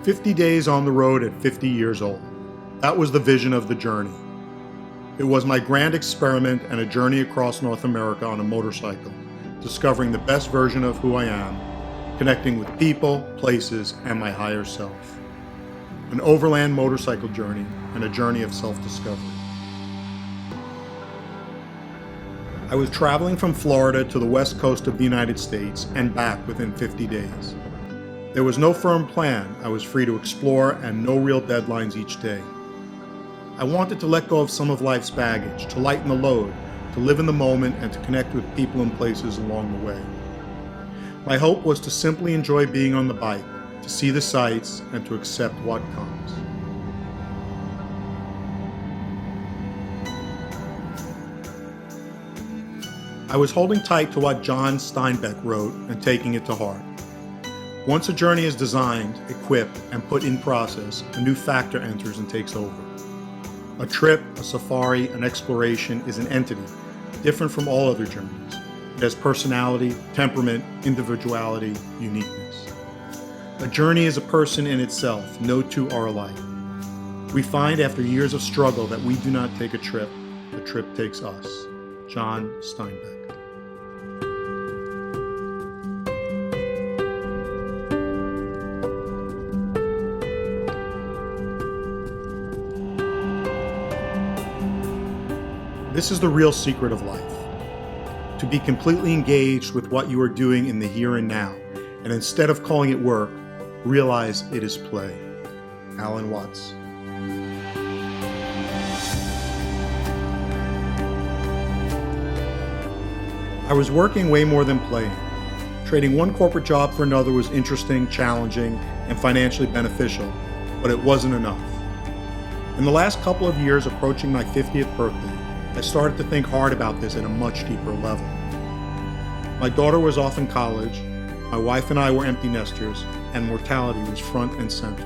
50 days on the road at 50 years old. That was the vision of the journey. It was my grand experiment and a journey across North America on a motorcycle, discovering the best version of who I am, connecting with people, places, and my higher self. An overland motorcycle journey and a journey of self-discovery. I was traveling from Florida to the west coast of the United States and back within 50 days. There was no firm plan. I was free to explore and no real deadlines each day. I wanted to let go of some of life's baggage, to lighten the load, to live in the moment, and to connect with people and places along the way. My hope was to simply enjoy being on the bike, to see the sights, and to accept what comes. I was holding tight to what John Steinbeck wrote and taking it to heart. Once a journey is designed, equipped, and put in process, a new factor enters and takes over. A trip, a safari, an exploration is an entity, different from all other journeys. It has personality, temperament, individuality, uniqueness. A journey is a person in itself. No two are alike. We find after years of struggle that we do not take a trip, the trip takes us. John Steinbeck. This is the real secret of life. To be completely engaged with what you are doing in the here and now, and instead of calling it work, realize it is play. Alan Watts. I was working way more than playing. Trading one corporate job for another was interesting, challenging, and financially beneficial, but it wasn't enough. In the last couple of years approaching my 50th birthday, I started to think hard about this at a much deeper level. My daughter was off in college, my wife and I were empty nesters, and mortality was front and center.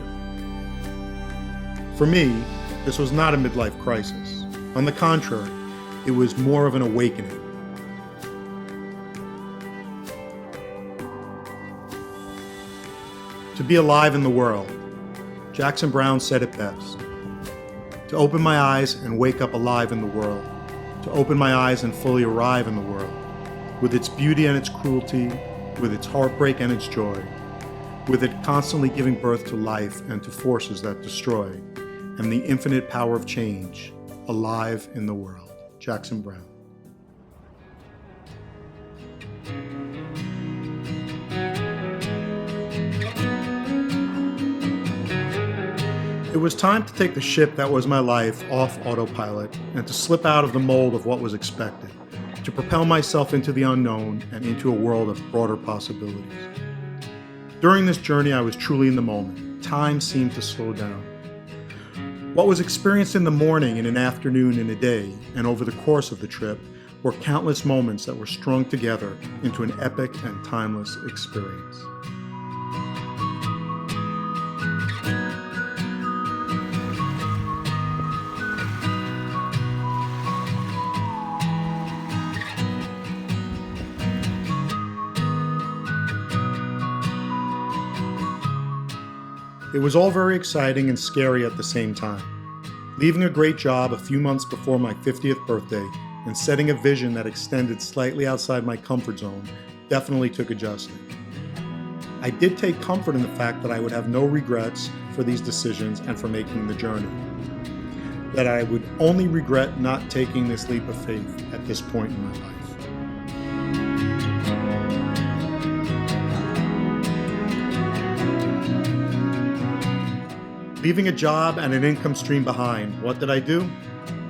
For me, this was not a midlife crisis. On the contrary, it was more of an awakening. To be alive in the world, Jackson Browne said it best. To open my eyes and wake up alive in the world. To open my eyes and fully arrive in the world, with its beauty and its cruelty, with its heartbreak and its joy, with it constantly giving birth to life and to forces that destroy, and the infinite power of change, alive in the world. Jackson Browne. It was time to take the ship that was my life off autopilot and to slip out of the mold of what was expected, to propel myself into the unknown and into a world of broader possibilities. During this journey, I was truly in the moment. Time seemed to slow down. What was experienced in the morning, in an afternoon, in a day, and over the course of the trip were countless moments that were strung together into an epic and timeless experience. It was all very exciting and scary at the same time. Leaving a great job a few months before my 50th birthday and setting a vision that extended slightly outside my comfort zone definitely took adjusting. I did take comfort in the fact that I would have no regrets for these decisions and for making the journey. That I would only regret not taking this leap of faith at this point in my life. Leaving a job and an income stream behind, what did I do?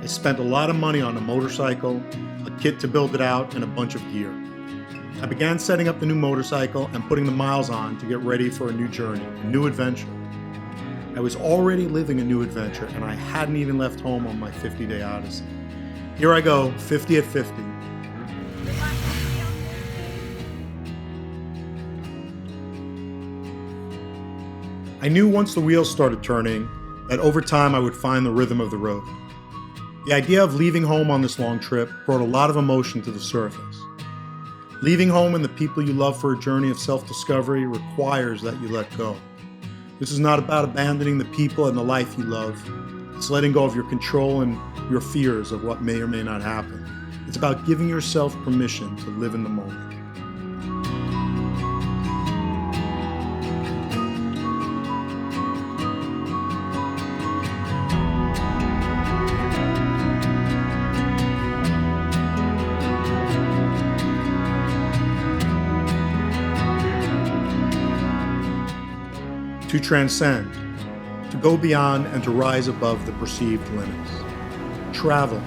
I spent a lot of money on a motorcycle, a kit to build it out, and a bunch of gear. I began setting up the new motorcycle and putting the miles on to get ready for a new journey, a new adventure. I was already living a new adventure, and I hadn't even left home on my 50-day odyssey. Here I go, 50 at 50. I knew once the wheels started turning that over time I would find the rhythm of the road. The idea of leaving home on this long trip brought a lot of emotion to the surface. Leaving home and the people you love for a journey of self-discovery requires that you let go. This is not about abandoning the people and the life you love. It's letting go of your control and your fears of what may or may not happen. It's about giving yourself permission to live in the moment. To transcend, to go beyond and to rise above the perceived limits. Travel,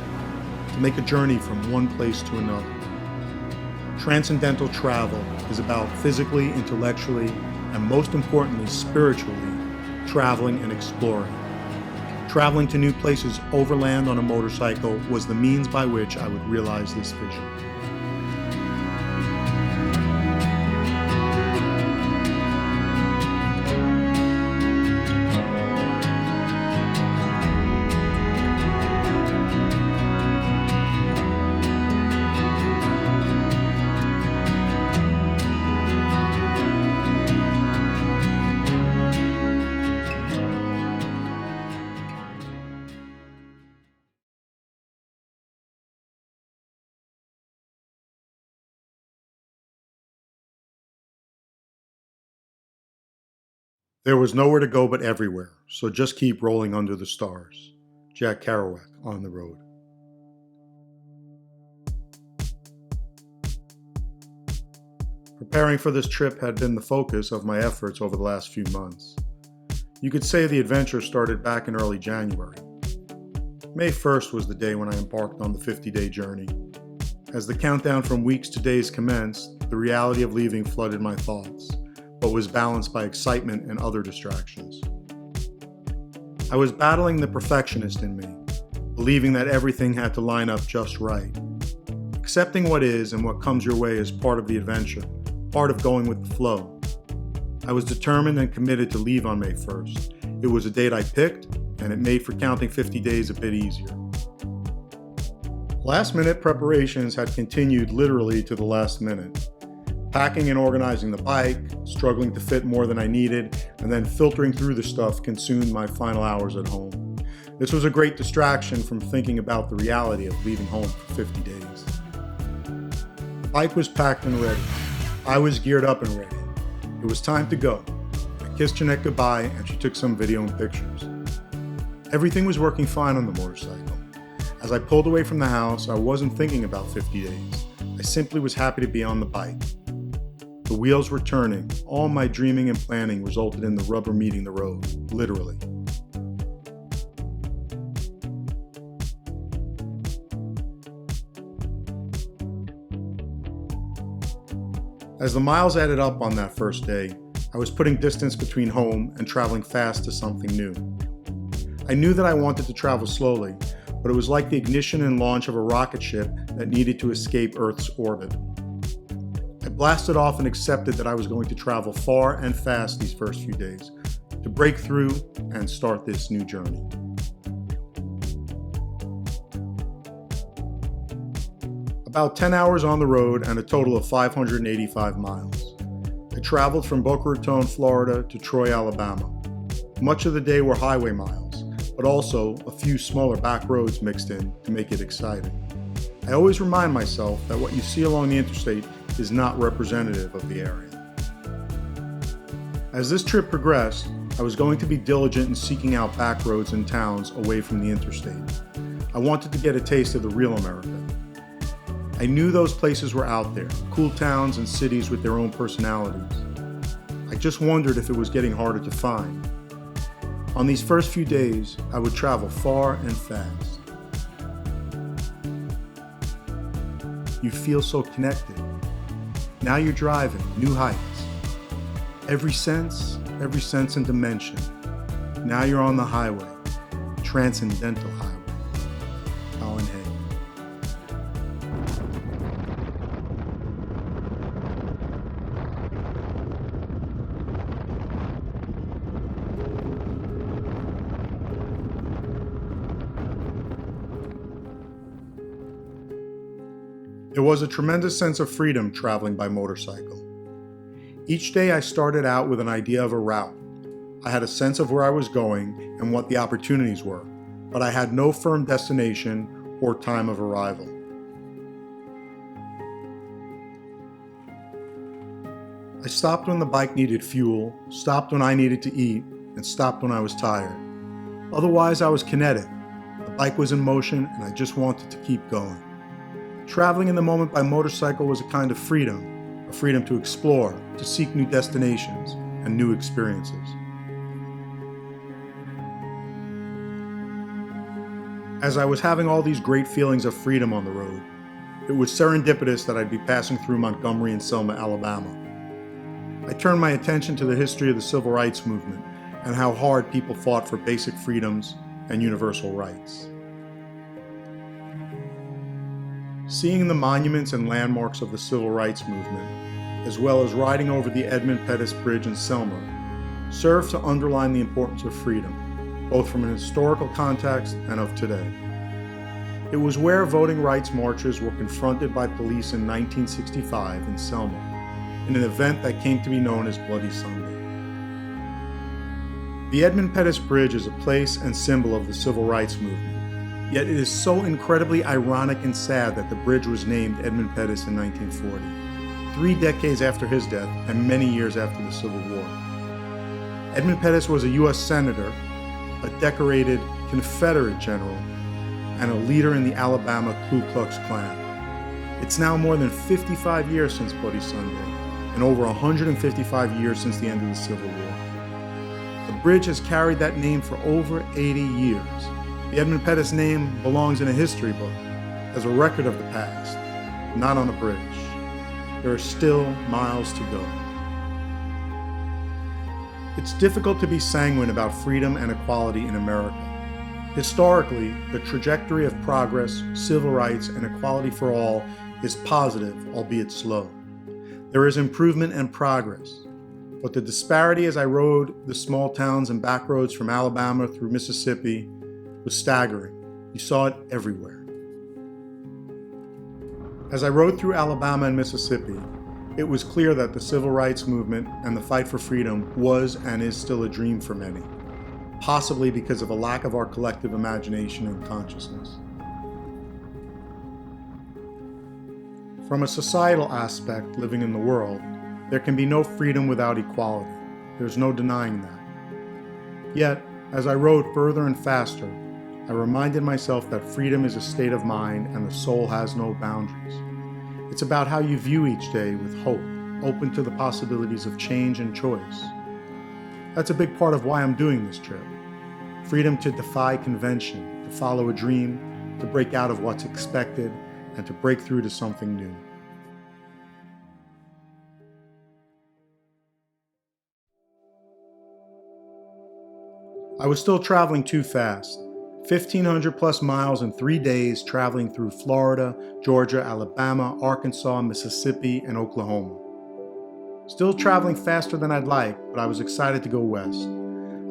to make a journey from one place to another. Transcendental travel is about physically, intellectually, and most importantly, spiritually, traveling and exploring. Traveling to new places overland on a motorcycle was the means by which I would realize this vision. There was nowhere to go but everywhere, so just keep rolling under the stars. Jack Kerouac, On the Road. Preparing for this trip had been the focus of my efforts over the last few months. You could say the adventure started back in early January. May 1st was the day when I embarked on the 50-day journey. As the countdown from weeks to days commenced, the reality of leaving flooded my thoughts, but was balanced by excitement and other distractions. I was battling the perfectionist in me, believing that everything had to line up just right. Accepting what is and what comes your way is part of the adventure, part of going with the flow. I was determined and committed to leave on May 1st. It was a date I picked, and it made for counting 50 days a bit easier. Last-minute preparations had continued literally to the last minute. Packing and organizing the bike, struggling to fit more than I needed, and then filtering through the stuff consumed my final hours at home. This was a great distraction from thinking about the reality of leaving home for 50 days. The bike was packed and ready. I was geared up and ready. It was time to go. I kissed Jeanette goodbye and she took some video and pictures. Everything was working fine on the motorcycle. As I pulled away from the house, I wasn't thinking about 50 days. I simply was happy to be on the bike. The wheels were turning. All my dreaming and planning resulted in the rubber meeting the road, literally. As the miles added up on that first day, I was putting distance between home and traveling fast to something new. I knew that I wanted to travel slowly, but it was like the ignition and launch of a rocket ship that needed to escape Earth's orbit. I blasted off and accepted that I was going to travel far and fast these first few days, to break through and start this new journey. About 10 hours on the road and a total of 585 miles. I traveled from Boca Raton, Florida to Troy, Alabama. Much of the day were highway miles, but also a few smaller back roads mixed in to make it exciting. I always remind myself that what you see along the interstate is not representative of the area. As this trip progressed, I was going to be diligent in seeking out back roads and towns away from the interstate. I wanted to get a taste of the real America. I knew those places were out there, cool towns and cities with their own personalities. I just wondered if it was getting harder to find. On these first few days, I would travel far and fast. You feel so connected. Now you're driving new heights. Every sense and dimension. Now you're on the highway, Transcendental highway. Colin Hay. There was a tremendous sense of freedom traveling by motorcycle. Each day I started out with an idea of a route. I had a sense of where I was going and what the opportunities were, but I had no firm destination or time of arrival. I stopped when the bike needed fuel, stopped when I needed to eat, and stopped when I was tired. Otherwise, I was kinetic. The bike was in motion, and I just wanted to keep going. Traveling in the moment by motorcycle was a kind of freedom, a freedom to explore, to seek new destinations and new experiences. As I was having all these great feelings of freedom on the road, it was serendipitous that I'd be passing through Montgomery and Selma, Alabama. I turned my attention to the history of the Civil Rights Movement and how hard people fought for basic freedoms and universal rights. Seeing the monuments and landmarks of the Civil Rights Movement, as well as riding over the Edmund Pettus Bridge in Selma, served to underline the importance of freedom, both from an historical context and of today. It was where voting rights marchers were confronted by police in 1965 in Selma, in an event that came to be known as Bloody Sunday. The Edmund Pettus Bridge is a place and symbol of the Civil Rights Movement, yet it is so incredibly ironic and sad that the bridge was named Edmund Pettus in 1940, 3 decades after his death and many years after the Civil War. Edmund Pettus was a U.S. Senator, a decorated Confederate general, and a leader in the Alabama Ku Klux Klan. It's now more than 55 years since Bloody Sunday, and over 155 years since the end of the Civil War. The bridge has carried that name for over 80 years. The Edmund Pettus name belongs in a history book as a record of the past, not on a bridge. There are still miles to go. It's difficult to be sanguine about freedom and equality in America. Historically, the trajectory of progress, civil rights, and equality for all is positive, albeit slow. There is improvement and progress, but the disparity as I rode the small towns and back roads from Alabama through Mississippi was staggering. You saw it everywhere. As I rode through Alabama and Mississippi, it was clear that the civil rights movement and the fight for freedom was and is still a dream for many, possibly because of a lack of our collective imagination and consciousness. From a societal aspect living in the world, there can be no freedom without equality. There's no denying that. Yet, as I rode further and faster, I reminded myself that freedom is a state of mind and the soul has no boundaries. It's about how you view each day with hope, open to the possibilities of change and choice. That's a big part of why I'm doing this trip. Freedom to defy convention, to follow a dream, to break out of what's expected, and to break through to something new. I was still traveling too fast. 1,500 plus miles in 3 days traveling through Florida, Georgia, Alabama, Arkansas, Mississippi, and Oklahoma. Still traveling faster than I'd like, but I was excited to go west.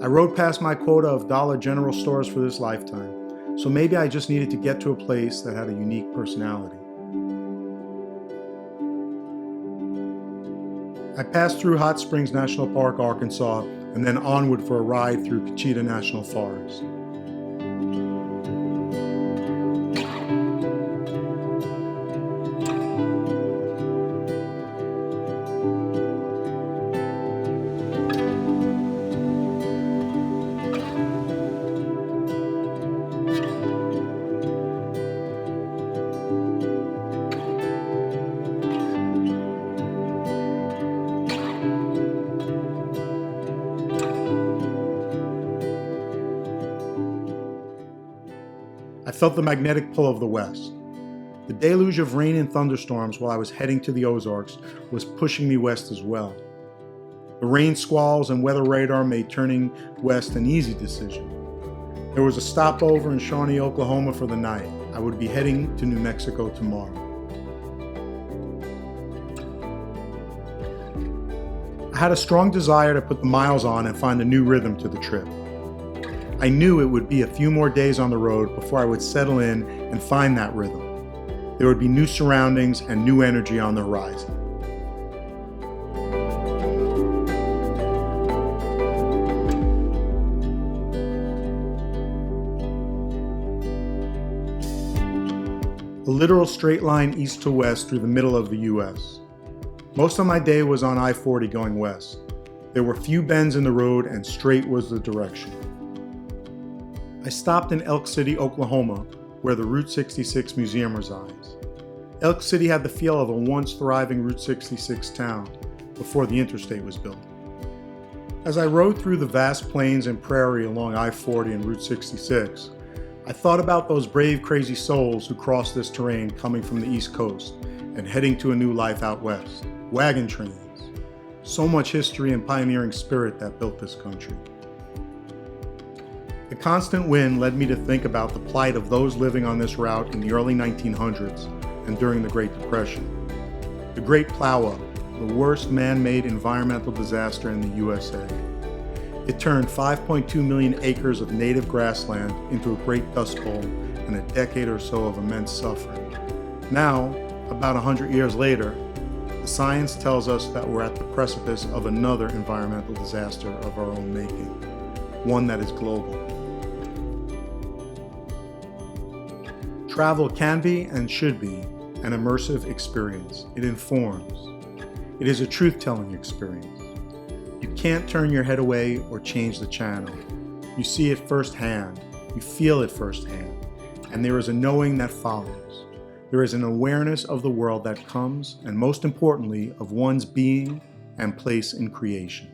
I rode past my quota of Dollar General stores for this lifetime, so maybe I just needed to get to a place that had a unique personality. I passed through Hot Springs National Park, Arkansas, and then onward for a ride through Kachita National Forest. I felt the magnetic pull of the West. The deluge of rain and thunderstorms while I was heading to the Ozarks was pushing me west as well. The rain squalls and weather radar made turning west an easy decision. There was a stopover in Shawnee, Oklahoma for the night. I would be heading to New Mexico tomorrow. I had a strong desire to put the miles on and find a new rhythm to the trip. I knew it would be a few more days on the road before I would settle in and find that rhythm. There would be new surroundings and new energy on the horizon. literal straight line east to west through the middle of the US. Most of my day was on I-40 going west. There were few bends in the road and straight was the direction. I stopped in Elk City, Oklahoma, where the Route 66 Museum resides. Elk City had the feel of a once thriving Route 66 town before the interstate was built. As I rode through the vast plains and prairie along I-40 and Route 66, I thought about those brave, crazy souls who crossed this terrain coming from the East Coast and heading to a new life out west. Wagon trains. So much history and pioneering spirit that built this country. The constant wind led me to think about the plight of those living on this route in the early 1900s and during the Great Depression. The Great Plow-Up, the worst man-made environmental disaster in the USA. It turned 5.2 million acres of native grassland into a great dust bowl in a decade or so of immense suffering. Now, about 100 years later, the science tells us that we're at the precipice of another environmental disaster of our own making, one that is global. Travel can be and should be an immersive experience. It informs. It is a truth-telling experience. You can't turn your head away or change the channel. You see it firsthand. You feel it firsthand. And there is a knowing that follows. There is an awareness of the world that comes, and most importantly, of one's being and place in creation.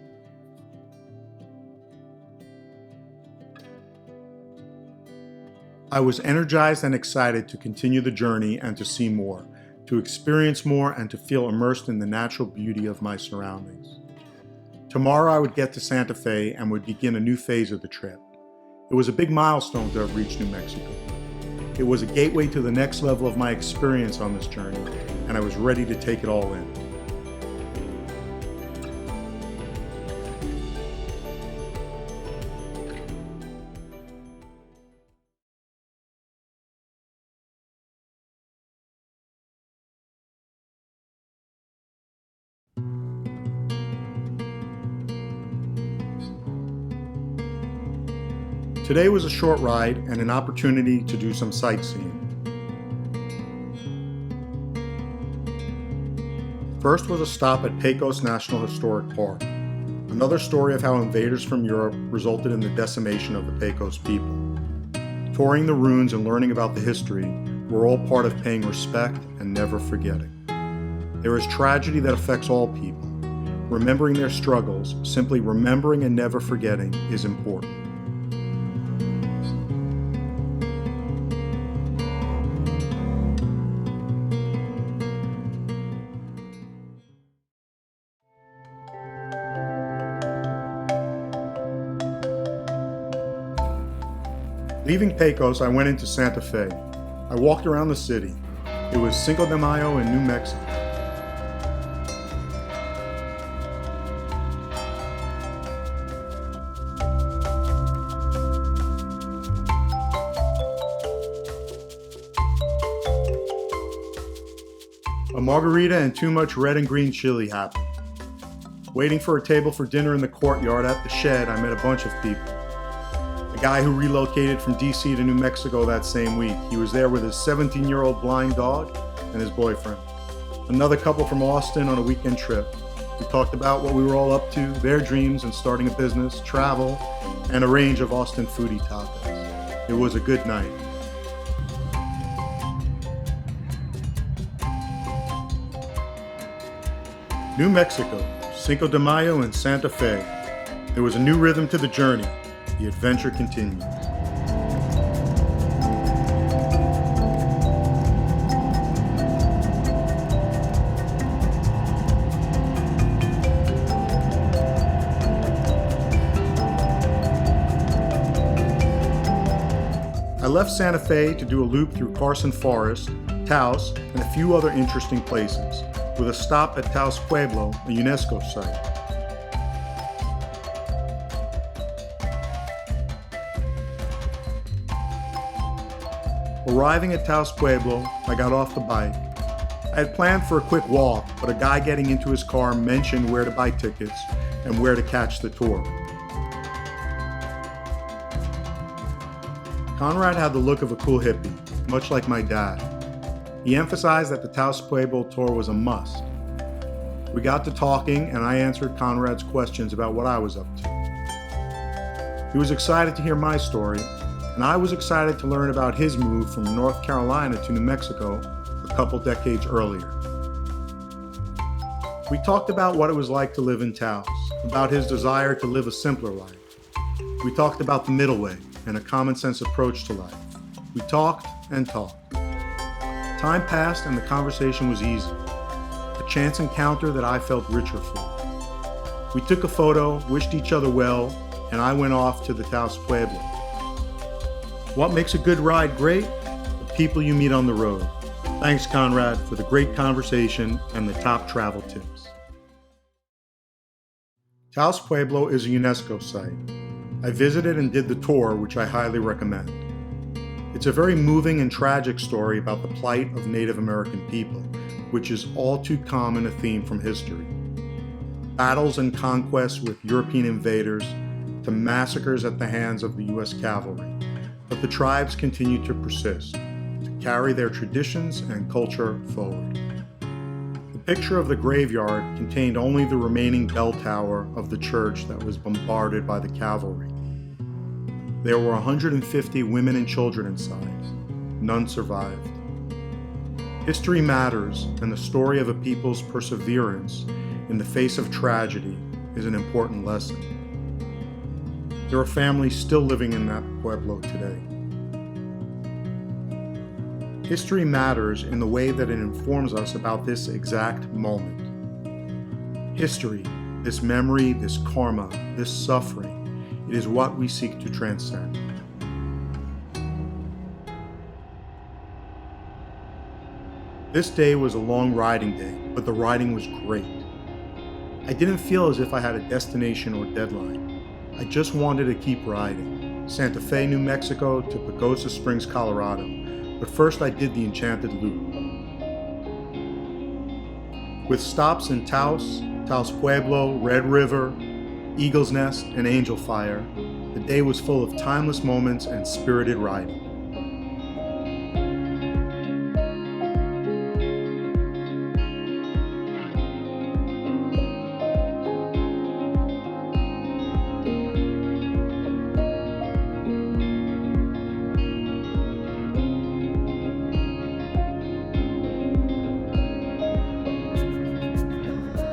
I was energized and excited to continue the journey and to see more, to experience more, and to feel immersed in the natural beauty of my surroundings. Tomorrow I would get to Santa Fe and would begin a new phase of the trip. It was a big milestone to have reached New Mexico. It was a gateway to the next level of my experience on this journey, and I was ready to take it all in. Today was a short ride and an opportunity to do some sightseeing. First was a stop at Pecos National Historic Park, another story of how invaders from Europe resulted in the decimation of the Pecos people. Touring the ruins and learning about the history were all part of paying respect and never forgetting. There is tragedy that affects all people. Remembering their struggles, simply remembering and never forgetting, is important. Leaving Pecos, I went into Santa Fe. I walked around the city. It was Cinco de Mayo in New Mexico. A margarita and too much red and green chili happened. Waiting for a table for dinner in the courtyard at the shed, I met a bunch of people. A guy who relocated from DC to New Mexico that same week. He was there with his 17-year-old blind dog and his boyfriend. Another couple from Austin on a weekend trip. We talked about what we were all up to, their dreams and starting a business, travel, and a range of Austin foodie topics. It was a good night. New Mexico, Cinco de Mayo in Santa Fe. There was a new rhythm to the journey. The adventure continues. I left Santa Fe to do a loop through Carson Forest, Taos, and a few other interesting places, with a stop at Taos Pueblo, a UNESCO site. Arriving at Taos Pueblo, I got off the bike. I had planned for a quick walk, but a guy getting into his car mentioned where to buy tickets and where to catch the tour. Conrad had the look of a cool hippie, much like my dad. He emphasized that the Taos Pueblo tour was a must. We got to talking, and I answered Conrad's questions about what I was up to. He was excited to hear my story, and I was excited to learn about his move from North Carolina to New Mexico a couple decades earlier. We talked about what it was like to live in Taos, about his desire to live a simpler life. We talked about the middle way and a common sense approach to life. We talked and talked. Time passed and the conversation was easy. A chance encounter that I felt richer for. We took a photo, wished each other well, and I went off to the Taos Pueblo. What makes a good ride great? The people you meet on the road. Thanks, Conrad, for the great conversation and the top travel tips. Taos Pueblo is a UNESCO site. I visited and did the tour, which I highly recommend. It's a very moving and tragic story about the plight of Native American people, which is all too common a theme from history. Battles and conquests with European invaders to massacres at the hands of the U.S. cavalry, but the tribes continue to persist, to carry their traditions and culture forward. The picture of the graveyard contained only the remaining bell tower of the church that was bombarded by the cavalry. There were 150 women and children inside. None survived. History matters, and the story of a people's perseverance in the face of tragedy is an important lesson. There are families still living in that pueblo today. History matters in the way that it informs us about this exact moment. History, this memory, this karma, this suffering, it is what we seek to transcend. This day was a long riding day, but the riding was great. I didn't feel as if I had a destination or deadline. I just wanted to keep riding. Santa Fe, New Mexico to Pagosa Springs, Colorado. But first I did the Enchanted Loop. With stops in Taos, Taos Pueblo, Red River, Eagle's Nest, and Angel Fire, the day was full of timeless moments and spirited riding.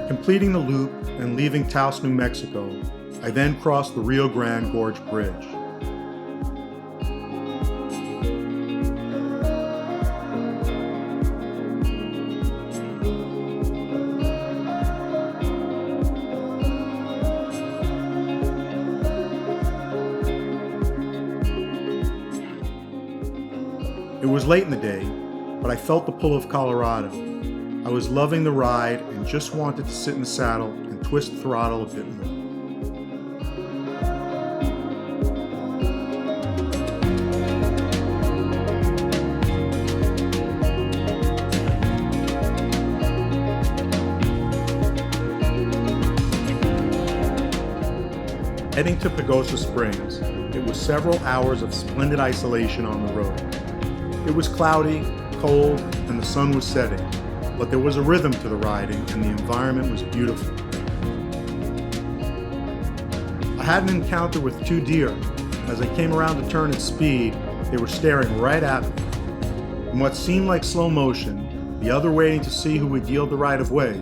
Completing the loop and leaving Taos, New Mexico, I then crossed the Rio Grande Gorge Bridge. It was late in the day, but I felt the pull of Colorado. I was loving the ride and just wanted to sit in the saddle and twist the throttle a bit more. Heading to Pagosa Springs, it was several hours of splendid isolation on the road. It was cloudy, cold, and the sun was setting. But there was a rhythm to the riding and the environment was beautiful. I had an encounter with two deer. As I came around to turn at speed, they were staring right at me. In what seemed like slow motion, the other waiting to see who would yield the right of way,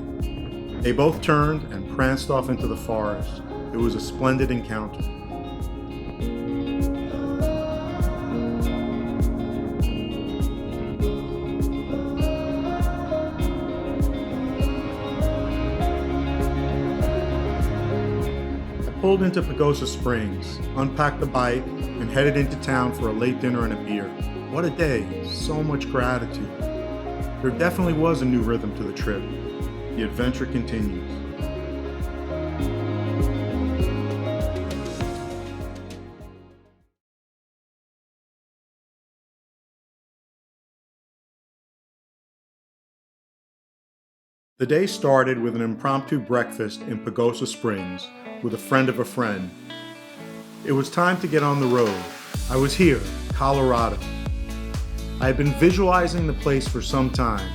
they both turned and pranced off into the forest. It was a splendid encounter. Pulled into Pagosa Springs, unpacked the bike, and headed into town for a late dinner and a beer. What a day, so much gratitude. There definitely was a new rhythm to the trip. The adventure continues. The day started with an impromptu breakfast in Pagosa Springs with a friend of a friend. It was time to get on the road. I was here, Colorado. I had been visualizing the place for some time,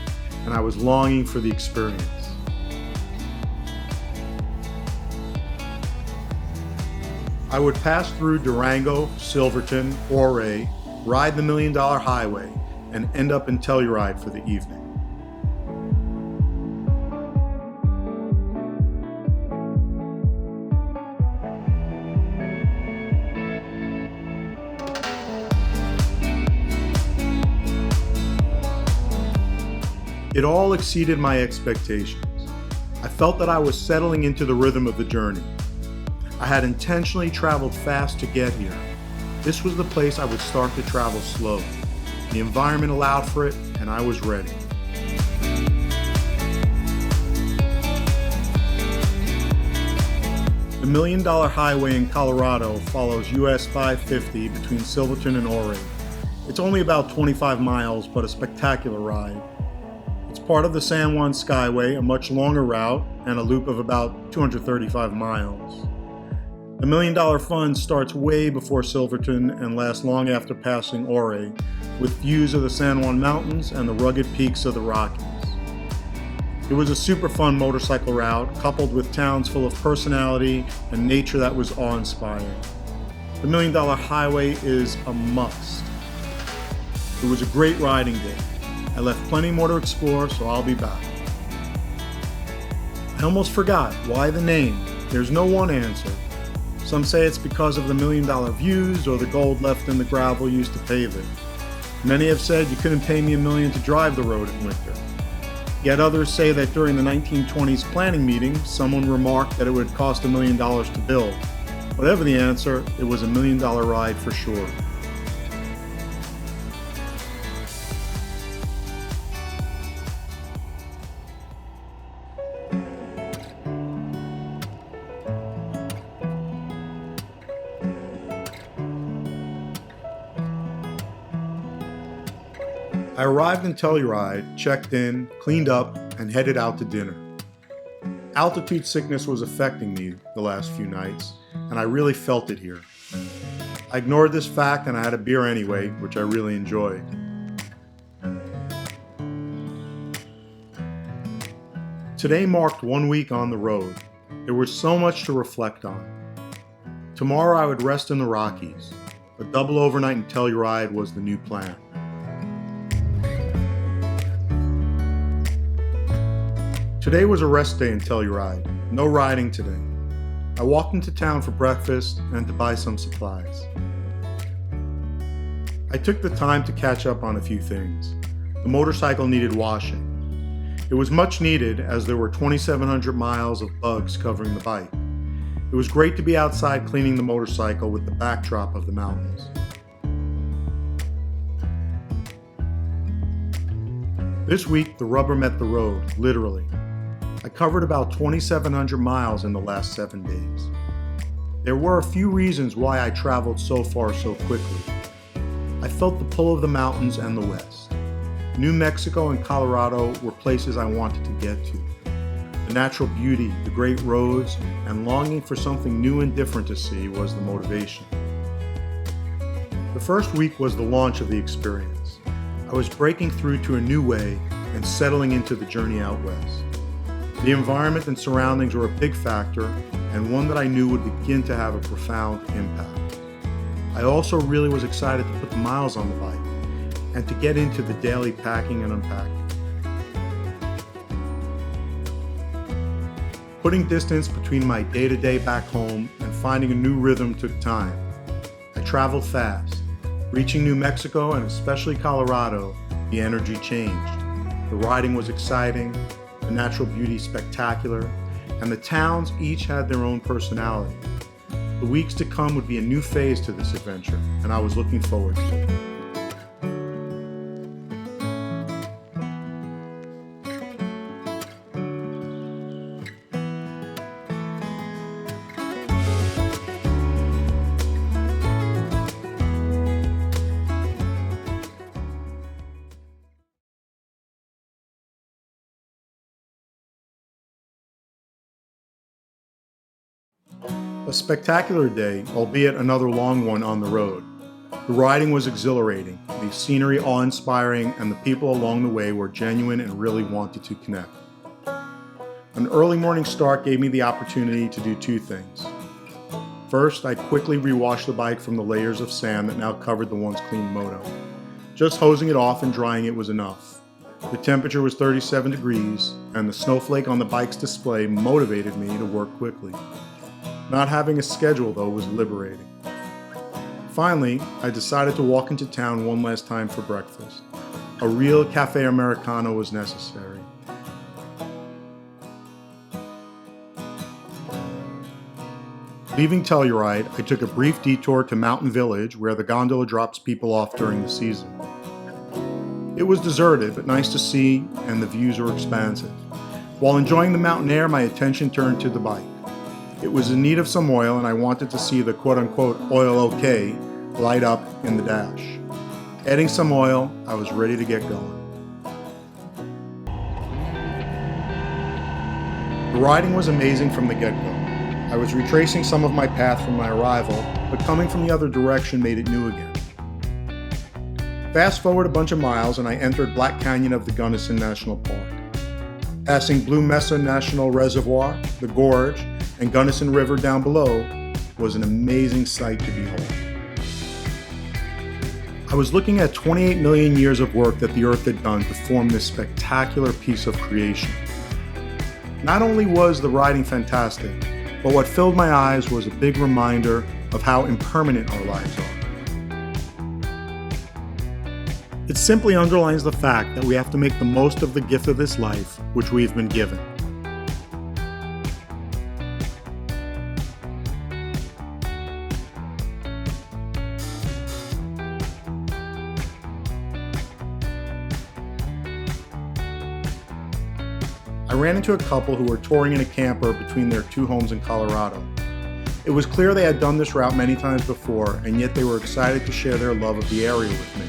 and I was longing for the experience. I would pass through Durango, Silverton, Ouray, ride the $1 Million Highway, and end up in Telluride for the evening. It all exceeded my expectations. I felt that I was settling into the rhythm of the journey. I had intentionally traveled fast to get here. This was the place I would start to travel slow. The environment allowed for it, and I was ready. The $1 Million Highway in Colorado follows US 550 between Silverton and Ouray. It's only about 25 miles, but a spectacular ride. It's part of the San Juan Skyway, a much longer route, and a loop of about 235 miles. The $1 Million Fun starts way before Silverton and lasts long after passing Ouray, with views of the San Juan Mountains and the rugged peaks of the Rockies. It was a super fun motorcycle route, coupled with towns full of personality and nature that was awe-inspiring. The $1 Million Highway is a must. It was a great riding day. I left plenty more to explore, so I'll be back. I almost forgot, why the name? There's no one answer. Some say it's because of the $1 Million views or the gold left in the gravel used to pave it. Many have said you couldn't pay me $1 million to drive the road in winter. Yet others say that during the 1920s planning meeting, someone remarked that it would cost $1 million to build. Whatever the answer, it was a $1 million ride for sure. I arrived in Telluride, checked in, cleaned up, and headed out to dinner. Altitude sickness was affecting me the last few nights, and I really felt it here. I ignored this fact and I had a beer anyway, which I really enjoyed. Today marked 1 week on the road. There was so much to reflect on. Tomorrow I would rest in the Rockies. A double overnight in Telluride was the new plan. Today was a rest day in Telluride. No riding today. I walked into town for breakfast and to buy some supplies. I took the time to catch up on a few things. The motorcycle needed washing. It was much needed as there were 2,700 miles of bugs covering the bike. It was great to be outside cleaning the motorcycle with the backdrop of the mountains. This week, the rubber met the road, literally. I covered about 2,700 miles in the last 7 days. There were a few reasons why I traveled so far so quickly. I felt the pull of the mountains and the West. New Mexico and Colorado were places I wanted to get to. The natural beauty, the great roads, and longing for something new and different to see was the motivation. The first week was the launch of the experience. I was breaking through to a new way and settling into the journey out west. The environment and surroundings were a big factor, and one that I knew would begin to have a profound impact. I also really was excited to put the miles on the bike and to get into the daily packing and unpacking. Putting distance between my day-to-day back home and finding a new rhythm took time. I traveled fast. Reaching New Mexico and especially Colorado, the energy changed. The riding was exciting, the natural beauty spectacular, and the towns each had their own personality. The weeks to come would be a new phase to this adventure, and I was looking forward to it. A spectacular day, albeit another long one on the road. The riding was exhilarating. the scenery awe-inspiring, and the people along the way were genuine and really wanted to connect. An early morning start gave me the opportunity to do two things. First, I quickly re-washed the bike from the layers of sand that now covered the once clean moto. Just hosing it off and drying it was enough. The temperature was 37 degrees, and the snowflake on the bike's display motivated me to work quickly. Not having a schedule, though, was liberating. Finally, I decided to walk into town one last time for breakfast. A real cafe Americano was necessary. Leaving Telluride, I took a brief detour to Mountain Village, where the gondola drops people off during the season. It was deserted, but nice to see, and the views were expansive. While enjoying the mountain air, my attention turned to the bike. It was in need of some oil, and I wanted to see the quote-unquote oil okay light up in the dash. Adding some oil, I was ready to get going. The riding was amazing from the get-go. I was retracing some of my path from my arrival, but coming from the other direction made it new again. Fast forward a bunch of miles and I entered Black Canyon of the Gunnison National Park. Passing Blue Mesa National Reservoir, the Gorge, and Gunnison River down below was an amazing sight to behold. I was looking at 28 million years of work that the Earth had done to form this spectacular piece of creation. Not only was the riding fantastic, but what filled my eyes was a big reminder of how impermanent our lives are. It simply underlines the fact that we have to make the most of the gift of this life which we have been given. I ran into a couple who were touring in a camper between their two homes in Colorado. It was clear they had done this route many times before, and yet they were excited to share their love of the area with me.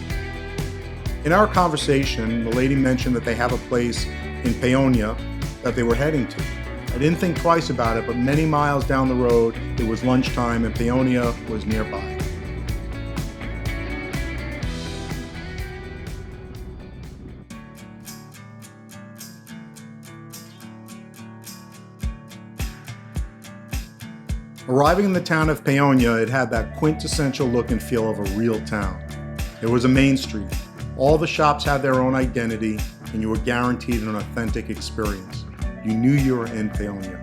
In our conversation, the lady mentioned that they have a place in Paonia that they were heading to. I didn't think twice about it, but many miles down the road, it was lunchtime and Paonia was nearby. Arriving in the town of Paonia, it had that quintessential look and feel of a real town. There was a main street. All the shops had their own identity, and you were guaranteed an authentic experience. You knew you were in Paonia.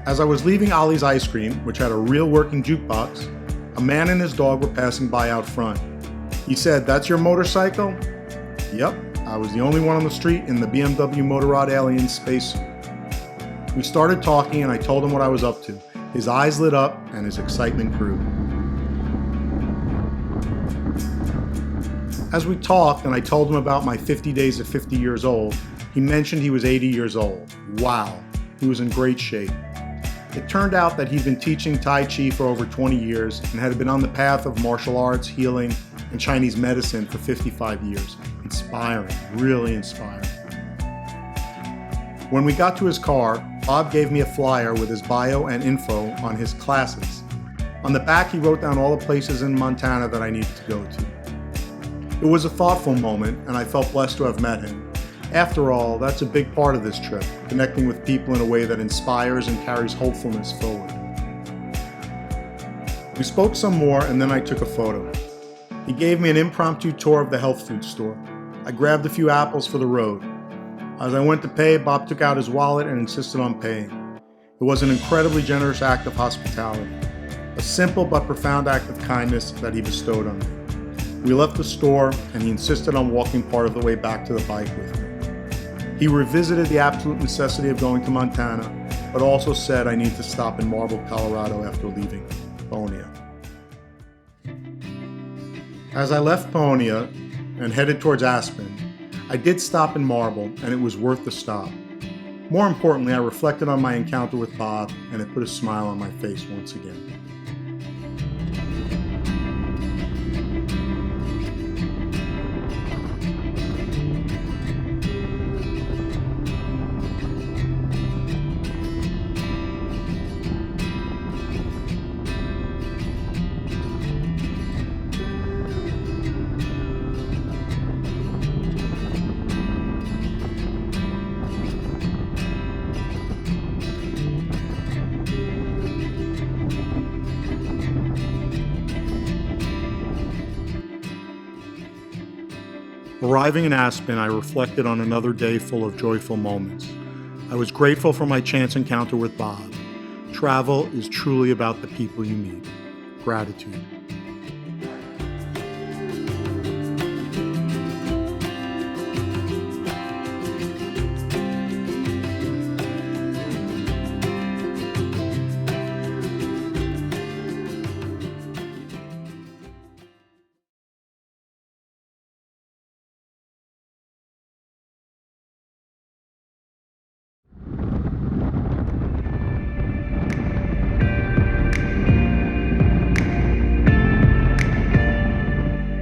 As I was leaving Ollie's Ice Cream, which had a real working jukebox, a man and his dog were passing by out front. He said, "That's your motorcycle?" Yep, I was the only one on the street in the BMW Motorrad Alien spacesuit. We started talking and I told him what I was up to. His eyes lit up and his excitement grew. As we talked and I told him about my 50 days at 50 years old, he mentioned he was 80 years old. Wow, he was in great shape. It turned out that he'd been teaching Tai Chi for over 20 years and had been on the path of martial arts, healing, and Chinese medicine for 55 years. Inspiring, really inspiring. When we got to his car, Bob gave me a flyer with his bio and info on his classes. On the back, he wrote down all the places in Montana that I needed to go to. It was a thoughtful moment, and I felt blessed to have met him. After all, that's a big part of this trip, connecting with people in a way that inspires and carries hopefulness forward. We spoke some more, and then I took a photo. He gave me an impromptu tour of the health food store. I grabbed a few apples for the road. As I went to pay, Bob took out his wallet and insisted on paying. It was an incredibly generous act of hospitality, a simple but profound act of kindness that he bestowed on me. We left the store, and he insisted on walking part of the way back to the bike with me. He revisited the absolute necessity of going to Montana, but also said I need to stop in Marble, Colorado after leaving Paonia. As I left Paonia and headed towards Aspen, I did stop in Marble, and it was worth the stop. More importantly, I reflected on my encounter with Bob, and it put a smile on my face once again. Arriving in Aspen, I reflected on another day full of joyful moments. I was grateful for my chance encounter with Bob. Travel is truly about the people you meet. Gratitude.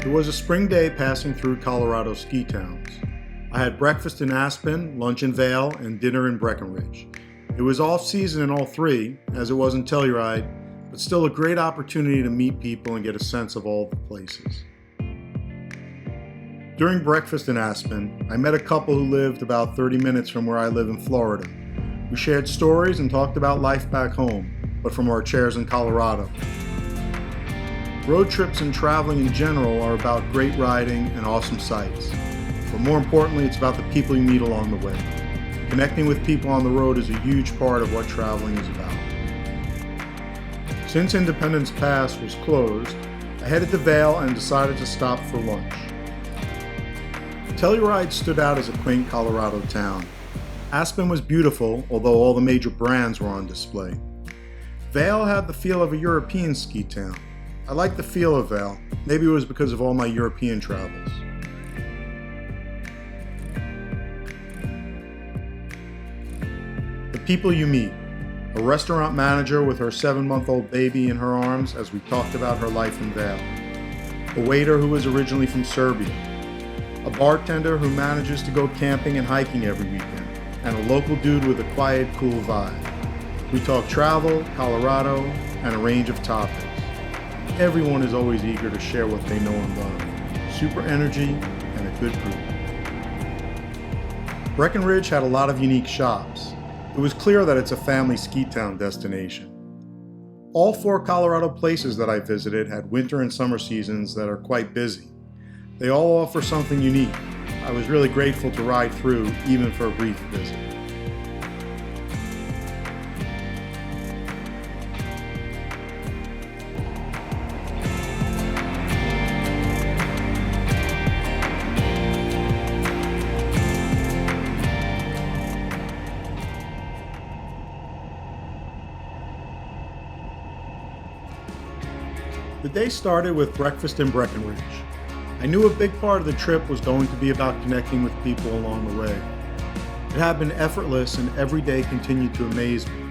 It was a spring day passing through Colorado ski towns. I had breakfast in Aspen, lunch in Vail, and dinner in Breckenridge. It was off-season in all three, as it was in Telluride, but still a great opportunity to meet people and get a sense of all the places. During breakfast in Aspen, I met a couple who lived about 30 minutes from where I live in Florida. We shared stories and talked about life back home, but from our chairs in Colorado. Road trips and traveling in general are about great riding and awesome sights. But more importantly, it's about the people you meet along the way. Connecting with people on the road is a huge part of what traveling is about. Since Independence Pass was closed, I headed to Vail and decided to stop for lunch. Telluride stood out as a quaint Colorado town. Aspen was beautiful, although all the major brands were on display. Vail had the feel of a European ski town. I liked the feel of Vail. Maybe it was because of all my European travels. The people you meet. A restaurant manager with her 7-month-old baby in her arms as we talked about her life in Vail. A waiter who was originally from Serbia. A bartender who manages to go camping and hiking every weekend. And a local dude with a quiet, cool vibe. We talk travel, Colorado, and a range of topics. Everyone is always eager to share what they know and love. Super energy and a good group. Breckenridge had a lot of unique shops. It was clear that it's a family ski town destination. All 4 Colorado places that I visited had winter and summer seasons that are quite busy. They all offer something unique. I was really grateful to ride through, even for a brief visit. The day started with breakfast in Breckenridge. I knew a big part of the trip was going to be about connecting with people along the way. It had been effortless and every day continued to amaze me.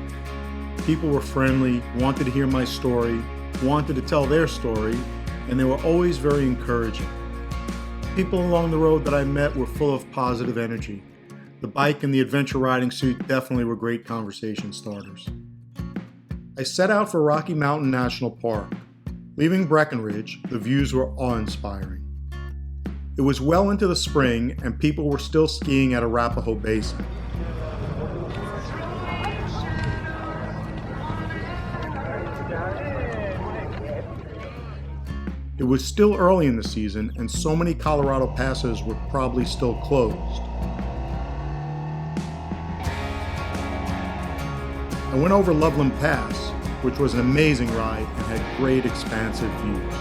People were friendly, wanted to hear my story, wanted to tell their story, and they were always very encouraging. People along the road that I met were full of positive energy. The bike and the adventure riding suit definitely were great conversation starters. I set out for Rocky Mountain National Park. Leaving Breckenridge, the views were awe-inspiring. It was well into the spring, and people were still skiing at Arapahoe Basin. It was still early in the season, and so many Colorado passes were probably still closed. I went over Loveland Pass, which was an amazing ride and had great expansive views.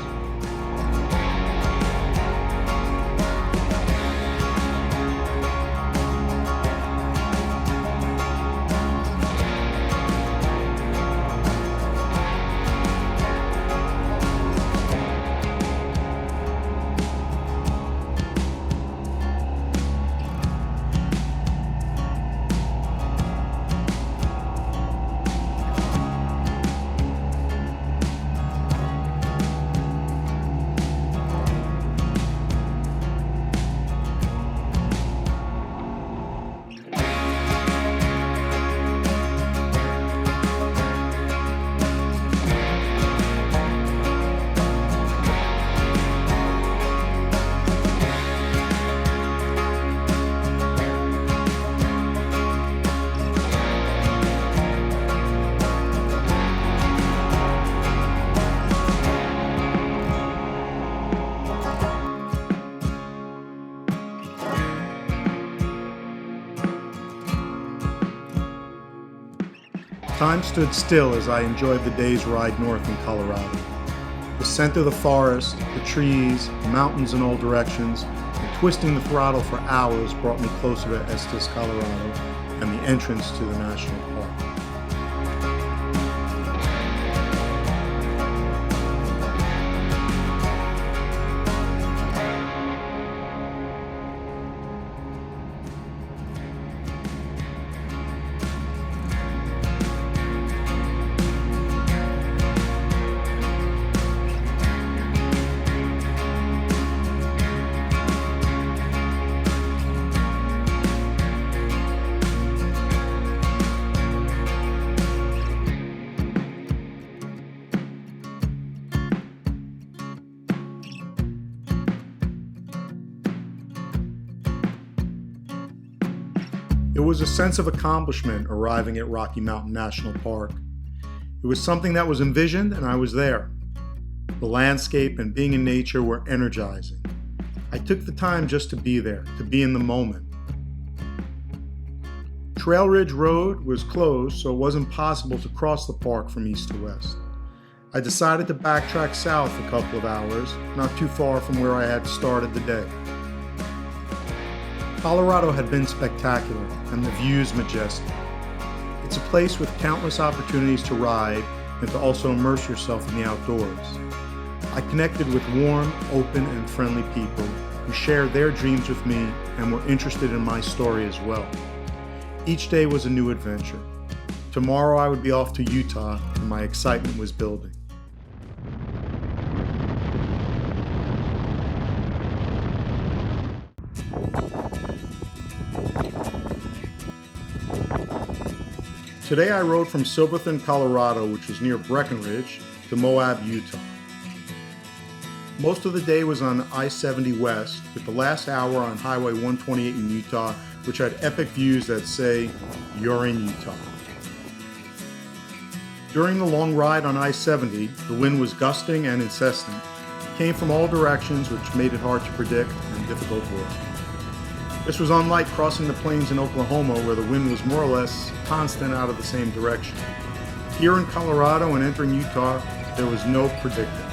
Time stood still as I enjoyed the day's ride north in Colorado. The scent of the forest, the trees, mountains in all directions, and twisting the throttle for hours brought me closer to Estes, Colorado, and the entrance to the national park. It was a sense of accomplishment arriving at Rocky Mountain National Park. It was something that was envisioned, and I was there. The landscape and being in nature were energizing. I took the time just to be there, to be in the moment. Trail Ridge Road was closed, so it wasn't possible to cross the park from east to west. I decided to backtrack south a couple of hours, not too far from where I had started the day. Colorado had been spectacular, and the views majestic. It's a place with countless opportunities to ride and to also immerse yourself in the outdoors. I connected with warm, open, and friendly people who shared their dreams with me and were interested in my story as well. Each day was a new adventure. Tomorrow I would be off to Utah, and my excitement was building. Today I rode from Silverton, Colorado, which was near Breckenridge, to Moab, Utah. Most of the day was on I-70 West, with the last hour on Highway 128 in Utah, which had epic views that say, "You're in Utah." During the long ride on I-70, the wind was gusting and incessant. It came from all directions, which made it hard to predict and difficult work. This was unlike crossing the plains in Oklahoma, where the wind was more or less constant out of the same direction. Here in Colorado and entering Utah, there was no predicting.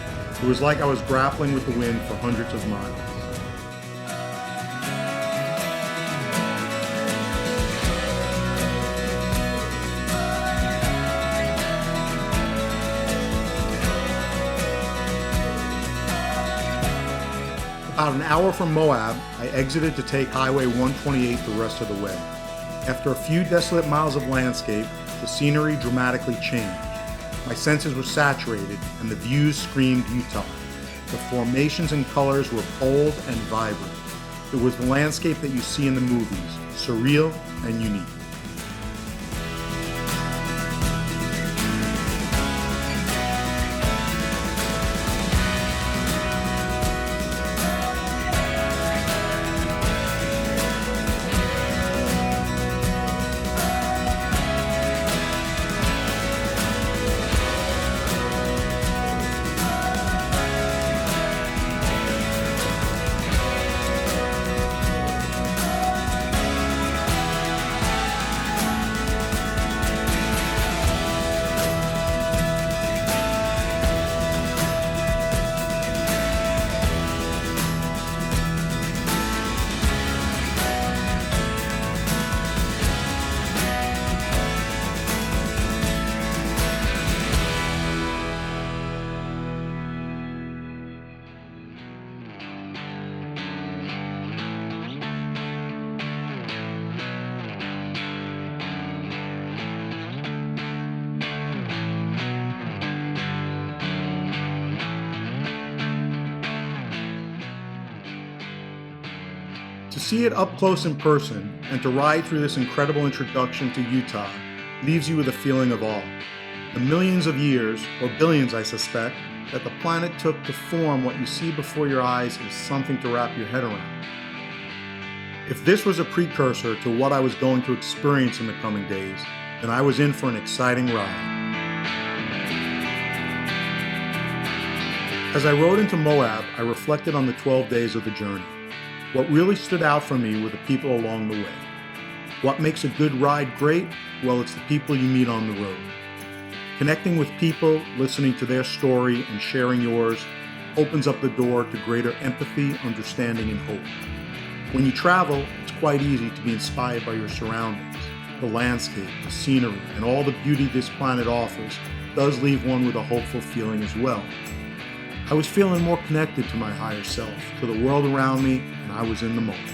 It was like I was grappling with the wind for hundreds of miles. About an hour from Moab, I exited to take Highway 128 the rest of the way. After a few desolate miles of landscape, the scenery dramatically changed. My senses were saturated, and the views screamed Utah. The formations and colors were bold and vibrant. It was the landscape that you see in the movies, surreal and unique. To see it up close in person and to ride through this incredible introduction to Utah leaves you with a feeling of awe. The millions of years, or billions I suspect, that the planet took to form what you see before your eyes is something to wrap your head around. If this was a precursor to what I was going to experience in the coming days, then I was in for an exciting ride. As I rode into Moab, I reflected on the 12 days of the journey. What really stood out for me were the people along the way. What makes a good ride great? Well, it's the people you meet on the road. Connecting with people, listening to their story, and sharing yours opens up the door to greater empathy, understanding, and hope. When you travel, it's quite easy to be inspired by your surroundings. The landscape, the scenery, and all the beauty this planet offers does leave one with a hopeful feeling as well. I was feeling more connected to my higher self, to the world around me, and I was in the moment.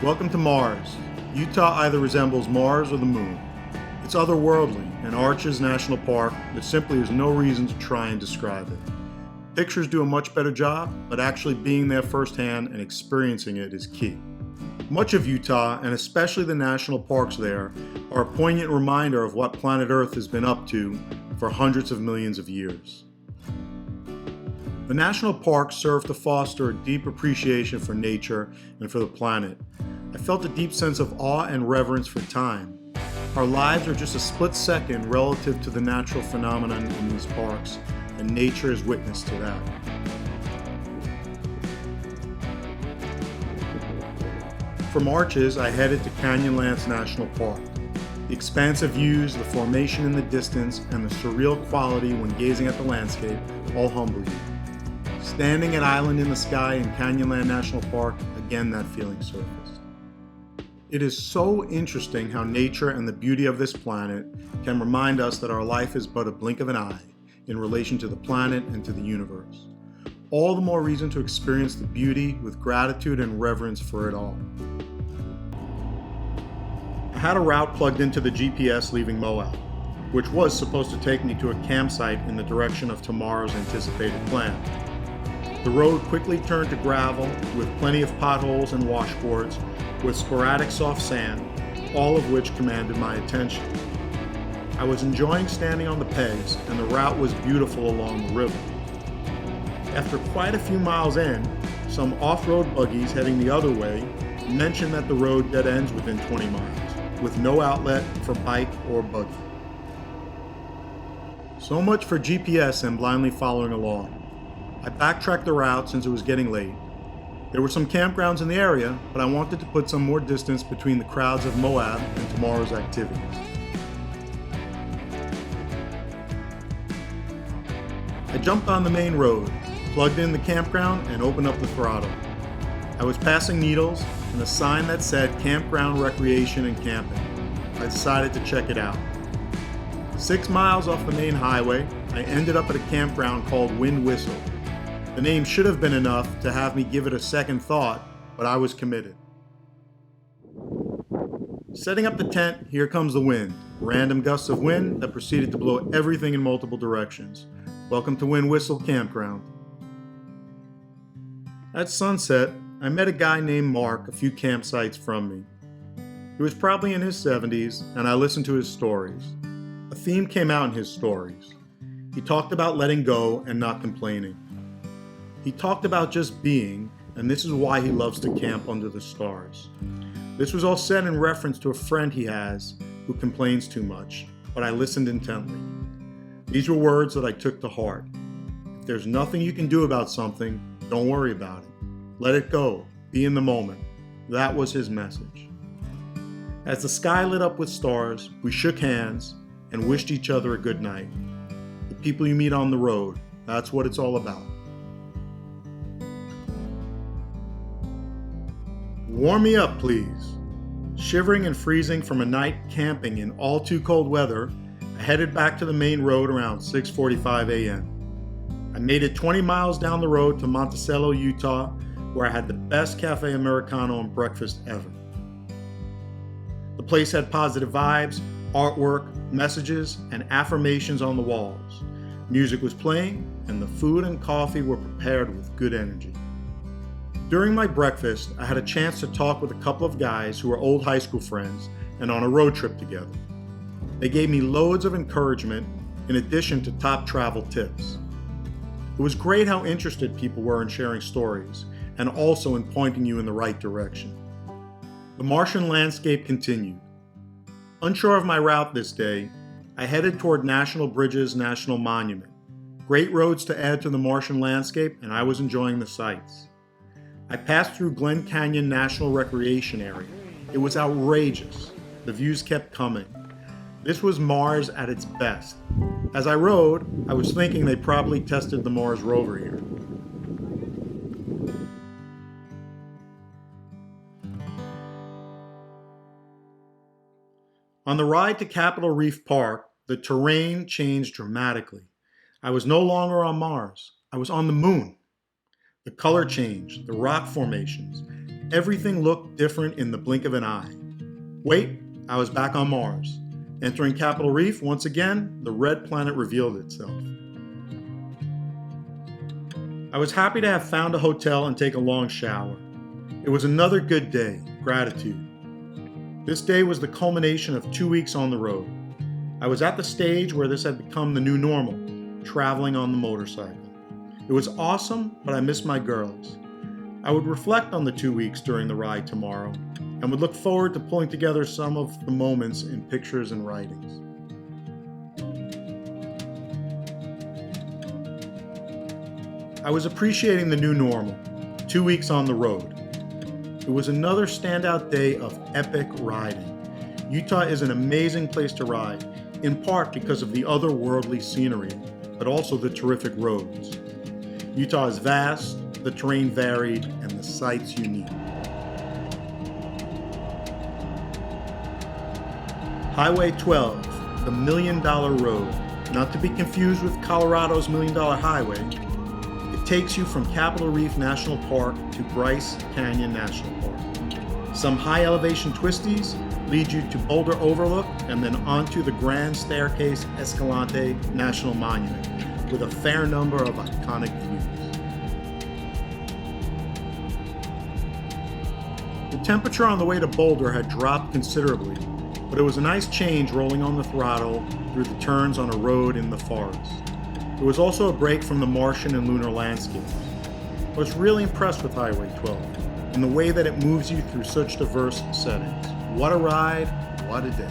Welcome to Mars. Utah either resembles Mars or the moon. It's otherworldly, and Arches National Park, there simply is no reason to try and describe it. Pictures do a much better job, but actually being there firsthand and experiencing it is key. Much of Utah, and especially the national parks there, are a poignant reminder of what planet Earth has been up to for hundreds of millions of years. The national parks serve to foster a deep appreciation for nature and for the planet. I felt a deep sense of awe and reverence for time. Our lives are just a split second relative to the natural phenomenon in these parks, and nature is witness to that. From Arches, I headed to Canyonlands National Park. The expansive views, the formation in the distance, and the surreal quality when gazing at the landscape all humble you. Standing at Island in the Sky in Canyonland National Park, again that feeling surfaced. It is so interesting how nature and the beauty of this planet can remind us that our life is but a blink of an eye in relation to the planet and to the universe. All the more reason to experience the beauty with gratitude and reverence for it all. I had a route plugged into the GPS leaving Moab, which was supposed to take me to a campsite in the direction of tomorrow's anticipated plan. The road quickly turned to gravel with plenty of potholes and washboards with sporadic soft sand, all of which commanded my attention. I was enjoying standing on the pegs, and the route was beautiful along the river. After quite a few miles in, some off-road buggies heading the other way mentioned that the road dead ends within 20 miles, with no outlet for bike or buggy. So much for GPS and blindly following along. I backtracked the route since it was getting late. There were some campgrounds in the area, but I wanted to put some more distance between the crowds of Moab and tomorrow's activities. I jumped on the main road, plugged in the campground, and opened up the throttle. I was passing Needles and a sign that said Campground Recreation and Camping. I decided to check it out. 6 miles off the main highway, I ended up at a campground called Wind Whistle. The name should have been enough to have me give it a second thought, but I was committed. Setting up the tent, here comes the wind. Random gusts of wind that proceeded to blow everything in multiple directions. Welcome to Wind Whistle Campground. At sunset, I met a guy named Mark a few campsites from me. He was probably in his 70s, and I listened to his stories. A theme came out in his stories. He talked about letting go and not complaining. He talked about just being, and this is why he loves to camp under the stars. This was all said in reference to a friend he has who complains too much, but I listened intently. These were words that I took to heart. If there's nothing you can do about something, don't worry about it. Let it go. Be in the moment. That was his message. As the sky lit up with stars, we shook hands and wished each other a good night. The people you meet on the road, that's what it's all about. Warm me up, please. Shivering and freezing from a night camping in all too cold weather, I headed back to the main road around 6:45 a.m. I made it 20 miles down the road to Monticello, Utah, where I had the best cafe Americano and breakfast ever. The place had positive vibes, artwork, messages, and affirmations on the walls. Music was playing, and the food and coffee were prepared with good energy. During my breakfast, I had a chance to talk with a couple of guys who were old high school friends and on a road trip together. They gave me loads of encouragement in addition to top travel tips. It was great how interested people were in sharing stories and also in pointing you in the right direction. The Martian landscape continued. Unsure of my route this day, I headed toward National Bridges National Monument. Great roads to add to the Martian landscape, and I was enjoying the sights. I passed through Glen Canyon National Recreation Area. It was outrageous. The views kept coming. This was Mars at its best. As I rode, I was thinking they probably tested the Mars rover here. On the ride to Capitol Reef Park, the terrain changed dramatically. I was no longer on Mars. I was on the moon. The color changed, the rock formations. Everything looked different in the blink of an eye. Wait, I was back on Mars. Entering Capitol Reef, once again, the red planet revealed itself. I was happy to have found a hotel and take a long shower. It was another good day, gratitude. This day was the culmination of 2 weeks on the road. I was at the stage where this had become the new normal, traveling on the motorcycle. It was awesome, but I missed my girls. I would reflect on the 2 weeks during the ride tomorrow, and would look forward to pulling together some of the moments in pictures and writings. I was appreciating the new normal, 2 weeks on the road. It was another standout day of epic riding. Utah is an amazing place to ride, in part because of the otherworldly scenery, but also the terrific roads. Utah is vast, the terrain varied, and the sights unique. Highway 12, the $1 Million Road, not to be confused with Colorado's $1 Million Highway. It takes you from Capitol Reef National Park to Bryce Canyon National Park. Some high elevation twisties lead you to Boulder Overlook and then onto the Grand Staircase Escalante National Monument with a fair number of iconic views. The temperature on the way to Boulder had dropped considerably, but it was a nice change rolling on the throttle through the turns on a road in the forest. It was also a break from the Martian and lunar landscapes. I was really impressed with Highway 12 and the way that it moves you through such diverse settings. What a ride, what a day.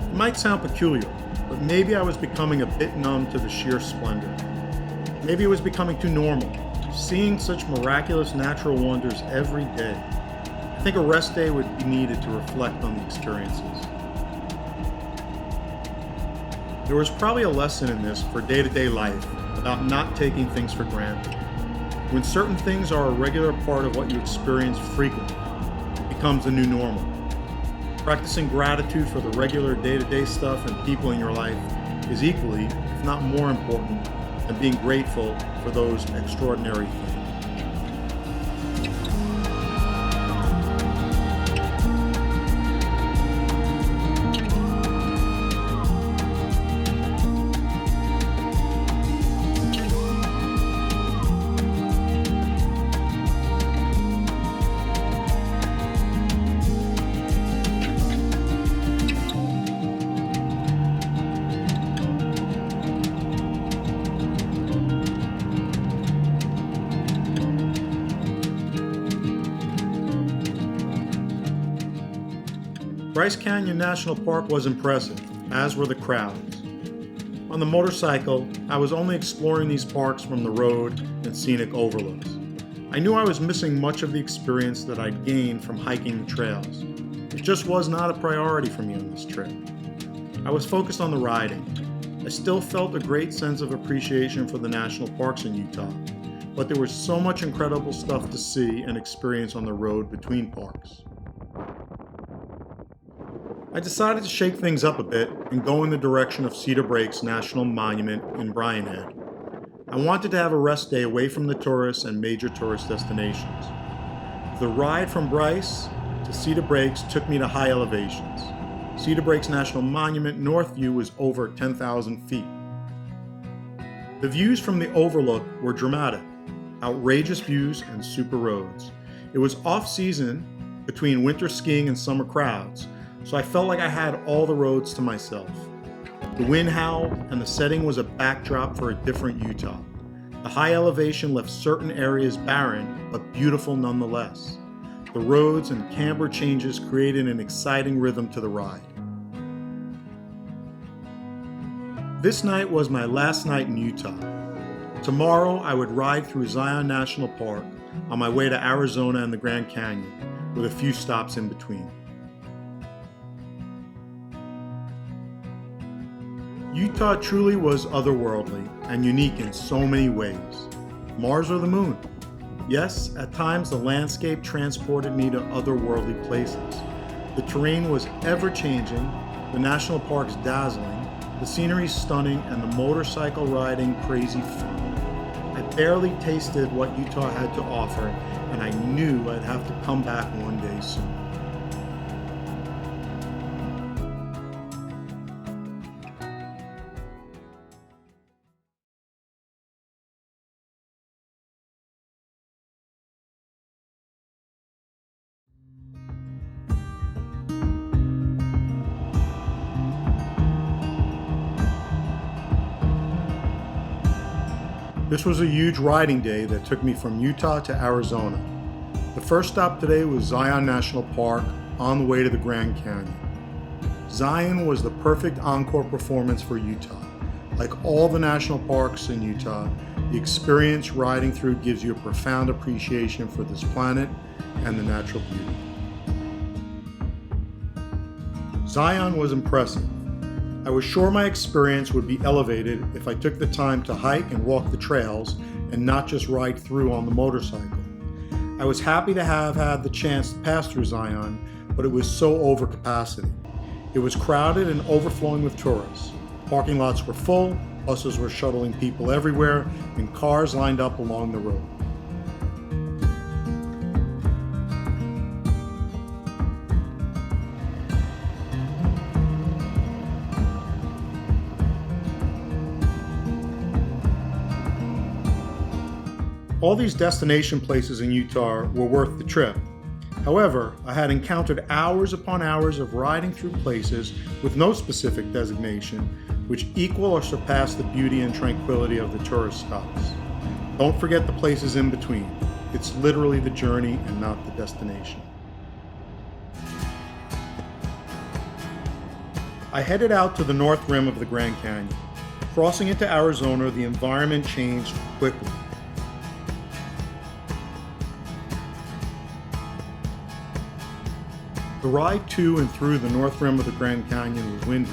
It might sound peculiar, but maybe I was becoming a bit numb to the sheer splendor. Maybe it was becoming too normal, seeing such miraculous natural wonders every day. I think a rest day would be needed to reflect on the experiences. There was probably a lesson in this for day-to-day life about not taking things for granted. When certain things are a regular part of what you experience frequently, it becomes the new normal. Practicing gratitude for the regular day-to-day stuff and people in your life is equally, if not more important, than being grateful for those extraordinary things. Bryce Canyon National Park was impressive, as were the crowds. On the motorcycle, I was only exploring these parks from the road and scenic overlooks. I knew I was missing much of the experience that I'd gained from hiking the trails. It just was not a priority for me on this trip. I was focused on the riding. I still felt a great sense of appreciation for the national parks in Utah, but there was so much incredible stuff to see and experience on the road between parks. I decided to shake things up a bit and go in the direction of Cedar Breaks National Monument in Bryan Head. I wanted to have a rest day away from the tourists and major tourist destinations. The ride from Bryce to Cedar Breaks took me to high elevations. Cedar Breaks National Monument North View was over 10,000 feet. The views from the overlook were dramatic, outrageous views and super roads. It was off-season between winter skiing and summer crowds, so I felt like I had all the roads to myself. The wind howled, and the setting was a backdrop for a different Utah. The high elevation left certain areas barren, but beautiful nonetheless. The roads and camber changes created an exciting rhythm to the ride. This night was my last night in Utah. Tomorrow I would ride through Zion National Park on my way to Arizona and the Grand Canyon, with a few stops in between. Utah truly was otherworldly and unique in so many ways. Mars or the moon? Yes, at times the landscape transported me to otherworldly places. The terrain was ever-changing, the national parks dazzling, the scenery stunning, and the motorcycle riding crazy fun. I barely tasted what Utah had to offer, and I knew I'd have to come back one day soon. This was a huge riding day that took me from Utah to Arizona. The first stop today was Zion National Park on the way to the Grand Canyon. Zion was the perfect encore performance for Utah. Like all the national parks in Utah, the experience riding through gives you a profound appreciation for this planet and the natural beauty. Zion was impressive. I was sure my experience would be elevated if I took the time to hike and walk the trails and not just ride through on the motorcycle. I was happy to have had the chance to pass through Zion, but it was so over capacity. It was crowded and overflowing with tourists. Parking lots were full, buses were shuttling people everywhere, and cars lined up along the road. All these destination places in Utah were worth the trip. However, I had encountered hours upon hours of riding through places with no specific designation, which equal or surpass the beauty and tranquility of the tourist stops. Don't forget the places in between. It's literally the journey and not the destination. I headed out to the north rim of the Grand Canyon. Crossing into Arizona, the environment changed quickly. The ride to and through the north rim of the Grand Canyon was windy.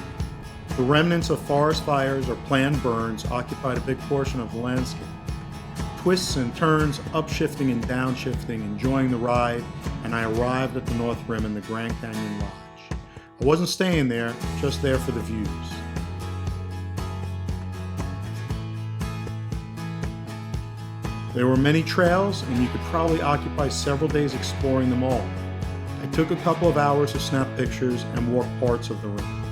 The remnants of forest fires or planned burns occupied a big portion of the landscape. Twists and turns, upshifting and downshifting, enjoying the ride, and I arrived at the north rim in the Grand Canyon Lodge. I wasn't staying there, just there for the views. There were many trails, and you could probably occupy several days exploring them all. I took a couple of hours to snap pictures and walk parts of the rim.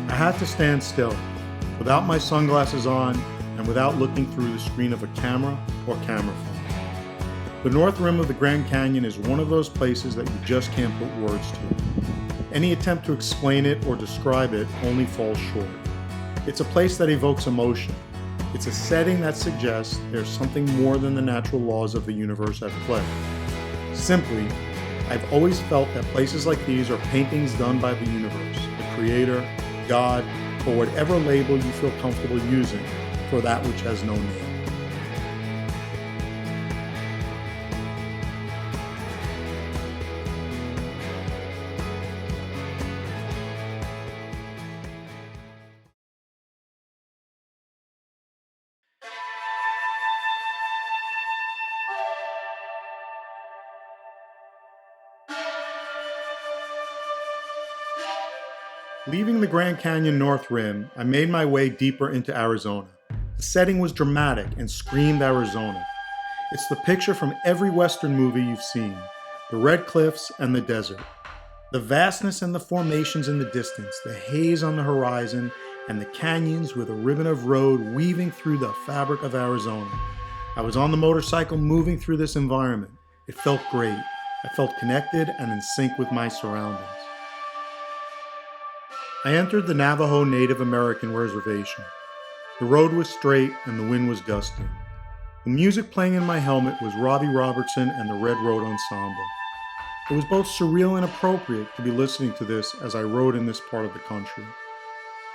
I had to stand still, without my sunglasses on and without looking through the screen of a camera or camera phone. The north rim of the Grand Canyon is one of those places that you just can't put words to. Any attempt to explain it or describe it only falls short. It's a place that evokes emotion. It's a setting that suggests there's something more than the natural laws of the universe at play. Simply, I've always felt that places like these are paintings done by the universe, the creator, God, or whatever label you feel comfortable using for that which has no name. Leaving the Grand Canyon North Rim, I made my way deeper into Arizona. The setting was dramatic and screamed Arizona. It's the picture from every Western movie you've seen, the red cliffs and the desert. The vastness and the formations in the distance, the haze on the horizon, and the canyons with a ribbon of road weaving through the fabric of Arizona. I was on the motorcycle moving through this environment. It felt great. I felt connected and in sync with my surroundings. I entered the Navajo Native American reservation. The road was straight and the wind was gusting. The music playing in my helmet was Robbie Robertson and the Red Road Ensemble. It was both surreal and appropriate to be listening to this as I rode in this part of the country.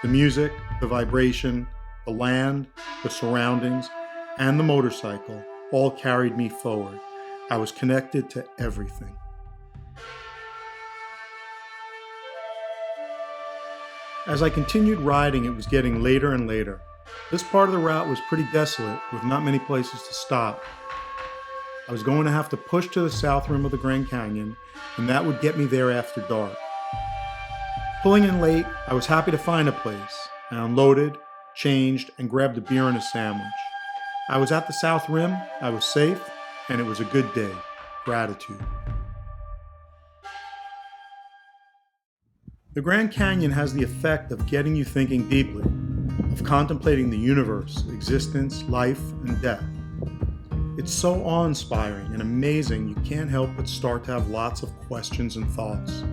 The music, the vibration, the land, the surroundings, and the motorcycle all carried me forward. I was connected to everything. As I continued riding, it was getting later and later. This part of the route was pretty desolate, with not many places to stop. I was going to have to push to the south rim of the Grand Canyon, and that would get me there after dark. Pulling in late, I was happy to find a place. I unloaded, changed, and grabbed a beer and a sandwich. I was at the south rim, I was safe, and it was a good day. Gratitude. The Grand Canyon has the effect of getting you thinking deeply, of contemplating the universe, existence, life, and death. It's so awe-inspiring and amazing you can't help but start to have lots of questions and thoughts.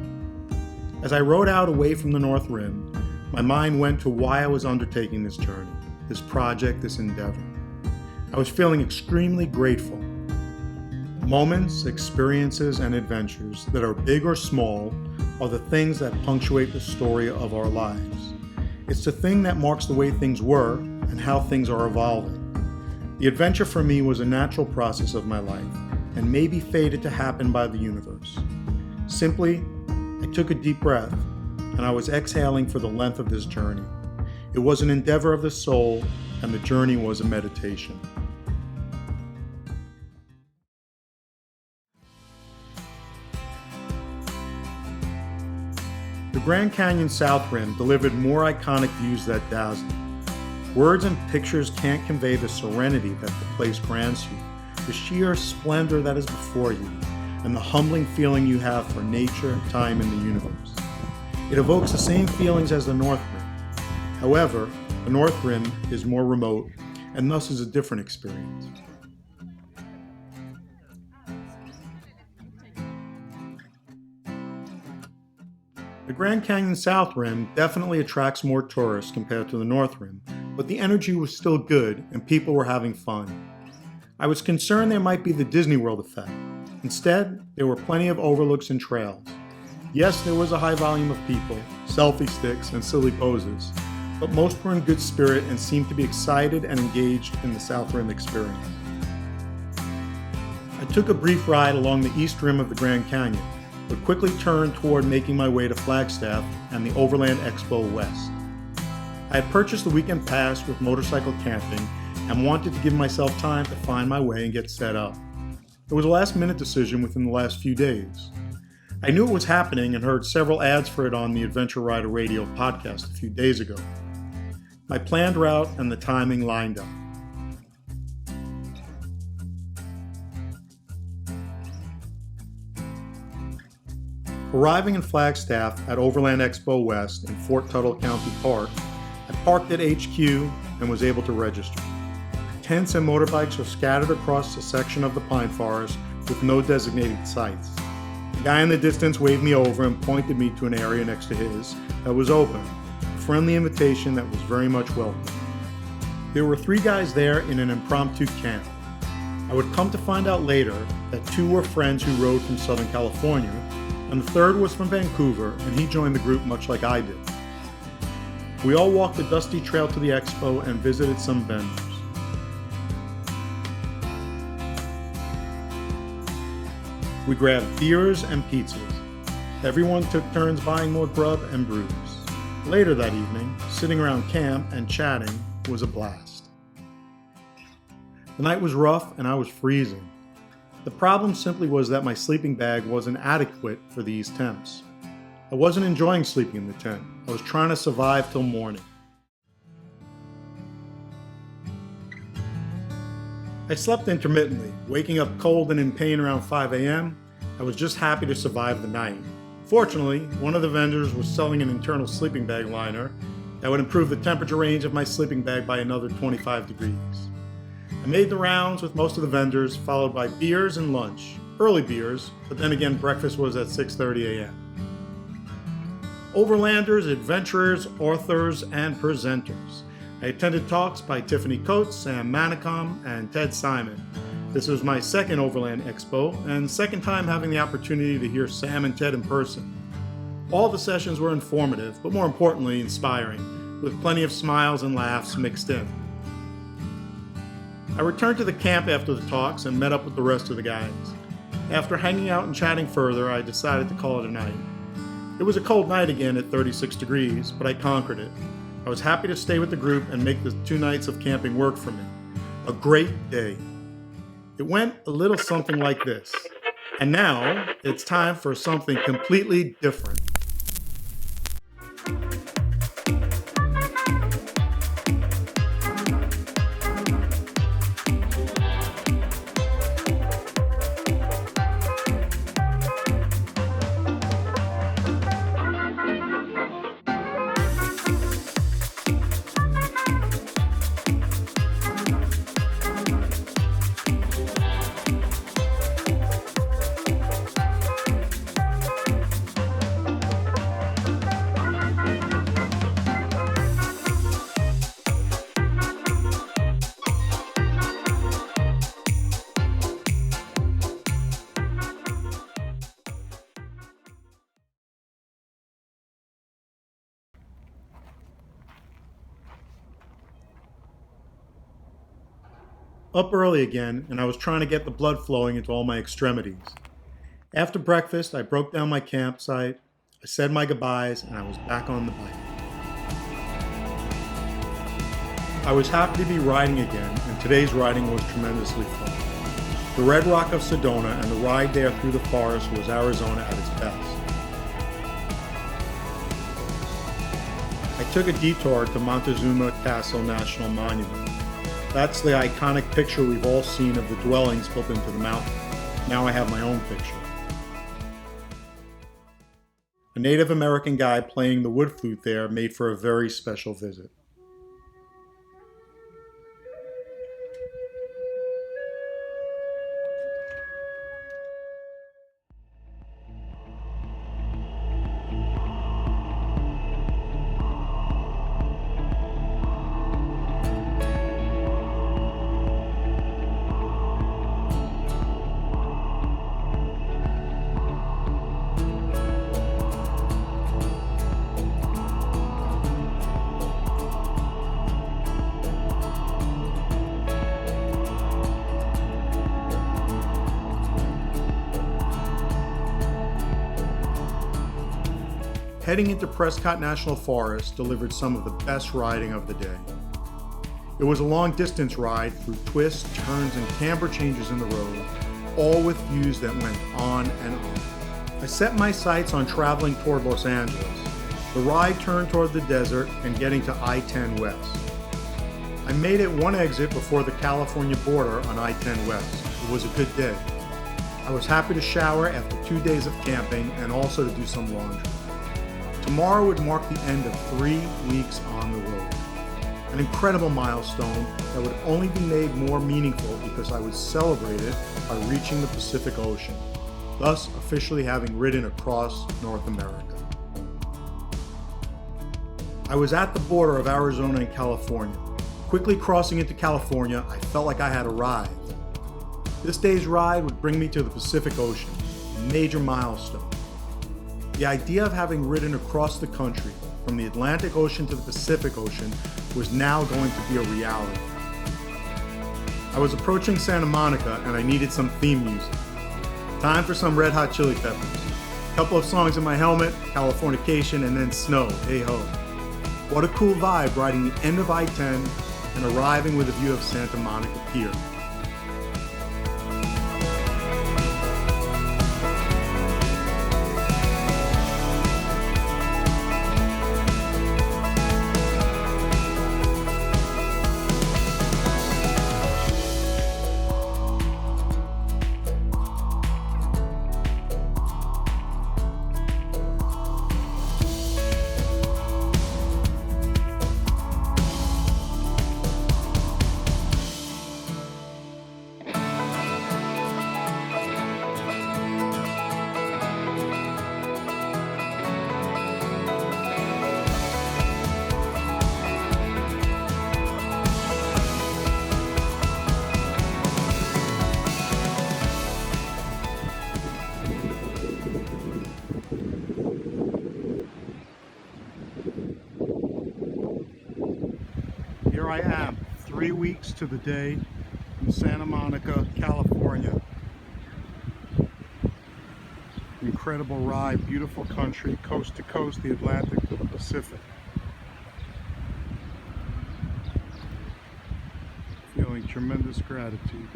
As I rode out away from the North Rim, my mind went to why I was undertaking this journey, this project, this endeavor. I was feeling extremely grateful. Moments, experiences, and adventures that are big or small are the things that punctuate the story of our lives. It's the thing that marks the way things were and how things are evolving. The adventure for me was a natural process of my life and maybe fated to happen by the universe. Simply, I took a deep breath and I was exhaling for the length of this journey. It was an endeavor of the soul and the journey was a meditation. The Grand Canyon South Rim delivered more iconic views that dazzled. Words and pictures can't convey the serenity that the place grants you, the sheer splendor that is before you, and the humbling feeling you have for nature, time, and the universe. It evokes the same feelings as the North Rim. However, the North Rim is more remote and thus is a different experience. The Grand Canyon South Rim definitely attracts more tourists compared to the North Rim, but the energy was still good and people were having fun. I was concerned there might be the Disney World effect. Instead, there were plenty of overlooks and trails. Yes, there was a high volume of people, selfie sticks, and silly poses, but most were in good spirit and seemed to be excited and engaged in the South Rim experience. I took a brief ride along the east rim of the Grand Canyon, but quickly turned toward making my way to Flagstaff and the Overland Expo West. I had purchased the weekend pass with motorcycle camping and wanted to give myself time to find my way and get set up. It was a last-minute decision within the last few days. I knew it was happening and heard several ads for it on the Adventure Rider Radio podcast a few days ago. My planned route and the timing lined up. Arriving in Flagstaff at Overland Expo West in Fort Tuttle County Park, I parked at HQ and was able to register. Tents and motorbikes are scattered across a section of the pine forest with no designated sites. The guy in the distance waved me over and pointed me to an area next to his that was open, a friendly invitation that was very much welcome. There were 3 guys there in an impromptu camp. I would come to find out later that 2 were friends who rode from Southern California, and the 3rd was from Vancouver, and he joined the group much like I did. We all walked the dusty trail to the expo and visited some vendors. We grabbed beers and pizzas. Everyone took turns buying more grub and brews. Later that evening, sitting around camp and chatting was a blast. The night was rough and I was freezing. The problem simply was that my sleeping bag wasn't adequate for these temps. I wasn't enjoying sleeping in the tent. I was trying to survive till morning. I slept intermittently, waking up cold and in pain around 5 a.m. I was just happy to survive the night. Fortunately, one of the vendors was selling an internal sleeping bag liner that would improve the temperature range of my sleeping bag by another 25 degrees. I made the rounds with most of the vendors, followed by beers and lunch. Early beers, but then again breakfast was at 6:30 a.m. Overlanders, adventurers, authors, and presenters. I attended talks by Tiffany Coates, Sam Manicom, and Ted Simon. This was my second Overland Expo, and second time having the opportunity to hear Sam and Ted in person. All the sessions were informative, but more importantly, inspiring, with plenty of smiles and laughs mixed in. I returned to the camp after the talks and met up with the rest of the guys. After hanging out and chatting further, I decided to call it a night. It was a cold night again at 36 degrees, but I conquered it. I was happy to stay with the group and make the 2 nights of camping work for me. A great day. It went a little something like this. And now, it's time for something completely different. Up early again, and I was trying to get the blood flowing into all my extremities. After breakfast, I broke down my campsite, I said my goodbyes, and I was back on the bike. I was happy to be riding again, and today's riding was tremendously fun. The Red Rock of Sedona and the ride there through the forest was Arizona at its best. I took a detour to Montezuma Castle National Monument. That's the iconic picture we've all seen of the dwellings built into the mountain. Now I have my own picture. A Native American guy playing the wood flute there made for a very special visit. Heading into Prescott National Forest delivered some of the best riding of the day. It was a long-distance ride through twists, turns, and camber changes in the road, all with views that went on and on. I set my sights on traveling toward Los Angeles. The ride turned toward the desert and getting to I-10 West. I made it one exit before the California border on I-10 West. It was a good day. I was happy to shower after 2 days of camping and also to do some laundry. Tomorrow would mark the end of 3 weeks on the road. An incredible milestone that would only be made more meaningful because I would celebrate it by reaching the Pacific Ocean, thus officially having ridden across North America. I was at the border of Arizona and California. Quickly crossing into California, I felt like I had arrived. This day's ride would bring me to the Pacific Ocean, a major milestone. The idea of having ridden across the country, from the Atlantic Ocean to the Pacific Ocean, was now going to be a reality. I was approaching Santa Monica and I needed some theme music. Time for some Red Hot Chili Peppers. A couple of songs in my helmet, Californication, and then Snow, Hey Ho. What a cool vibe riding the end of I-10 and arriving with a view of Santa Monica Pier. Here I am, 3 weeks to the day in Santa Monica, California. Incredible ride, beautiful country, coast to coast, the Atlantic to the Pacific. Feeling tremendous gratitude.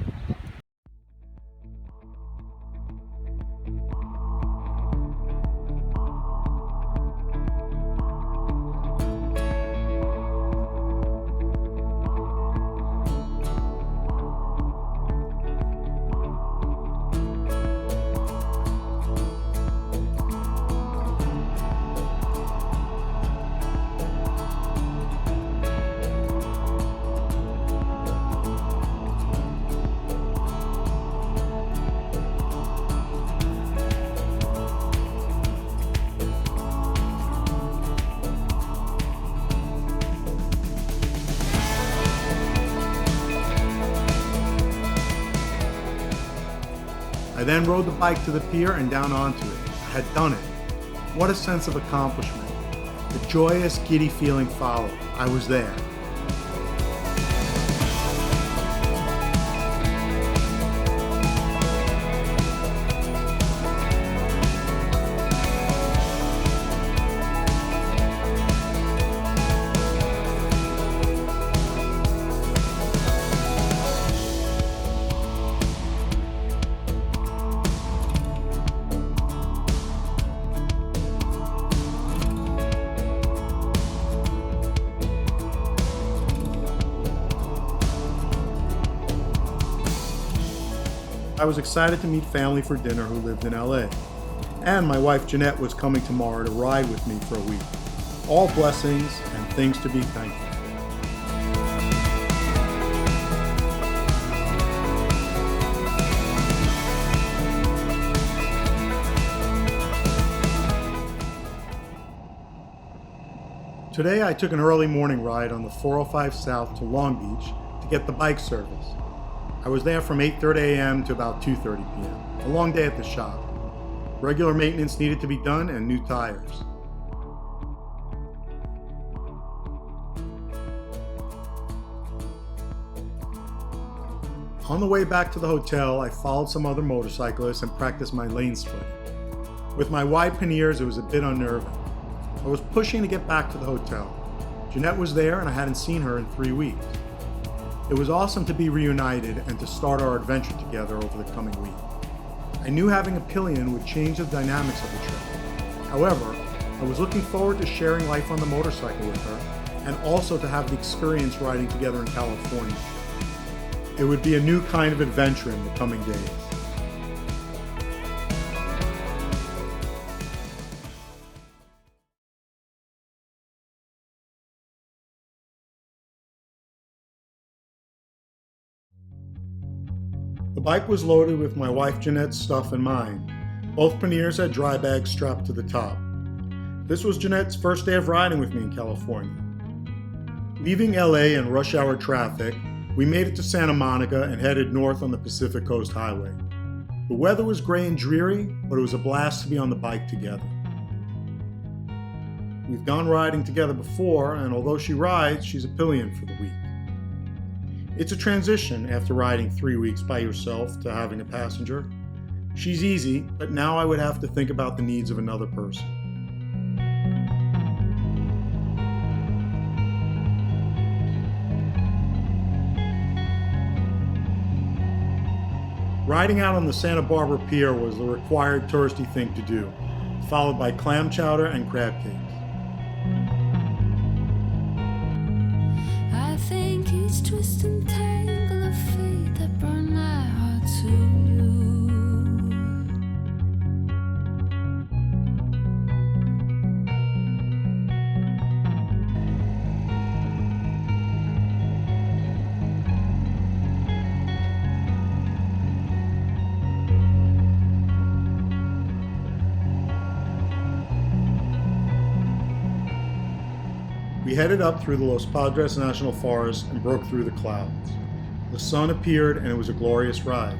I then rode the bike to the pier and down onto it. I had done it. What a sense of accomplishment. The joyous, giddy feeling followed. I was there. I was excited to meet family for dinner who lived in LA. And my wife Jeanette was coming tomorrow to ride with me for a week. All blessings and things to be thankful for. Today I took an early morning ride on the 405 South to Long Beach to get the bike service. I was there from 8:30 a.m. to about 2:30 p.m. A long day at the shop. Regular maintenance needed to be done and new tires. On the way back to the hotel, I followed some other motorcyclists and practiced my lane splitting. With my wide panniers, it was a bit unnerving. I was pushing to get back to the hotel. Jeanette was there and I hadn't seen her in 3 weeks. It was awesome to be reunited and to start our adventure together over the coming week. I knew having a pillion would change the dynamics of the trip. However, I was looking forward to sharing life on the motorcycle with her and also to have the experience riding together in California. It would be a new kind of adventure in the coming days. The bike was loaded with my wife Jeanette's stuff and mine. Both panniers had dry bags strapped to the top. This was Jeanette's first day of riding with me in California. Leaving LA in rush hour traffic, we made it to Santa Monica and headed north on the Pacific Coast Highway. The weather was gray and dreary, but it was a blast to be on the bike together. We've gone riding together before, and although she rides, she's a pillion for the week. It's a transition after riding 3 weeks by yourself to having a passenger. She's easy, but now I would have to think about the needs of another person. Riding out on the Santa Barbara Pier was the required touristy thing to do, followed by clam chowder and crab cakes. I think each twist and tangle of fate that brought my heart to you. We headed up through the Los Padres National Forest and broke through the clouds. The sun appeared and it was a glorious ride.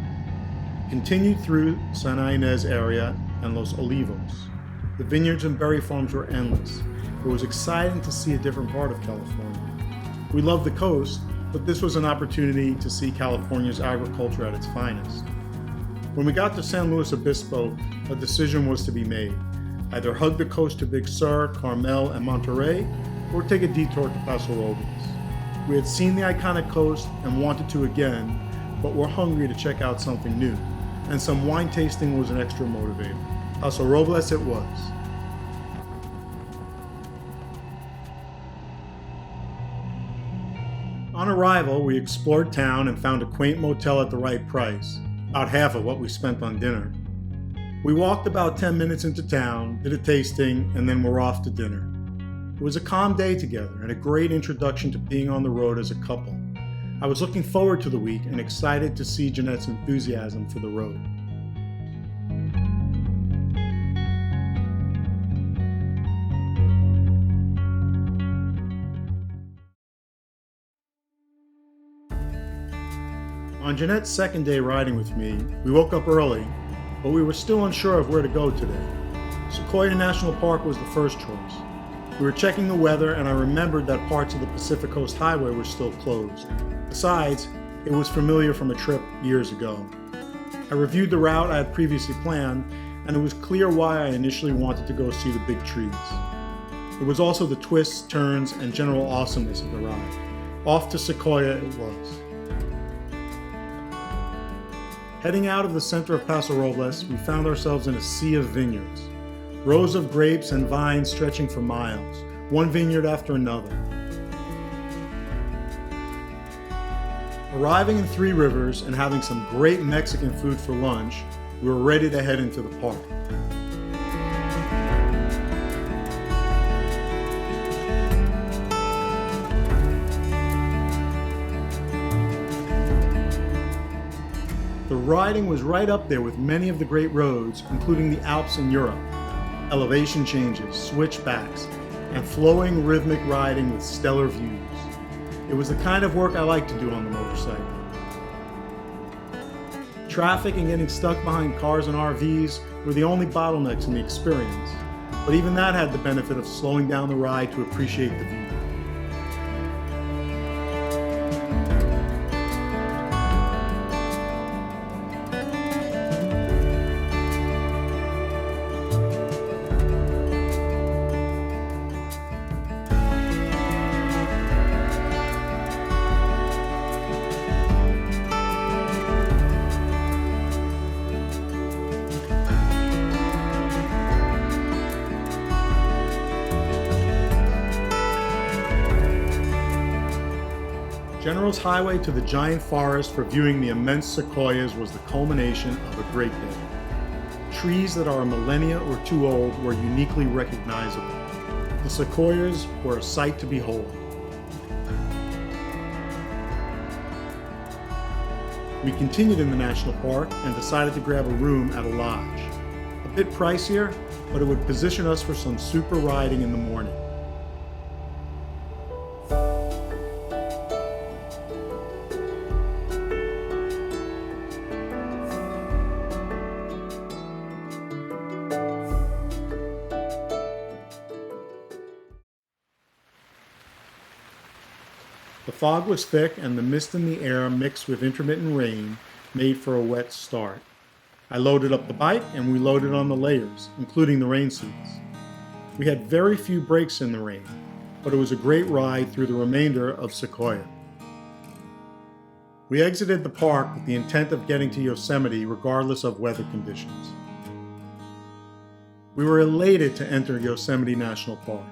Continued through Santa Ynez area and Los Olivos. The vineyards and berry farms were endless. It was exciting to see a different part of California. We love the coast, but this was an opportunity to see California's agriculture at its finest. When we got to San Luis Obispo, a decision was to be made. Either hug the coast to Big Sur, Carmel, and Monterey, or take a detour to Paso Robles. We had seen the iconic coast and wanted to again, but were hungry to check out something new, and some wine tasting was an extra motivator. Paso Robles it was. On arrival, we explored town and found a quaint motel at the right price, about half of what we spent on dinner. We walked about 10 minutes into town, did a tasting, and then were off to dinner. It was a calm day together and a great introduction to being on the road as a couple. I was looking forward to the week and excited to see Jeanette's enthusiasm for the road. On Jeanette's second day riding with me, we woke up early, but we were still unsure of where to go today. Sequoia National Park was the first choice. We were checking the weather, and I remembered that parts of the Pacific Coast Highway were still closed. Besides, it was familiar from a trip years ago. I reviewed the route I had previously planned, and it was clear why I initially wanted to go see the big trees. It was also the twists, turns, and general awesomeness of the ride. Off to Sequoia it was. Heading out of the center of Paso Robles, we found ourselves in a sea of vineyards. Rows of grapes and vines stretching for miles, one vineyard after another. Arriving in Three Rivers and having some great Mexican food for lunch, we were ready to head into the park. The riding was right up there with many of the great roads, including the Alps in Europe. Elevation changes, switchbacks, and flowing rhythmic riding with stellar views. It was the kind of work I like to do on the motorcycle. Traffic and getting stuck behind cars and RVs were the only bottlenecks in the experience, but even that had the benefit of slowing down the ride to appreciate the view. General's Highway to the giant forest for viewing the immense sequoias was the culmination of a great day. Trees that are a millennia or two old were uniquely recognizable. The sequoias were a sight to behold. We continued in the national park and decided to grab a room at a lodge. A bit pricier, but it would position us for some super riding in the morning. The fog was thick, and the mist in the air mixed with intermittent rain made for a wet start. I loaded up the bike and we loaded on the layers, including the rain suits. We had very few breaks in the rain, but it was a great ride through the remainder of Sequoia. We exited the park with the intent of getting to Yosemite regardless of weather conditions. We were elated to enter Yosemite National Park,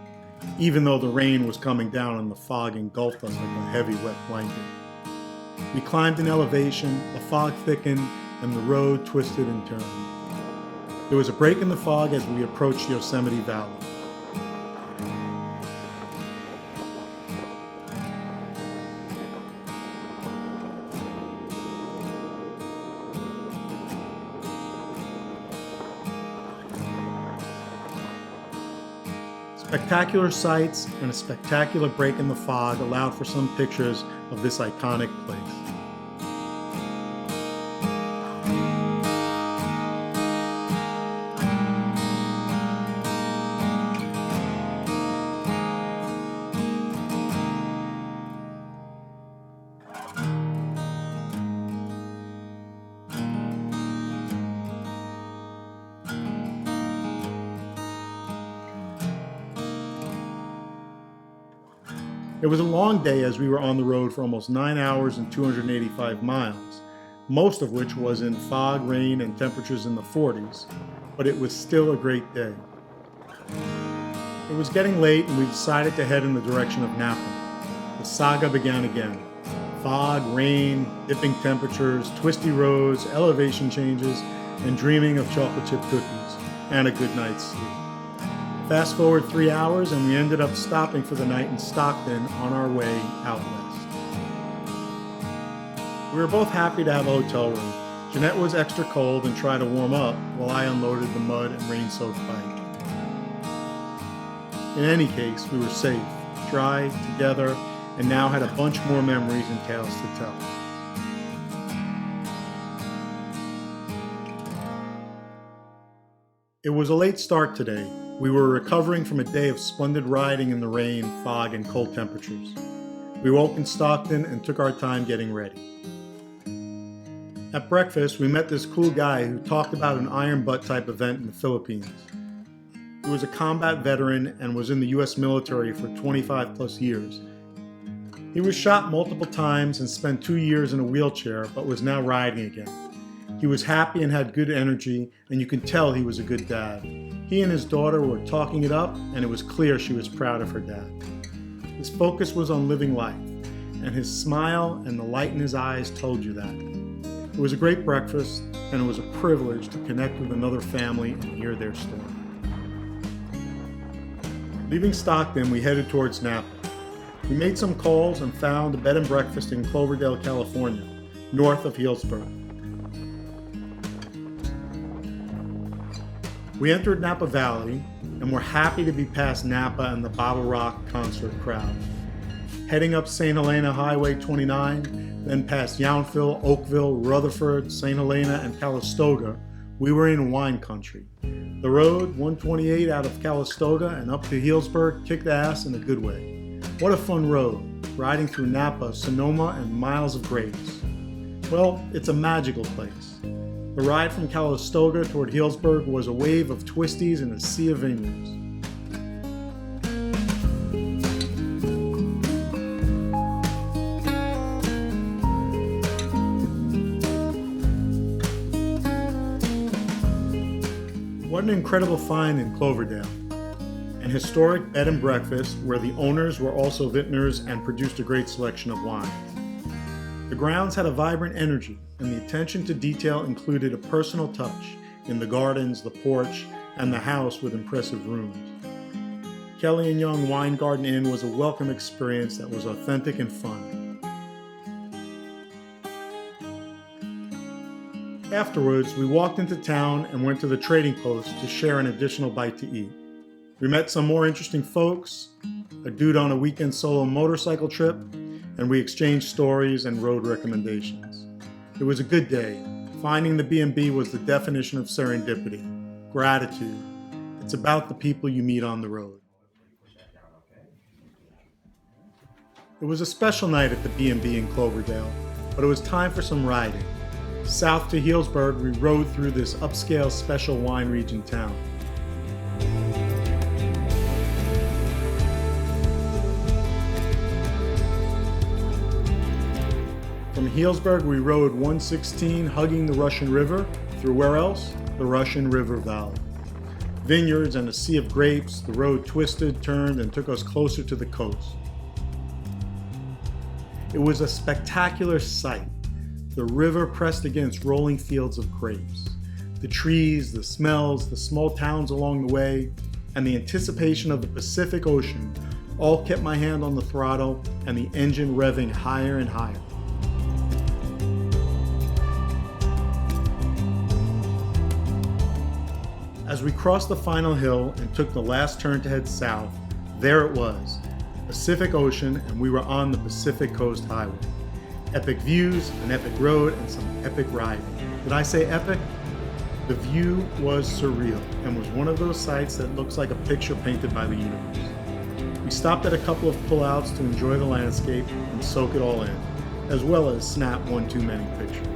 even though the rain was coming down and the fog engulfed us like a heavy wet blanket. We climbed an elevation, the fog thickened, and the road twisted and turned. There was a break in the fog as we approached Yosemite Valley. Spectacular sights and a spectacular break in the fog allowed for some pictures of this iconic place. It was a long day as we were on the road for almost 9 hours and 285 miles, most of which was in fog, rain, and temperatures in the 40s, but it was still a great day. It was getting late and we decided to head in the direction of Napa. The saga began again. Fog, rain, dipping temperatures, twisty roads, elevation changes, and dreaming of chocolate chip cookies, and a good night's sleep. Fast forward 3 hours and we ended up stopping for the night in Stockton on our way out west. We were both happy to have a hotel room. Jeanette was extra cold and tried to warm up while I unloaded the mud and rain-soaked bike. In any case, we were safe, dry, together, and now had a bunch more memories and tales to tell. It was a late start today. We were recovering from a day of splendid riding in the rain, fog, and cold temperatures. We woke in Stockton and took our time getting ready. At breakfast, we met this cool guy who talked about an iron butt type event in the Philippines. He was a combat veteran and was in the US military for 25 plus years. He was shot multiple times and spent 2 years in a wheelchair, but was now riding again. He was happy and had good energy, and you could tell he was a good dad. He and his daughter were talking it up, and it was clear she was proud of her dad. His focus was on living life, and his smile and the light in his eyes told you that. It was a great breakfast, and it was a privilege to connect with another family and hear their story. Leaving Stockton, we headed towards Napa. We made some calls and found a bed and breakfast in Cloverdale, California, north of Healdsburg. We entered Napa Valley and were happy to be past Napa and the Bottle Rock concert crowd. Heading up St. Helena Highway 29, then past Yountville, Oakville, Rutherford, St. Helena, and Calistoga, we were in wine country. The road, 128 out of Calistoga and up to Healdsburg, kicked ass in a good way. What a fun road, riding through Napa, Sonoma, and miles of grapes. Well, it's a magical place. The ride from Calistoga toward Healdsburg was a wave of twisties and a sea of vineyards. What an incredible find in Cloverdale. An historic bed and breakfast where the owners were also vintners and produced a great selection of wines. The grounds had a vibrant energy, and the attention to detail included a personal touch in the gardens, the porch, and the house with impressive rooms. Kelly and Young Wine Garden Inn was a welcome experience that was authentic and fun. Afterwards, we walked into town and went to the trading post to share an additional bite to eat. We met some more interesting folks, a dude on a weekend solo motorcycle trip, and we exchanged stories and road recommendations. It was a good day. Finding the B&B was the definition of serendipity, gratitude. It's about the people you meet on the road. It was a special night at the B&B in Cloverdale, but it was time for some riding. South to Healdsburg, we rode through this upscale special wine region town. From Healdsburg, we rode 116, hugging the Russian River, through where else? The Russian River Valley. Vineyards and a sea of grapes, the road twisted, turned, and took us closer to the coast. It was a spectacular sight. The river pressed against rolling fields of grapes. The trees, the smells, the small towns along the way, and the anticipation of the Pacific Ocean all kept my hand on the throttle and the engine revving higher and higher. As we crossed the final hill and took the last turn to head south, there it was, Pacific Ocean, and we were on the Pacific Coast Highway. Epic views, an epic road, and some epic riding. Did I say epic? The view was surreal and was one of those sights that looks like a picture painted by the universe. We stopped at a couple of pullouts to enjoy the landscape and soak it all in, as well as snap one too many pictures.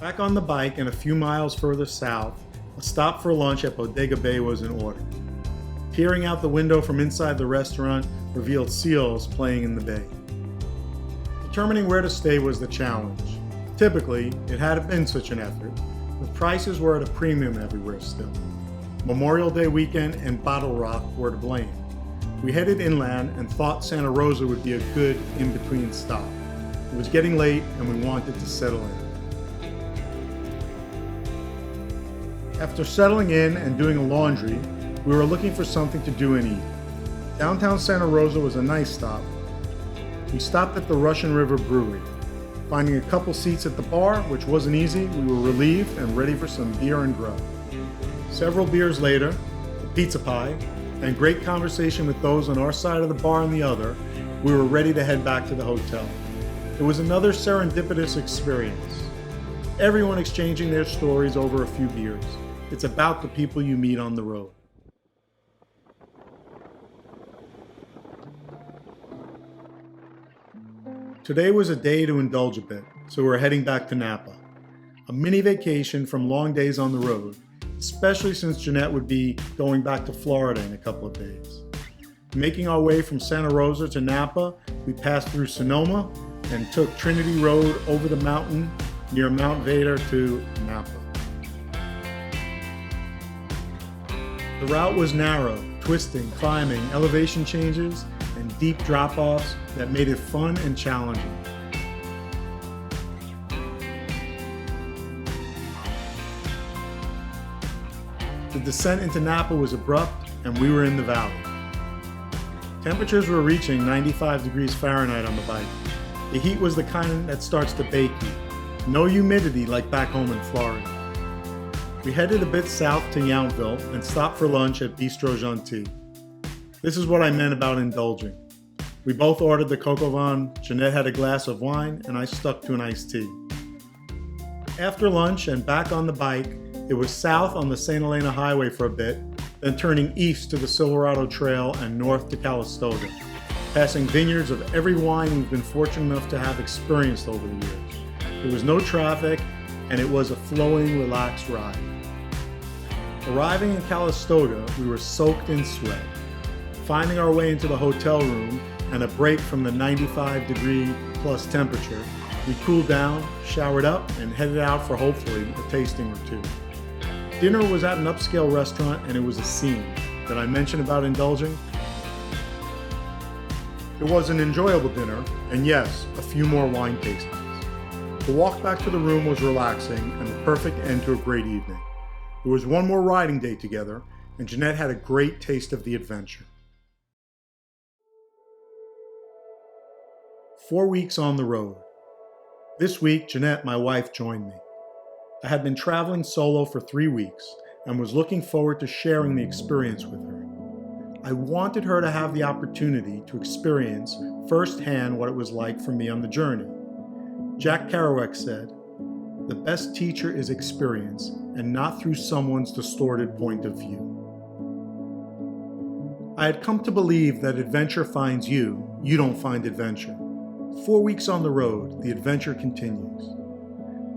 Back on the bike and a few miles further south, a stop for lunch at Bodega Bay was in order. Peering out the window from inside the restaurant revealed seals playing in the bay. Determining where to stay was the challenge. Typically, it hadn't been such an effort, but prices were at a premium everywhere still. Memorial Day weekend and Bottle Rock were to blame. We headed inland and thought Santa Rosa would be a good in-between stop. It was getting late and we wanted to settle in. After settling in and doing a laundry, we were looking for something to do and eat. Downtown Santa Rosa was a nice stop. We stopped at the Russian River Brewery. Finding a couple seats at the bar, which wasn't easy, we were relieved and ready for some beer and grub. Several beers later, a pizza pie, and great conversation with those on our side of the bar and the other, we were ready to head back to the hotel. It was another serendipitous experience. Everyone exchanging their stories over a few beers. It's about the people you meet on the road. Today was a day to indulge a bit, so we're heading back to Napa. A mini vacation from long days on the road, especially since Jeanette would be going back to Florida in a couple of days. Making our way from Santa Rosa to Napa, we passed through Sonoma and took Trinity Road over the mountain near Mount Vader to Napa. The route was narrow, twisting, climbing, elevation changes, and deep drop-offs that made it fun and challenging. The descent into Napa was abrupt, and we were in the valley. Temperatures were reaching 95 degrees Fahrenheit on the bike. The heat was the kind that starts to bake you. No humidity like back home in Florida. We headed a bit south to Yountville and stopped for lunch at Bistro Gentil. This is what I meant about indulging. We both ordered the coq au vin, Jeanette had a glass of wine, and I stuck to an iced tea. After lunch and back on the bike, it was south on the St. Helena Highway for a bit, then turning east to the Silverado Trail and north to Calistoga, passing vineyards of every wine we've been fortunate enough to have experienced over the years. There was no traffic, and it was a flowing, relaxed ride. Arriving in Calistoga, we were soaked in sweat. Finding our way into the hotel room and a break from the 95-degree plus temperature, we cooled down, showered up, and headed out for hopefully a tasting or two. Dinner was at an upscale restaurant and it was a scene. Did I mention about indulging? It was an enjoyable dinner, and yes, a few more wine tastings. The walk back to the room was relaxing and the perfect end to a great evening. There was one more riding day together, and Jeanette had a great taste of the adventure. 4 weeks on the road. This week, Jeanette, my wife, joined me. I had been traveling solo for 3 weeks and was looking forward to sharing the experience with her. I wanted her to have the opportunity to experience firsthand what it was like for me on the journey. Jack Kerouac said, "The best teacher is experience, and not through someone's distorted point of view." I had come to believe that adventure finds you, you don't find adventure. 4 weeks on the road, the adventure continues.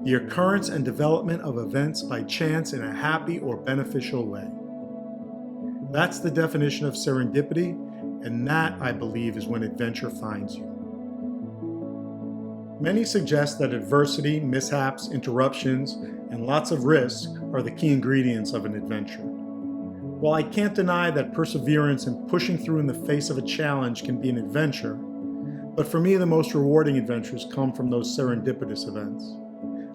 The occurrence and development of events by chance in a happy or beneficial way. That's the definition of serendipity, and that, I believe, is when adventure finds you. Many suggest that adversity, mishaps, interruptions, and lots of risk are the key ingredients of an adventure. While I can't deny that perseverance and pushing through in the face of a challenge can be an adventure, but for me the most rewarding adventures come from those serendipitous events.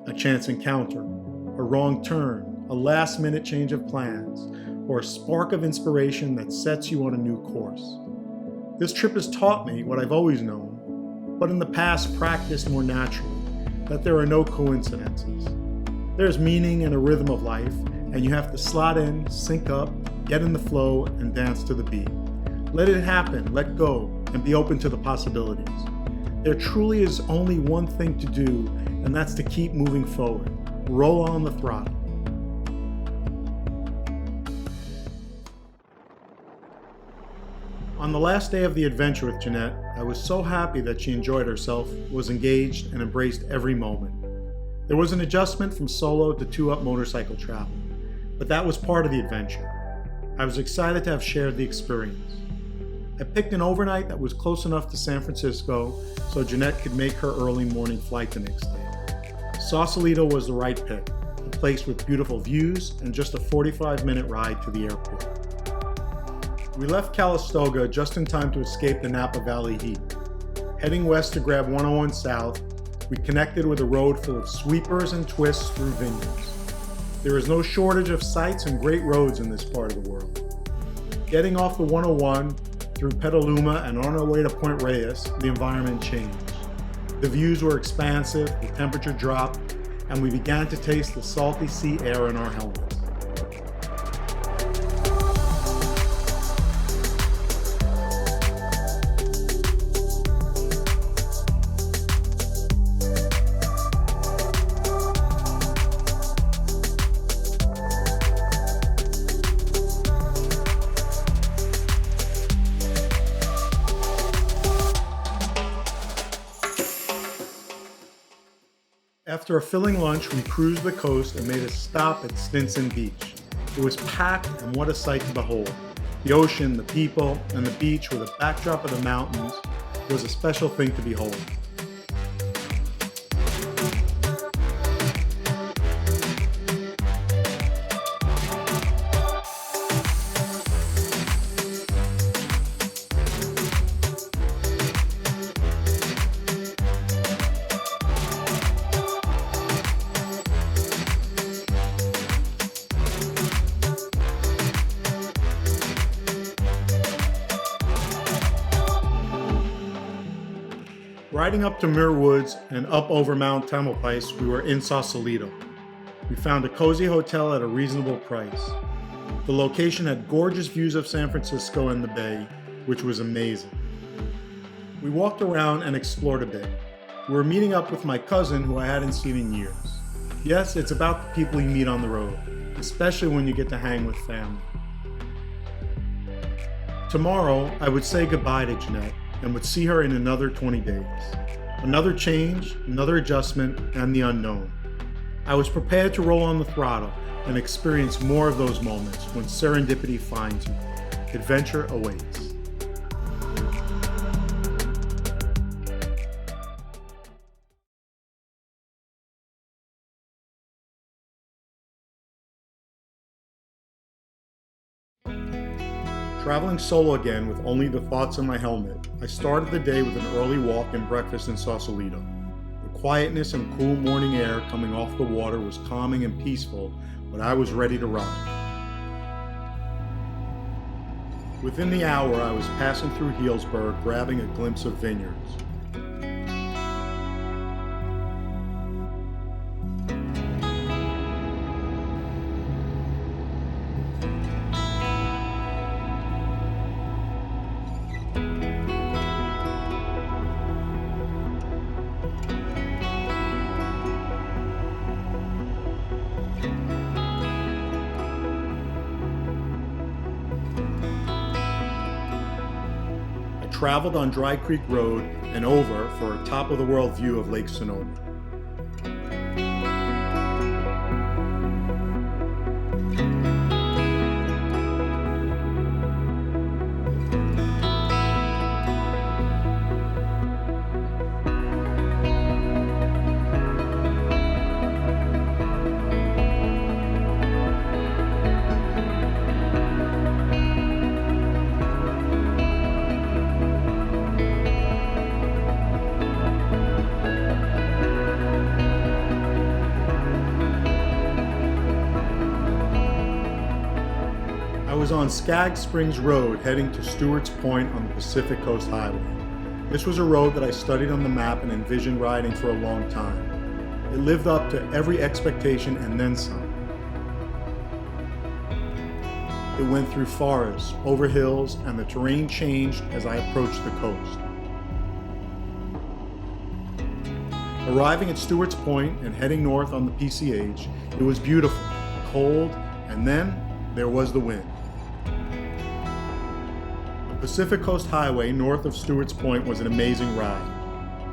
A chance encounter, a wrong turn, a last-minute change of plans, or a spark of inspiration that sets you on a new course. This trip has taught me what I've always known, but in the past practiced more naturally, that there are no coincidences. There's meaning and a rhythm of life, and you have to slot in, sync up, get in the flow, and dance to the beat. Let it happen, let go, and be open to the possibilities. There truly is only one thing to do, and that's to keep moving forward. Roll on the throttle. On the last day of the adventure with Jeanette, I was so happy that she enjoyed herself, was engaged, and embraced every moment. There was an adjustment from solo to two-up motorcycle travel, but that was part of the adventure. I was excited to have shared the experience. I picked an overnight that was close enough to San Francisco so Jeanette could make her early morning flight the next day. Sausalito was the right pick, a place with beautiful views and just a 45-minute ride to the airport. We left Calistoga just in time to escape the Napa Valley heat. Heading west to grab 101 South, we connected with a road full of sweepers and twists through vineyards. There is no shortage of sights and great roads in this part of the world. Getting off the 101 through Petaluma and on our way to Point Reyes, the environment changed. The views were expansive, the temperature dropped, and we began to taste the salty sea air in our helmets. After a filling lunch, we cruised the coast and made a stop at Stinson Beach. It was packed, and what a sight to behold. The ocean, the people, and the beach with a backdrop of the mountains was a special thing to behold. Riding up to Muir Woods and up over Mount Tamalpais, we were in Sausalito. We found a cozy hotel at a reasonable price. The location had gorgeous views of San Francisco and the bay, which was amazing. We walked around and explored a bit. We were meeting up with my cousin who I hadn't seen in years. Yes, it's about the people you meet on the road, especially when you get to hang with family. Tomorrow, I would say goodbye to Jeanette and would see her in another 20 days. Another change, another adjustment, and the unknown. I was prepared to roll on the throttle and experience more of those moments when serendipity finds you. Adventure awaits. Traveling solo again with only the thoughts in my helmet, I started the day with an early walk and breakfast in Sausalito. The quietness and cool morning air coming off the water was calming and peaceful, but I was ready to ride. Within the hour, I was passing through Healdsburg, grabbing a glimpse of vineyards. Traveled on Dry Creek Road and over for a top-of-the-world view of Lake Sonoma. I was on Skaggs Springs Road heading to Stewart's Point on the Pacific Coast Highway. This was a road that I studied on the map and envisioned riding for a long time. It lived up to every expectation and then some. It went through forests, over hills, and the terrain changed as I approached the coast. Arriving at Stewart's Point and heading north on the PCH, it was beautiful, cold, and then there was the wind. The Pacific Coast Highway north of Stewart's Point was an amazing ride.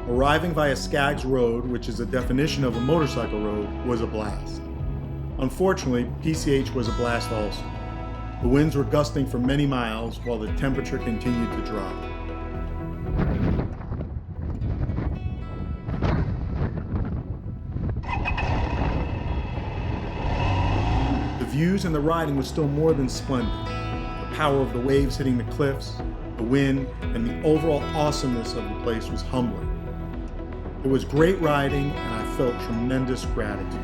Arriving via Skaggs Road, which is a definition of a motorcycle road, was a blast. Unfortunately, PCH was a blast also. The winds were gusting for many miles while the temperature continued to drop. The views and the riding was still more than splendid. The power of the waves hitting the cliffs, the wind, and the overall awesomeness of the place was humbling. It was great riding, and I felt tremendous gratitude.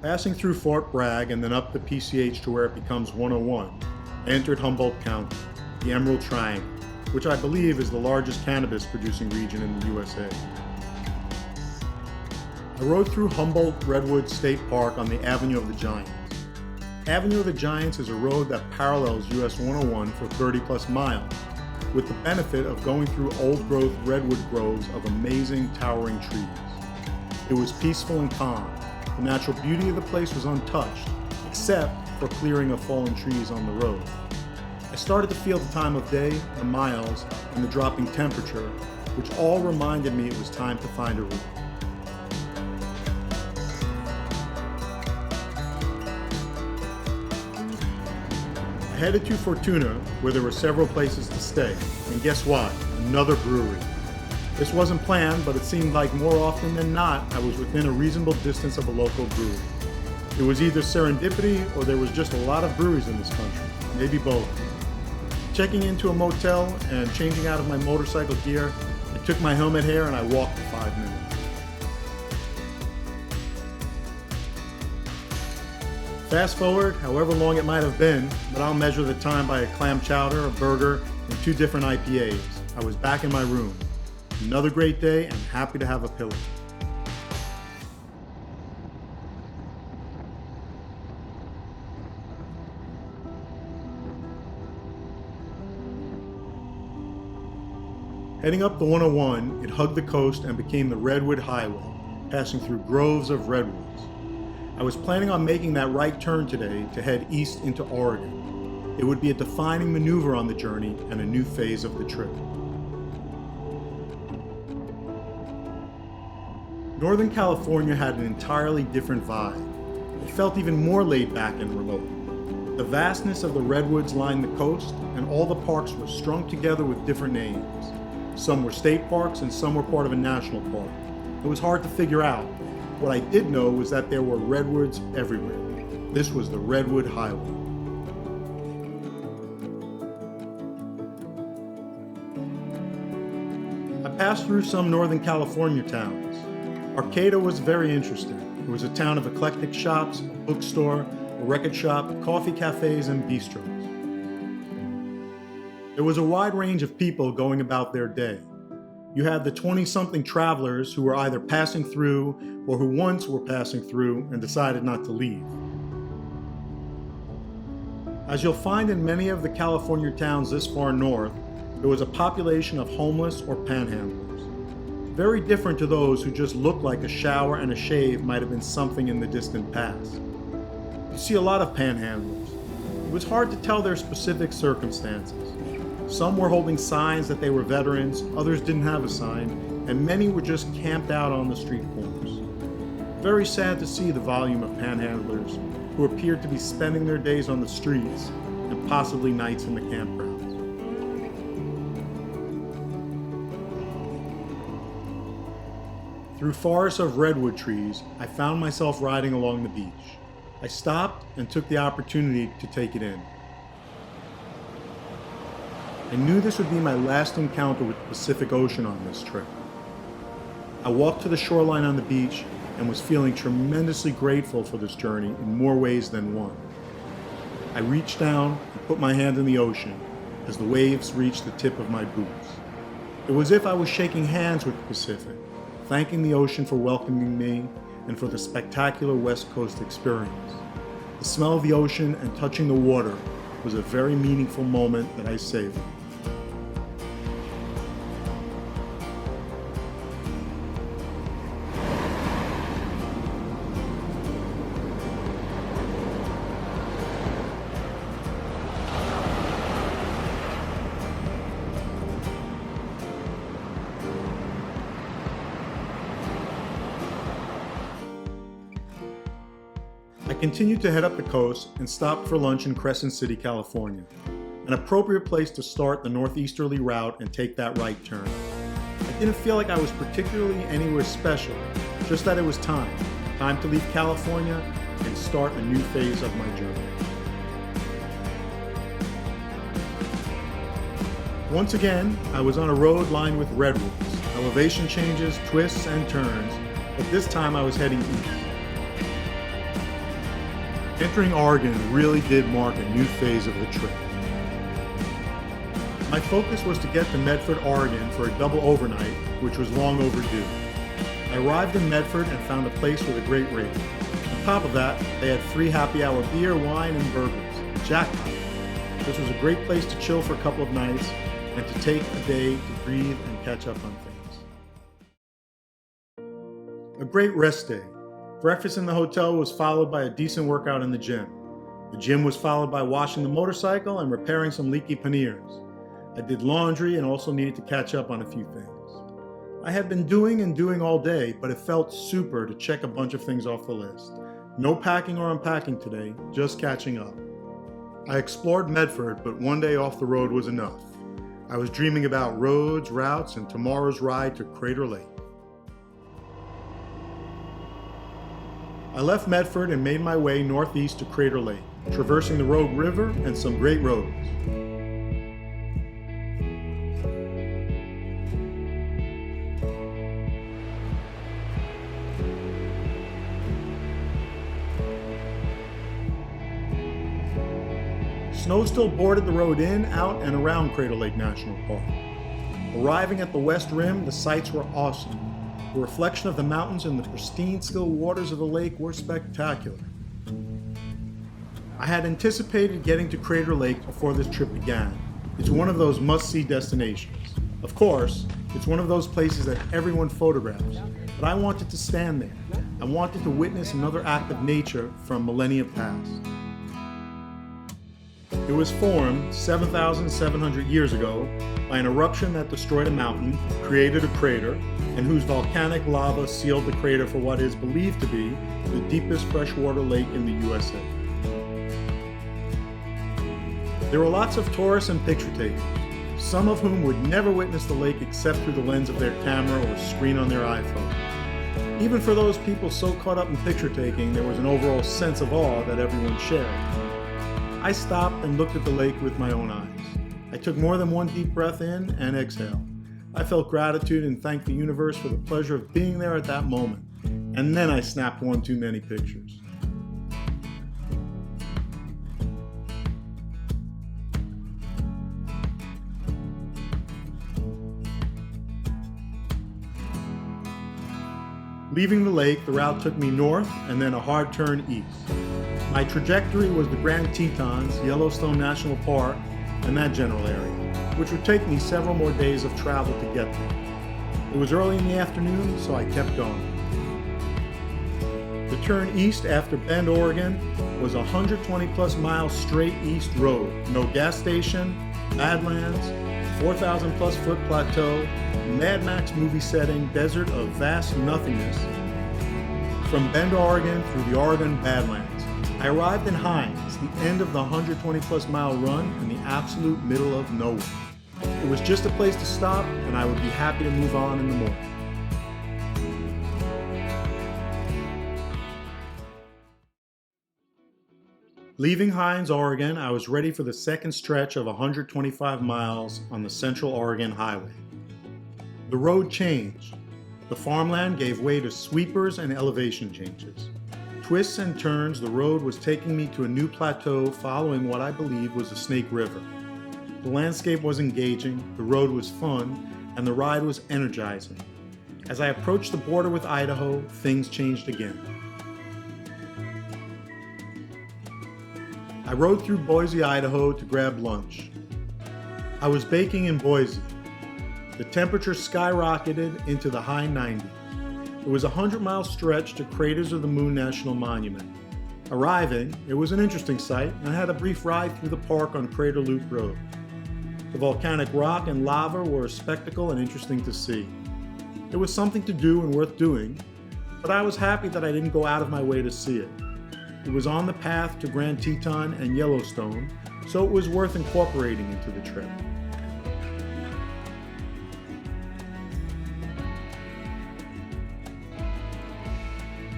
Passing through Fort Bragg and then up the PCH to where it becomes 101, I entered Humboldt County, the Emerald Triangle, which I believe is the largest cannabis producing region in the USA. I rode through Humboldt Redwood State Park on the Avenue of the Giants. Avenue of the Giants is a road that parallels US 101 for 30 plus miles, with the benefit of going through old growth redwood groves of amazing towering trees. It was peaceful and calm. The natural beauty of the place was untouched, except for clearing of fallen trees on the road. I started to feel the time of day, the miles, and the dropping temperature, which all reminded me it was time to find a route. I headed to Fortuna, where there were several places to stay, and guess what? Another brewery. This wasn't planned, but it seemed like more often than not, I was within a reasonable distance of a local brewery. It was either serendipity or there was just a lot of breweries in this country, maybe both. Checking into a motel and changing out of my motorcycle gear, I took my helmet hair and I walked for 5 minutes. Fast forward, however long it might have been, but I'll measure the time by a clam chowder, a burger, and 2 different IPAs. I was back in my room. Another great day and happy to have a pillow. Heading up the 101, it hugged the coast and became the Redwood Highway, passing through groves of redwoods. I was planning on making that right turn today to head east into Oregon. It would be a defining maneuver on the journey and a new phase of the trip. Northern California had an entirely different vibe. It felt even more laid back and remote. The vastness of the redwoods lined the coast, and all the parks were strung together with different names. Some were state parks and some were part of a national park. It was hard to figure out. What I did know was that there were redwoods everywhere. This was the Redwood Highway. I passed through some Northern California towns. Arcata was very interesting. It was a town of eclectic shops, a bookstore, a record shop, coffee cafes, and bistros. There was a wide range of people going about their day. You had the 20-something travelers who were either passing through or who once were passing through and decided not to leave. As you'll find in many of the California towns this far north, there was a population of homeless or panhandlers. Very different to those who just looked like a shower and a shave might have been something in the distant past. You see a lot of panhandlers. It was hard to tell their specific circumstances. Some were holding signs that they were veterans, others didn't have a sign, and many were just camped out on the street corners. Very sad to see the volume of panhandlers who appeared to be spending their days on the streets and possibly nights in the campgrounds. Through forests of redwood trees, I found myself riding along the beach. I stopped and took the opportunity to take it in. I knew this would be my last encounter with the Pacific Ocean on this trip. I walked to the shoreline on the beach and was feeling tremendously grateful for this journey in more ways than one. I reached down and put my hand in the ocean as the waves reached the tip of my boots. It was as if I was shaking hands with the Pacific, thanking the ocean for welcoming me and for the spectacular West Coast experience. The smell of the ocean and touching the water was a very meaningful moment that I savored. I continued to head up the coast and stopped for lunch in Crescent City, California, an appropriate place to start the northeasterly route and take that right turn. I didn't feel like I was particularly anywhere special, just that it was time to leave California and start a new phase of my journey. Once again, I was on a road lined with redwoods, elevation changes, twists, and turns, but this time I was heading east. Entering Oregon really did mark a new phase of the trip. My focus was to get to Medford, Oregon for a double overnight, which was long overdue. I arrived in Medford and found a place with a great rate. On top of that, they had free happy hour beer, wine, and burgers. Jackpot. This was a great place to chill for a couple of nights and to take a day to breathe and catch up on things. A great rest day. Breakfast in the hotel was followed by a decent workout in the gym. The gym was followed by washing the motorcycle and repairing some leaky panniers. I did laundry and also needed to catch up on a few things. I had been doing all day, but it felt super to check a bunch of things off the list. No packing or unpacking today, just catching up. I explored Medford, but one day off the road was enough. I was dreaming about roads, routes, and tomorrow's ride to Crater Lake. I left Medford and made my way northeast to Crater Lake, traversing the Rogue River and some great roads. Snow still boarded the road in, out, and around Crater Lake National Park. Arriving at the west rim, the sights were awesome. The reflection of the mountains and the pristine, still waters of the lake were spectacular. I had anticipated getting to Crater Lake before this trip began. It's one of those must-see destinations. Of course, it's one of those places that everyone photographs, but I wanted to stand there. I wanted to witness another act of nature from millennia past. It was formed 7,700 years ago by an eruption that destroyed a mountain, created a crater, and whose volcanic lava sealed the crater for what is believed to be the deepest freshwater lake in the USA. There were lots of tourists and picture takers, some of whom would never witness the lake except through the lens of their camera or screen on their iPhone. Even for those people so caught up in picture taking, there was an overall sense of awe that everyone shared. I stopped and looked at the lake with my own eyes. I took more than one deep breath in and exhale. I felt gratitude and thanked the universe for the pleasure of being there at that moment. And then I snapped one too many pictures. Leaving the lake, the route took me north and then a hard turn east. My trajectory was the Grand Tetons, Yellowstone National Park, and that general area, which would take me several more days of travel to get there. It was early in the afternoon, so I kept going. The turn east after Bend, Oregon was a 120 plus mile straight east road. No gas station, Badlands, 4,000 plus foot plateau, Mad Max movie setting, desert of vast nothingness. From Bend, Oregon through the Oregon Badlands, I arrived in Hines, the end of the 120 plus mile run in the absolute middle of nowhere. It was just a place to stop, and I would be happy to move on in the morning. Leaving Hines, Oregon, I was ready for the second stretch of 125 miles on the Central Oregon Highway. The road changed. The farmland gave way to sweepers and elevation changes. Twists and turns, the road was taking me to a new plateau following what I believe was the Snake River. The landscape was engaging, the road was fun, and the ride was energizing. As I approached the border with Idaho, things changed again. I rode through Boise, Idaho to grab lunch. I was baking in Boise. The temperature skyrocketed into the high 90s. It was a 100-mile stretch to Craters of the Moon National Monument. Arriving, it was an interesting sight, and I had a brief ride through the park on Crater Loop Road. The volcanic rock and lava were a spectacle and interesting to see. It was something to do and worth doing, but I was happy that I didn't go out of my way to see it. It was on the path to Grand Teton and Yellowstone, so it was worth incorporating into the trip.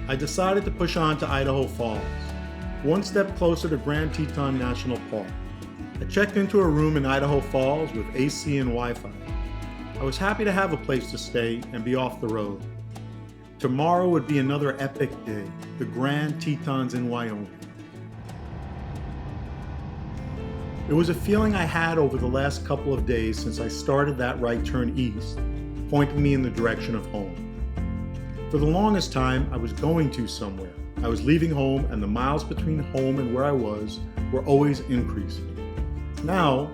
I decided to push on to Idaho Falls, one step closer to Grand Teton National Park. I checked into a room in Idaho Falls with AC and Wi-Fi. I was happy to have a place to stay and be off the road. Tomorrow would be another epic day, the Grand Tetons in Wyoming. It was a feeling I had over the last couple of days since I started that right turn east, pointing me in the direction of home. For the longest time, I was going to somewhere. I was leaving home, and the miles between home and where I was were always increasing. Now,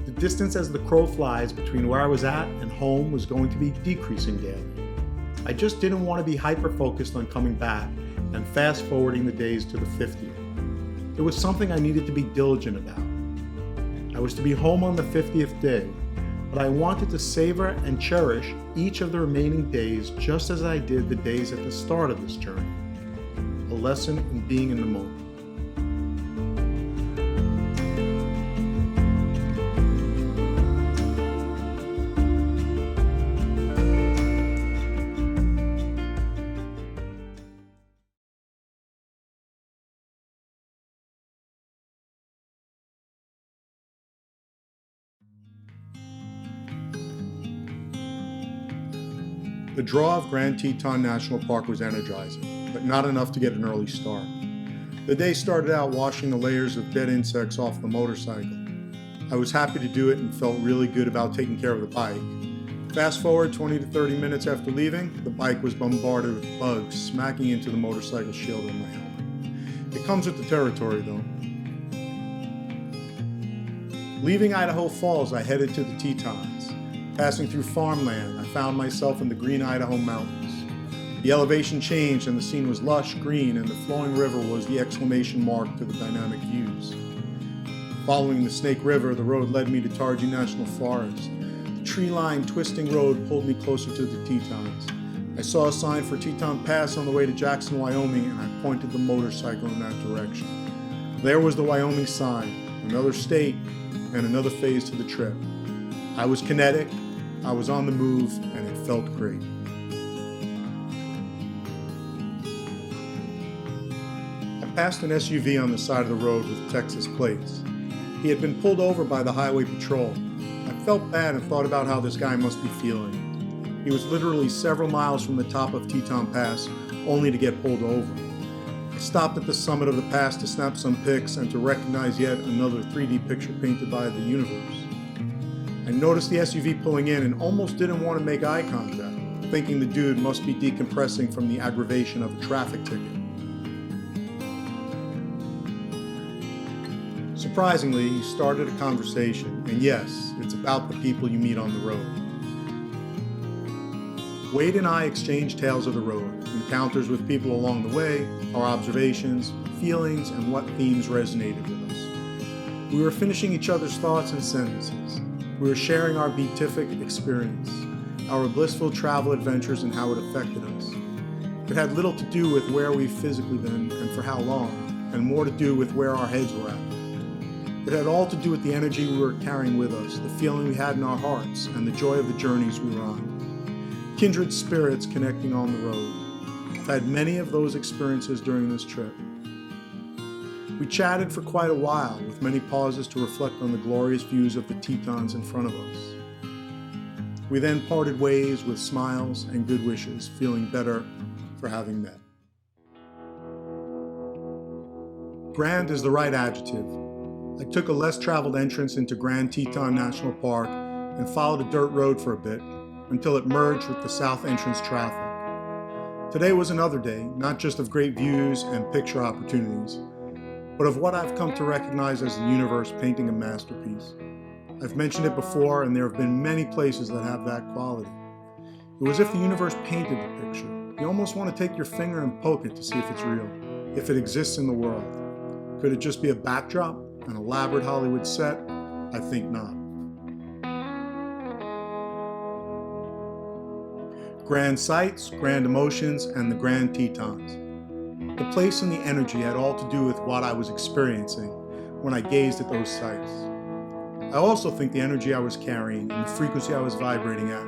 the distance as the crow flies between where I was at and home was going to be decreasing daily. I just didn't want to be hyper-focused on coming back and fast-forwarding the days to the 50th. It was something I needed to be diligent about. I was to be home on the 50th day, but I wanted to savor and cherish each of the remaining days just as I did the days at the start of this journey. A lesson in being in the moment. The draw of Grand Teton National Park was energizing, but not enough to get an early start. The day started out washing the layers of dead insects off the motorcycle. I was happy to do it and felt really good about taking care of the bike. Fast forward 20 to 30 minutes after leaving, the bike was bombarded with bugs smacking into the motorcycle shield on my helmet. It comes with the territory though. Leaving Idaho Falls, I headed to the Tetons. Passing through farmland, I found myself in the green Idaho mountains. The elevation changed and the scene was lush green, and the flowing river was the exclamation mark to the dynamic views. Following the Snake River, the road led me to Targhee National Forest. The tree-lined, twisting road pulled me closer to the Tetons. I saw a sign for Teton Pass on the way to Jackson, Wyoming, and I pointed the motorcycle in that direction. There was the Wyoming sign, another state, and another phase to the trip. I was kinetic, I was on the move, and it felt great. I passed an SUV on the side of the road with Texas plates. He had been pulled over by the highway patrol. I felt bad and thought about how this guy must be feeling. He was literally several miles from the top of Teton Pass, only to get pulled over. I stopped at the summit of the pass to snap some pics and to recognize yet another 3D picture painted by the universe. I noticed the SUV pulling in and almost didn't want to make eye contact, thinking the dude must be decompressing from the aggravation of a traffic ticket. Surprisingly, he started a conversation, and yes, it's about the people you meet on the road. Wade and I exchanged tales of the road, encounters with people along the way, our observations, feelings, and what themes resonated with us. We were finishing each other's thoughts and sentences. We were sharing our beatific experience, our blissful travel adventures and how it affected us. It had little to do with where we've physically been and for how long, and more to do with where our heads were at. It had all to do with the energy we were carrying with us, the feeling we had in our hearts, and the joy of the journeys we were on. Kindred spirits connecting on the road. I've had many of those experiences during this trip. We chatted for quite a while, with many pauses to reflect on the glorious views of the Tetons in front of us. We then parted ways with smiles and good wishes, feeling better for having met. Grand is the right adjective. I took a less traveled entrance into Grand Teton National Park and followed a dirt road for a bit until it merged with the south entrance traffic. Today was another day, not just of great views and picture opportunities, but of what I've come to recognize as the universe painting a masterpiece. I've mentioned it before, and there have been many places that have that quality. It was as if the universe painted the picture. You almost want to take your finger and poke it to see if it's real, if it exists in the world. Could it just be a backdrop, an elaborate Hollywood set? I think not. Grand sights, grand emotions, and the Grand Tetons. The place and the energy had all to do with what I was experiencing when I gazed at those sights. I also think the energy I was carrying and the frequency I was vibrating at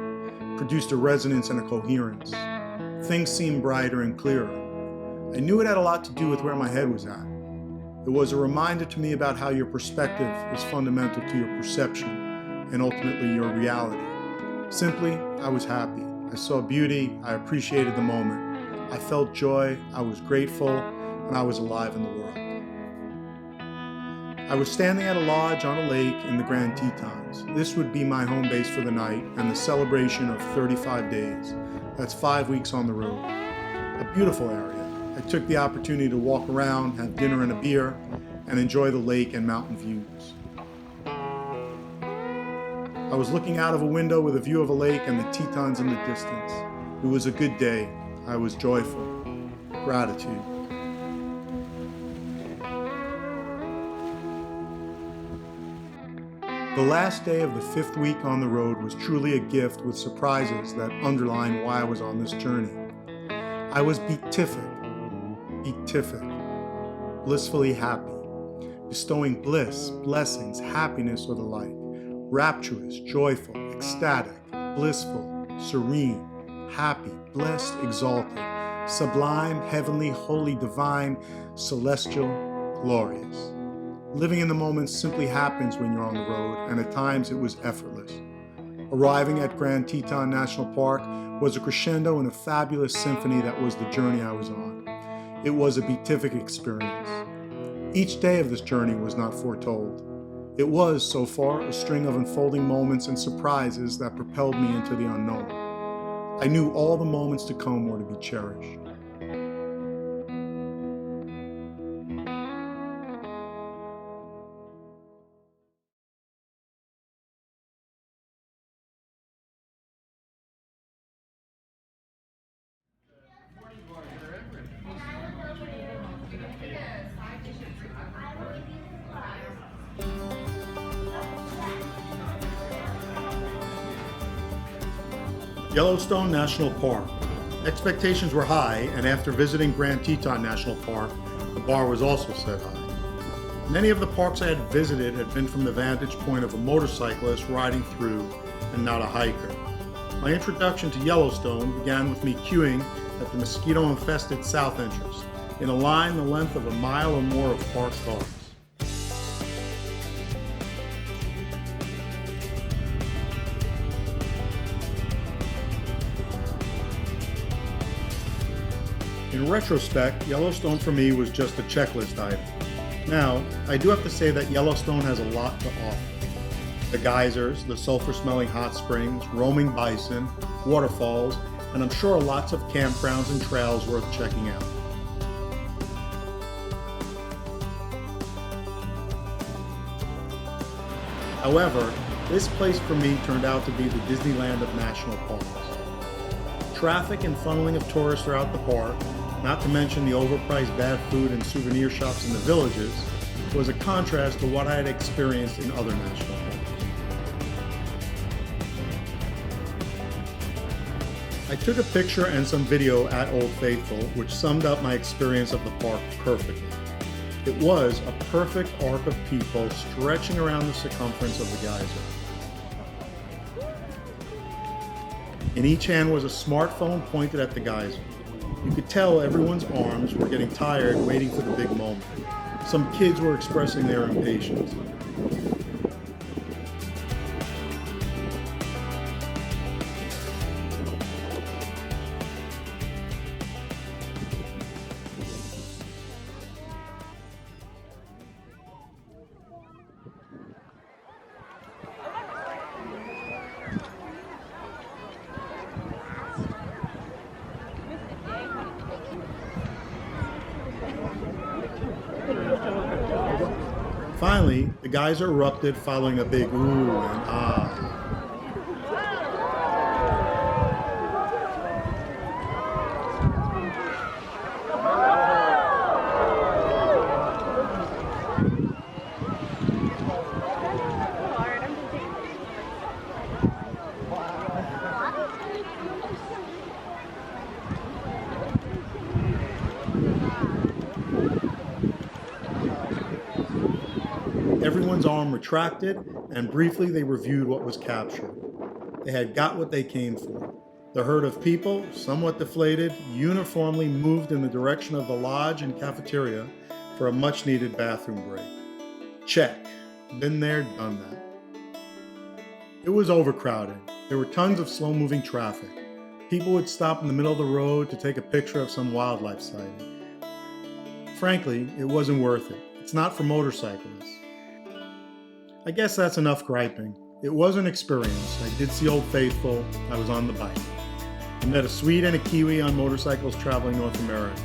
produced a resonance and a coherence. Things seemed brighter and clearer. I knew it had a lot to do with where my head was at. It was a reminder to me about how your perspective is fundamental to your perception and ultimately your reality. Simply, I was happy. I saw beauty. I appreciated the moment. I felt joy. I was grateful, and I was alive in the world. I was standing at a lodge on a lake in the Grand Tetons. This would be my home base for the night and the celebration of 35 days. That's 5 weeks on the road. A beautiful area. I took the opportunity to walk around, have dinner and a beer, and enjoy the lake and mountain views. I was looking out of a window with a view of a lake and the Tetons in the distance. It was a good day. I was joyful. Gratitude. The last day of the 5th week on the road was truly a gift with surprises that underline why I was on this journey. I was beatific, blissfully happy, bestowing bliss, blessings, happiness, or the like, rapturous, joyful, ecstatic, blissful, serene, happy, blessed, exalted, sublime, heavenly, holy, divine, celestial, glorious. Living in the moment simply happens when you're on the road, and at times it was effortless. Arriving at Grand Teton National Park was a crescendo in a fabulous symphony that was the journey I was on. It was a beatific experience. Each day of this journey was not foretold. It was, so far, a string of unfolding moments and surprises that propelled me into the unknown. I knew all the moments to come were to be cherished. Yellowstone National Park. Expectations were high, and after visiting Grand Teton National Park, the bar was also set high. Many of the parks I had visited had been from the vantage point of a motorcyclist riding through and not a hiker. My introduction to Yellowstone began with me queuing at the mosquito-infested south entrance, in a line the length of a mile or more of park cars. In retrospect, Yellowstone for me was just a checklist item. Now, I do have to say that Yellowstone has a lot to offer. The geysers, the sulfur-smelling hot springs, roaming bison, waterfalls, and I'm sure lots of campgrounds and trails worth checking out. However, this place for me turned out to be the Disneyland of national parks. Traffic and funneling of tourists throughout the park, not to mention the overpriced bad food and souvenir shops in the villages, was a contrast to what I had experienced in other national parks. I took a picture and some video at Old Faithful, which summed up my experience of the park perfectly. It was a perfect arc of people stretching around the circumference of the geyser. In each hand was a smartphone pointed at the geyser. You could tell everyone's arms were getting tired waiting for the big moment. Some kids were expressing their impatience. Finally, the geyser erupted following a big ooh and ah. Everyone's arm retracted, and briefly they reviewed what was captured. They had got what they came for. The herd of people, somewhat deflated, uniformly moved in the direction of the lodge and cafeteria for a much-needed bathroom break. Check. Been there, done that. It was overcrowded. There were tons of slow-moving traffic. People would stop in the middle of the road to take a picture of some wildlife sighting. Frankly, it wasn't worth it. It's not for motorcyclists. I guess that's enough griping. It was an experience. I did see Old Faithful. I was on the bike. I met a Swede and a Kiwi on motorcycles traveling North America.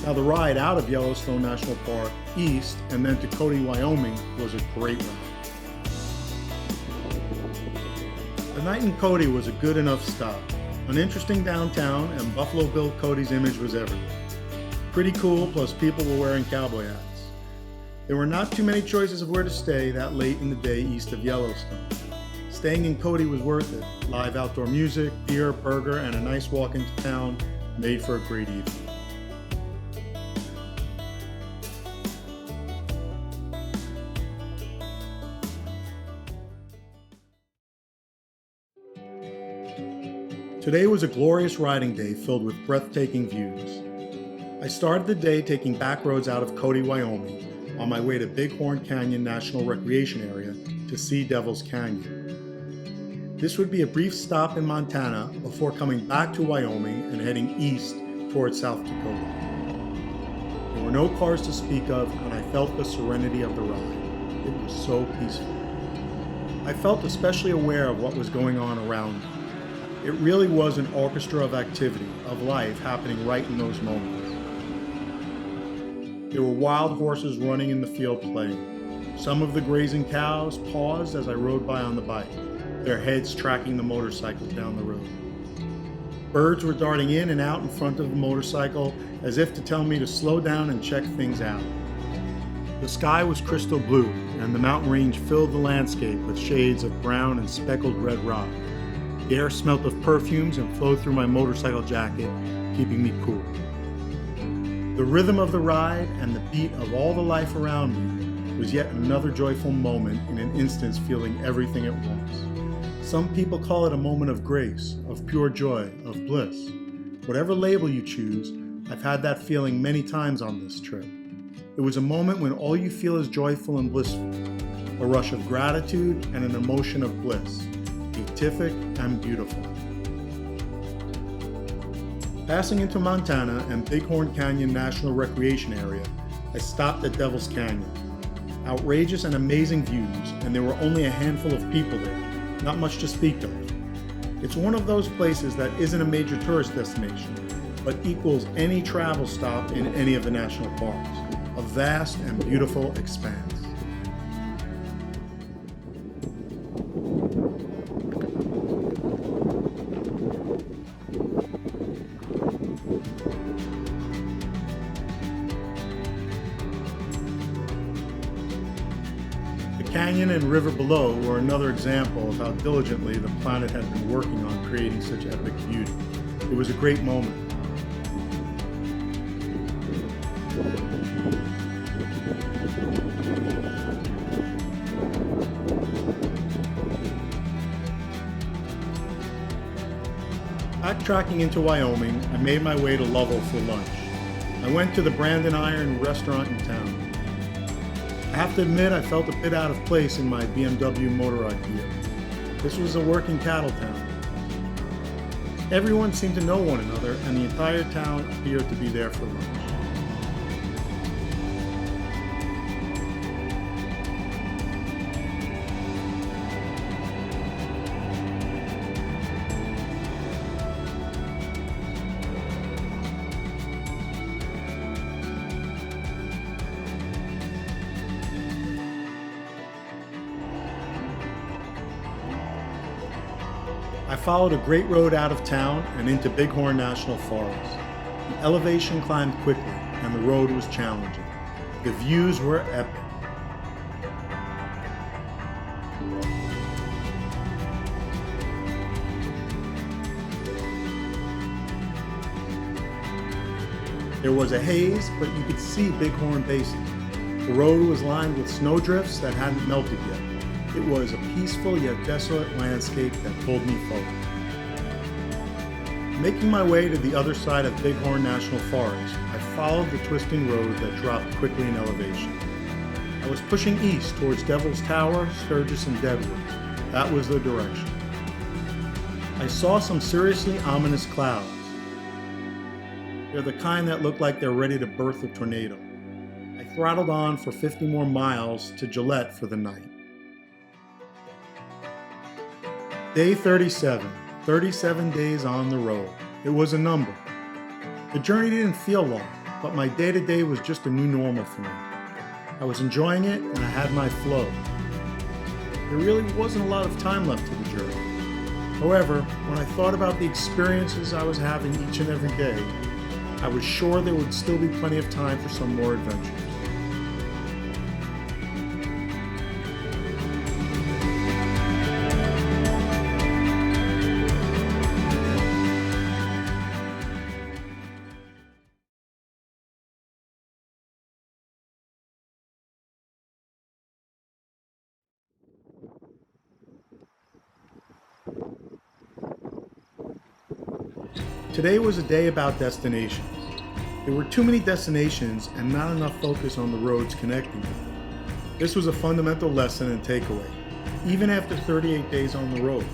Now the ride out of Yellowstone National Park east and then to Cody, Wyoming was a great ride. The night in Cody was a good enough stop. An interesting downtown and Buffalo Bill Cody's image was everywhere. Pretty cool, plus people were wearing cowboy hats. There were not too many choices of where to stay that late in the day east of Yellowstone. Staying in Cody was worth it. Live outdoor music, beer, burger, and a nice walk into town made for a great evening. Today was a glorious riding day filled with breathtaking views. I started the day taking back roads out of Cody, Wyoming, on my way to Bighorn Canyon National Recreation Area to see Devil's Canyon. This would be a brief stop in Montana before coming back to Wyoming and heading east towards South Dakota. There were no cars to speak of, and I felt the serenity of the ride. It was so peaceful. I felt especially aware of what was going on around me. It really was an orchestra of activity, of life happening right in those moments. There were wild horses running in the field playing. Some of the grazing cows paused as I rode by on the bike, their heads tracking the motorcycle down the road. Birds were darting in and out in front of the motorcycle as if to tell me to slow down and check things out. The sky was crystal blue, and the mountain range filled the landscape with shades of brown and speckled red rock. The air smelt of perfumes and flowed through my motorcycle jacket, keeping me cool. The rhythm of the ride and the beat of all the life around me was yet another joyful moment in an instance feeling everything at once. Some people call it a moment of grace, of pure joy, of bliss. Whatever label you choose, I've had that feeling many times on this trip. It was a moment when all you feel is joyful and blissful, a rush of gratitude and an emotion of bliss, beatific and beautiful. Passing into Montana and Bighorn Canyon National Recreation Area, I stopped at Devil's Canyon. Outrageous and amazing views, and there were only a handful of people there, not much to speak of. It's one of those places that isn't a major tourist destination, but equals any travel stop in any of the national parks, a vast and beautiful expanse. The canyon and river below were another example of how diligently the planet had been working on creating such epic beauty. It was a great moment. Backtracking into Wyoming, I made my way to Lovell for lunch. I went to the Brandon Iron restaurant in town. I have to admit I felt a bit out of place in my BMW motorrad gear. This was a working cattle town. Everyone seemed to know one another, and the entire town appeared to be there for lunch. I followed a great road out of town and into Bighorn National Forest. The elevation climbed quickly, and the road was challenging. The views were epic. There was a haze, but you could see Bighorn Basin. The road was lined with snowdrifts that hadn't melted yet. It was a peaceful yet desolate landscape that pulled me forward. Making my way to the other side of Bighorn National Forest, I followed the twisting road that dropped quickly in elevation. I was pushing east towards Devil's Tower, Sturgis, and Deadwood. That was the direction. I saw some seriously ominous clouds. They're the kind that look like they're ready to birth a tornado. I throttled on for 50 more miles to Gillette for the night. Day 37, 37 days on the road. It was a number. The journey didn't feel long, but my day-to-day was just a new normal for me. I was enjoying it, and I had my flow. There really wasn't a lot of time left to the journey. However, when I thought about the experiences I was having each and every day, I was sure there would still be plenty of time for some more adventures. Today was a day about destinations. There were too many destinations and not enough focus on the roads connecting them. This was a fundamental lesson and takeaway, even after 38 days on the road.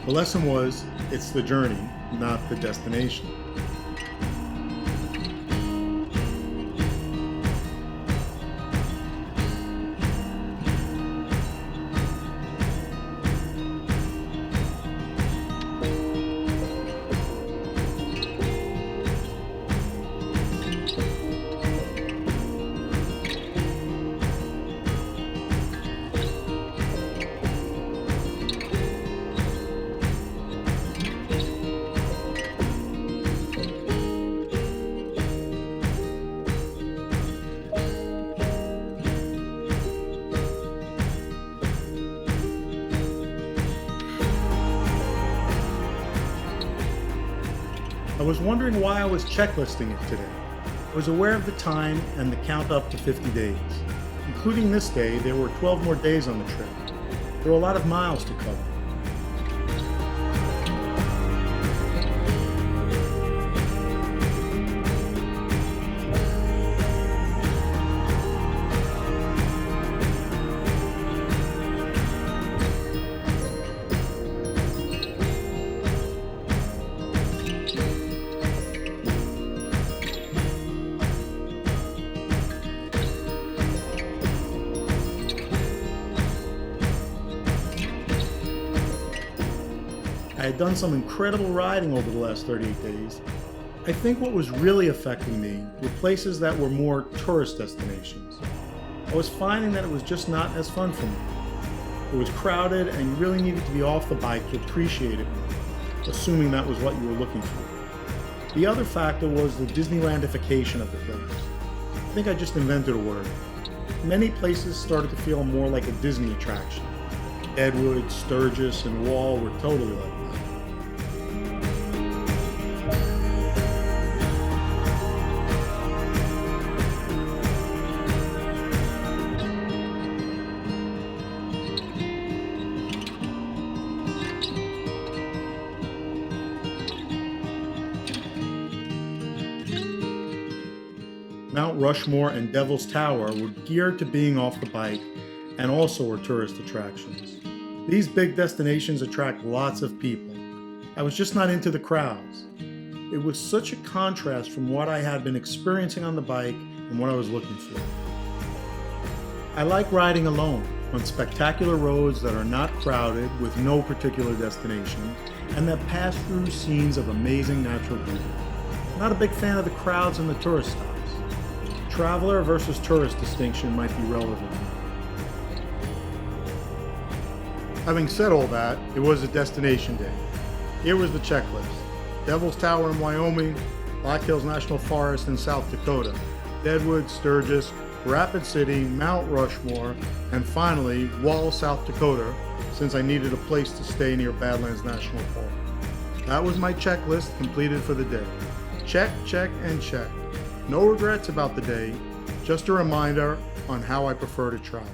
The lesson was, it's the journey, not the destination. I was wondering why I was checklisting it today. I was aware of the time and the count up to 50 days. Including this day, there were 12 more days on the trip. There were a lot of miles to cover. I had done some incredible riding over the last 38 days. I think what was really affecting me were places that were more tourist destinations. I was finding that it was just not as fun for me. It was crowded and you really needed to be off the bike to appreciate it more, assuming that was what you were looking for. The other factor was the Disneylandification of the place. I think I just invented a word. Many places started to feel more like a Disney attraction. Deadwood, Sturgis, and Wall were totally like that. Mount Rushmore, and Devil's Tower were geared to being off the bike and also were tourist attractions. These big destinations attract lots of people. I was just not into the crowds. It was such a contrast from what I had been experiencing on the bike and what I was looking for. I like riding alone on spectacular roads that are not crowded with no particular destination and that pass through scenes of amazing natural beauty. I'm not a big fan of the crowds and the tourist stops. Traveler versus tourist distinction might be relevant. Having said all that, it was a destination day. Here was the checklist: Devil's Tower in Wyoming, Black Hills National Forest in South Dakota, Deadwood, Sturgis, Rapid City, Mount Rushmore, and finally, Wall, South Dakota, since I needed a place to stay near Badlands National Park. That was my checklist completed for the day. Check, check, and check. No regrets about the day, just a reminder on how I prefer to travel.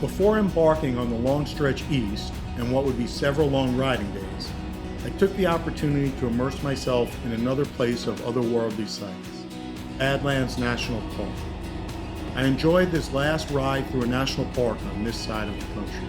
Before embarking on the long stretch east, and what would be several long riding days, I took the opportunity to immerse myself in another place of otherworldly sights, Badlands National Park. I enjoyed this last ride through a national park on this side of the country.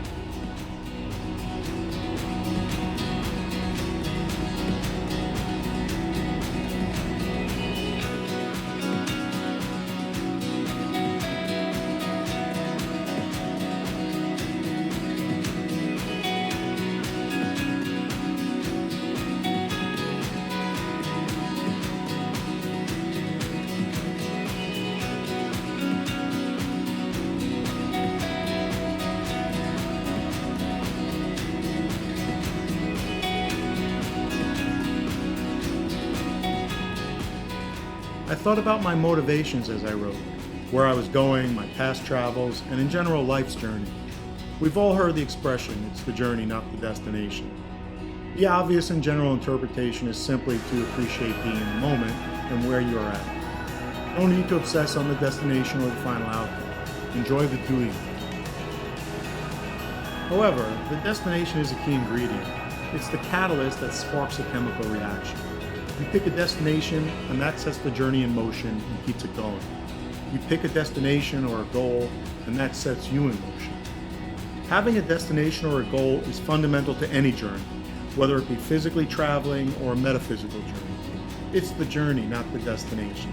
I thought about my motivations as I rode, where I was going, my past travels, and in general life's journey. We've all heard the expression, it's the journey, not the destination. The obvious and general interpretation is simply to appreciate being in the moment and where you are at. No need to obsess on the destination or the final outcome. Enjoy the doing. However, the destination is a key ingredient. It's the catalyst that sparks a chemical reaction. You pick a destination, and that sets the journey in motion and keeps it going. You pick a destination or a goal, and that sets you in motion. Having a destination or a goal is fundamental to any journey, whether it be physically traveling or a metaphysical journey. It's the journey, not the destination.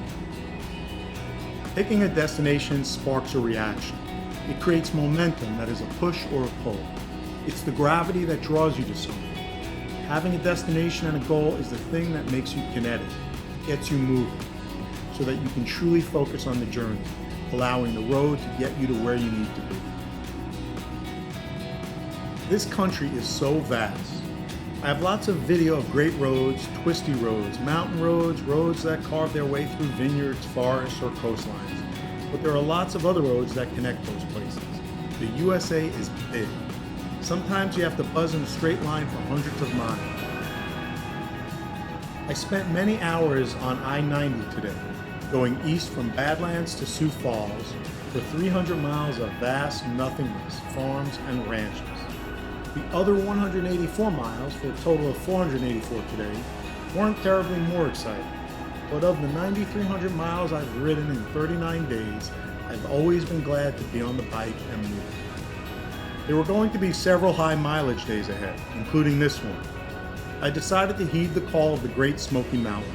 Picking a destination sparks a reaction. It creates momentum that is a push or a pull. It's the gravity that draws you to something. Having a destination and a goal is the thing that makes you kinetic, gets you moving, so that you can truly focus on the journey, allowing the road to get you to where you need to be. This country is so vast. I have lots of video of great roads, twisty roads, mountain roads, roads that carve their way through vineyards, forests, or coastlines. But there are lots of other roads that connect those places. The USA is big. Sometimes you have to buzz in a straight line for hundreds of miles. I spent many hours on I-90 today, going east from Badlands to Sioux Falls for 300 miles of vast nothingness, farms and ranches. The other 184 miles, for a total of 484 today, weren't terribly more exciting. But of the 9,300 miles I've ridden in 39 days, I've always been glad to be on the bike and move. There were going to be several high mileage days ahead, including this one. I decided to heed the call of the Great Smoky Mountains.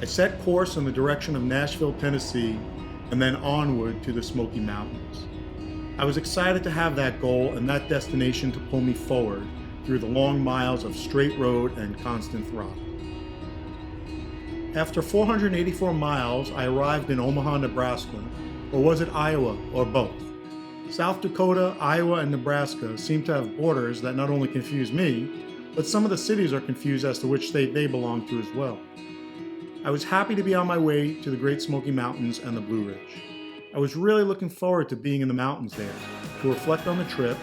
I set course in the direction of Nashville, Tennessee, and then onward to the Smoky Mountains. I was excited to have that goal and that destination to pull me forward through the long miles of straight road and constant throttle. After 484 miles, I arrived in Omaha, Nebraska, or was it Iowa, or both? South Dakota, Iowa, and Nebraska seem to have borders that not only confuse me, but some of the cities are confused as to which state they belong to as well. I was happy to be on my way to the Great Smoky Mountains and the Blue Ridge. I was really looking forward to being in the mountains there, to reflect on the trip,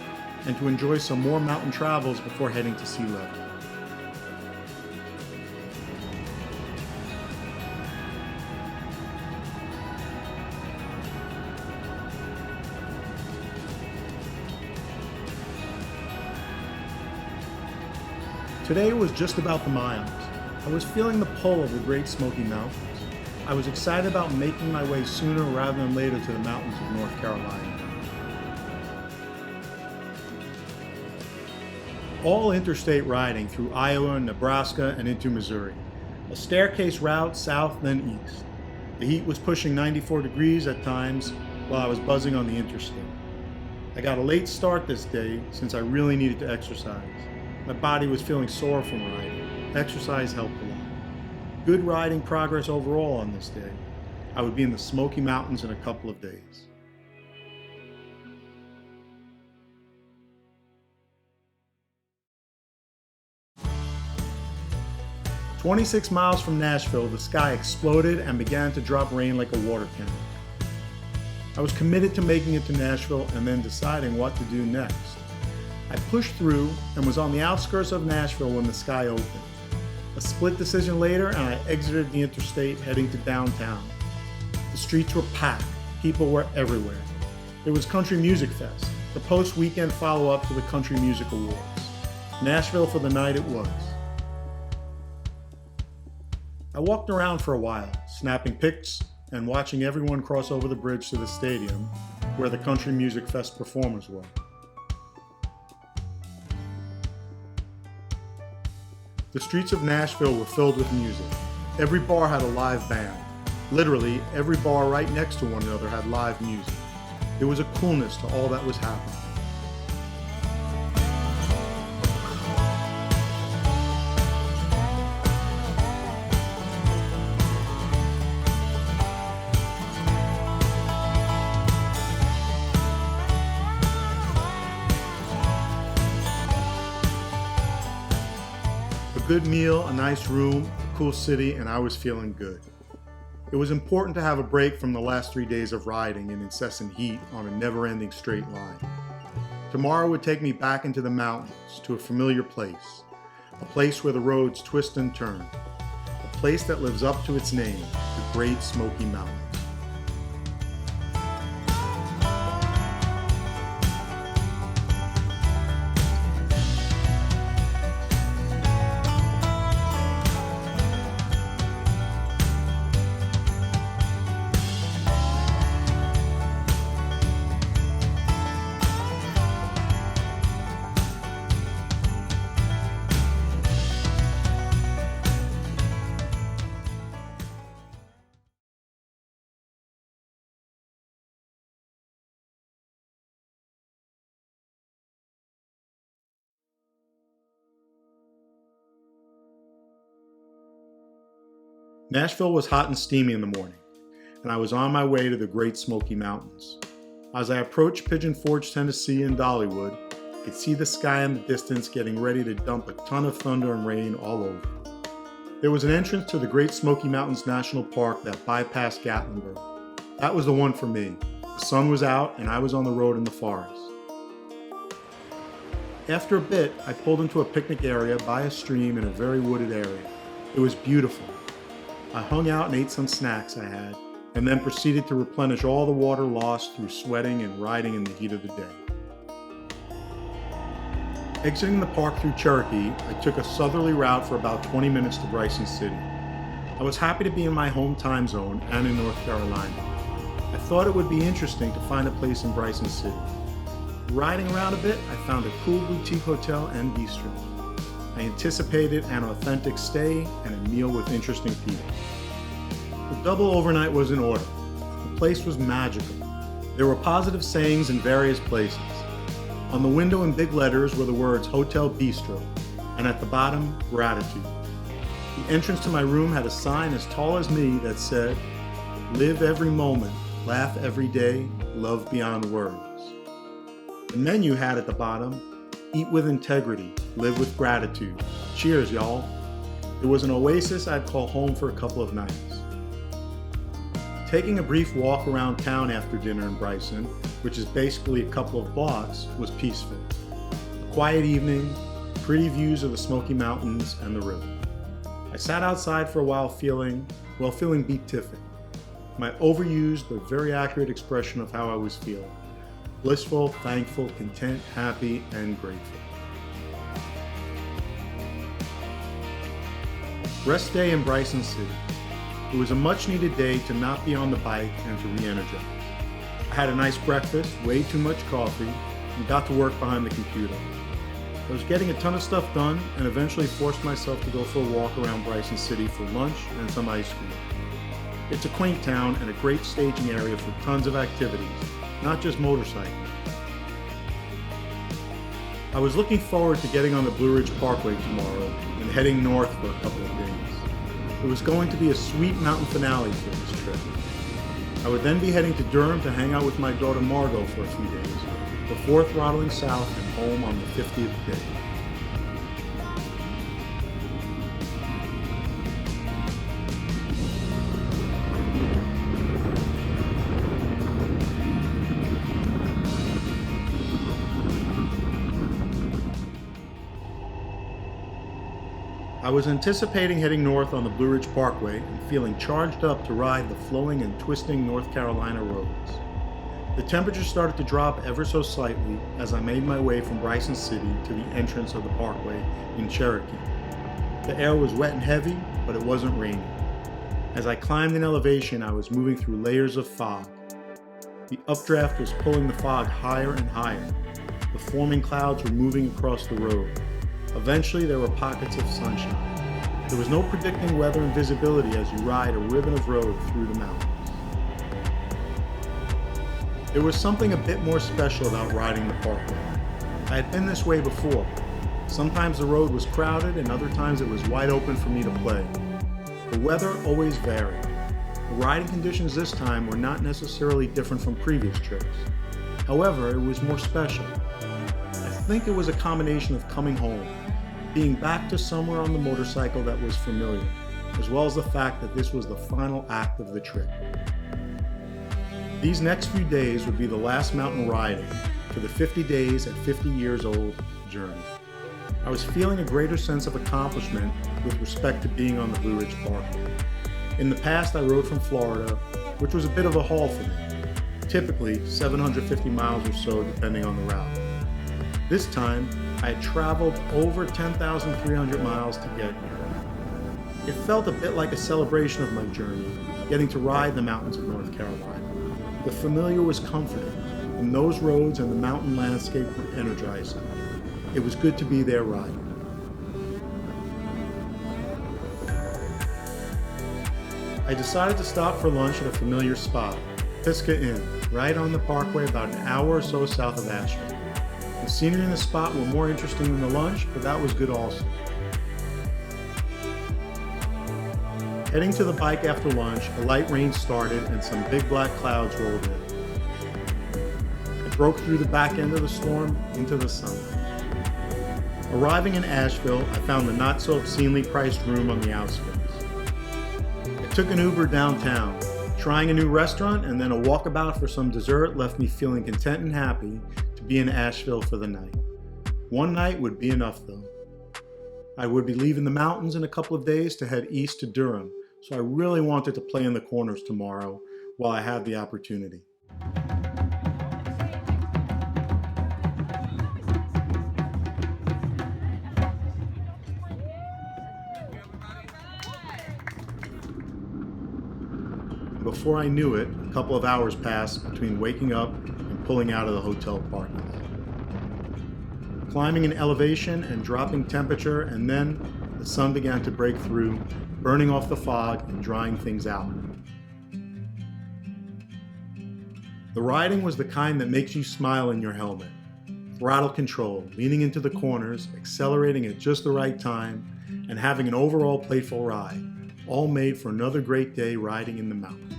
and to enjoy some more mountain travels before heading to sea level. Today was just about the miles. I was feeling the pull of the Great Smoky Mountains. I was excited about making my way sooner rather than later to the mountains of North Carolina. All interstate riding through Iowa, Nebraska, and into Missouri. A staircase route south then east. The heat was pushing 94 degrees at times while I was buzzing on the interstate. I got a late start this day since I really needed to exercise. My body was feeling sore from riding. Exercise helped a lot. Good riding progress overall on this day. I would be in the Smoky Mountains in a couple of days. "26 miles from Nashville, the sky exploded and began to drop rain like a water cannon. I was committed to making it to Nashville and then deciding what to do next. I pushed through and was on the outskirts of Nashville when the sky opened. A split decision later and I exited the interstate heading to downtown. The streets were packed, people were everywhere. It was Country Music Fest, the post-weekend follow-up to the Country Music Awards. Nashville for the night it was. I walked around for a while, snapping pics and watching everyone cross over the bridge to the stadium where the Country Music Fest performers were. The streets of Nashville were filled with music. Every bar had a live band. Literally, every bar right next to one another had live music. There was a coolness to all that was happening. A good meal, a nice room, a cool city, and I was feeling good. It was important to have a break from the last 3 days of riding in incessant heat on a never-ending straight line. Tomorrow would take me back into the mountains to a familiar place, a place where the roads twist and turn, a place that lives up to its name, the Great Smoky Mountains. Nashville was hot and steamy in the morning, and I was on my way to the Great Smoky Mountains. As I approached Pigeon Forge, Tennessee and Dollywood, I could see the sky in the distance getting ready to dump a ton of thunder and rain all over. There was an entrance to the Great Smoky Mountains National Park that bypassed Gatlinburg. That was the one for me. The sun was out and I was on the road in the forest. After a bit, I pulled into a picnic area by a stream in a very wooded area. It was beautiful. I hung out and ate some snacks I had, and then proceeded to replenish all the water lost through sweating and riding in the heat of the day. Exiting the park through Cherokee, I took a southerly route for about 20 minutes to Bryson City. I was happy to be in my home time zone and in North Carolina. I thought it would be interesting to find a place in Bryson City. Riding around a bit, I found a cool boutique hotel and bistro. I anticipated an authentic stay and a meal with interesting people. The double overnight was in order. The place was magical. There were positive sayings in various places. On the window in big letters were the words Hotel Bistro, and at the bottom, gratitude. The entrance to my room had a sign as tall as me that said, "Live every moment, laugh every day, love beyond words." The menu had at the bottom, "Eat with integrity, live with gratitude. Cheers, y'all." It was an oasis I'd call home for a couple of nights. Taking a brief walk around town after dinner in Bryson, which is basically a couple of blocks, was peaceful. A quiet evening, pretty views of the Smoky Mountains and the river. I sat outside for a while feeling beatific. My overused but very accurate expression of how I was feeling. Blissful, thankful, content, happy, and grateful. Rest day in Bryson City. It was a much needed day to not be on the bike and to re-energize. I had a nice breakfast, way too much coffee, and got to work behind the computer. I was getting a ton of stuff done and eventually forced myself to go for a walk around Bryson City for lunch and some ice cream. It's a quaint town and a great staging area for tons of activities, not just motorcycling. I was looking forward to getting on the Blue Ridge Parkway tomorrow and heading north for a couple of days. It was going to be a sweet mountain finale for this trip. I would then be heading to Durham to hang out with my daughter Margot for a few days, before throttling south and home on the 50th day. I was anticipating heading north on the Blue Ridge Parkway and feeling charged up to ride the flowing and twisting North Carolina roads. The temperature started to drop ever so slightly as I made my way from Bryson City to the entrance of the parkway in Cherokee. The air was wet and heavy, but it wasn't raining. As I climbed in elevation, I was moving through layers of fog. The updraft was pulling the fog higher and higher. The forming clouds were moving across the road. Eventually, there were pockets of sunshine. There was no predicting weather and visibility as you ride a ribbon of road through the mountains. There was something a bit more special about riding the parkway. I had been this way before. Sometimes the road was crowded and other times it was wide open for me to play. The weather always varied. The riding conditions this time were not necessarily different from previous trips. However, it was more special. I think it was a combination of coming home, being back to somewhere on the motorcycle that was familiar, as well as the fact that this was the final act of the trip. These next few days would be the last mountain riding for the 50 days at 50 years old journey. I was feeling a greater sense of accomplishment with respect to being on the Blue Ridge Parkway. In the past, I rode from Florida, which was a bit of a haul for me, typically 750 miles or so depending on the route. This time, I had traveled over 10,300 miles to get here. It felt a bit like a celebration of my journey, getting to ride the mountains of North Carolina. The familiar was comforting, and those roads and the mountain landscape were energizing. It was good to be there riding. I decided to stop for lunch at a familiar spot, Pisgah Inn, right on the parkway about an hour or so south of Asheville. The scenery in the spot were more interesting than the lunch, but that was good also. Heading to the bike after lunch, a light rain started and some big black clouds rolled in. I broke through the back end of the storm into the sun. Arriving in Asheville, I found the not so obscenely priced room on the outskirts. I took an Uber downtown. Trying a new restaurant and then a walkabout for some dessert left me feeling content and happy to be in Asheville for the night. One night would be enough though. I would be leaving the mountains in a couple of days to head east to Durham, so I really wanted to play in the corners tomorrow while I had the opportunity. Before I knew it, a couple of hours passed between waking up and pulling out of the hotel parking lot. Climbing in elevation and dropping temperature, and then the sun began to break through, burning off the fog and drying things out. The riding was the kind that makes you smile in your helmet. Throttle control, leaning into the corners, accelerating at just the right time, and having an overall playful ride, all made for another great day riding in the mountains.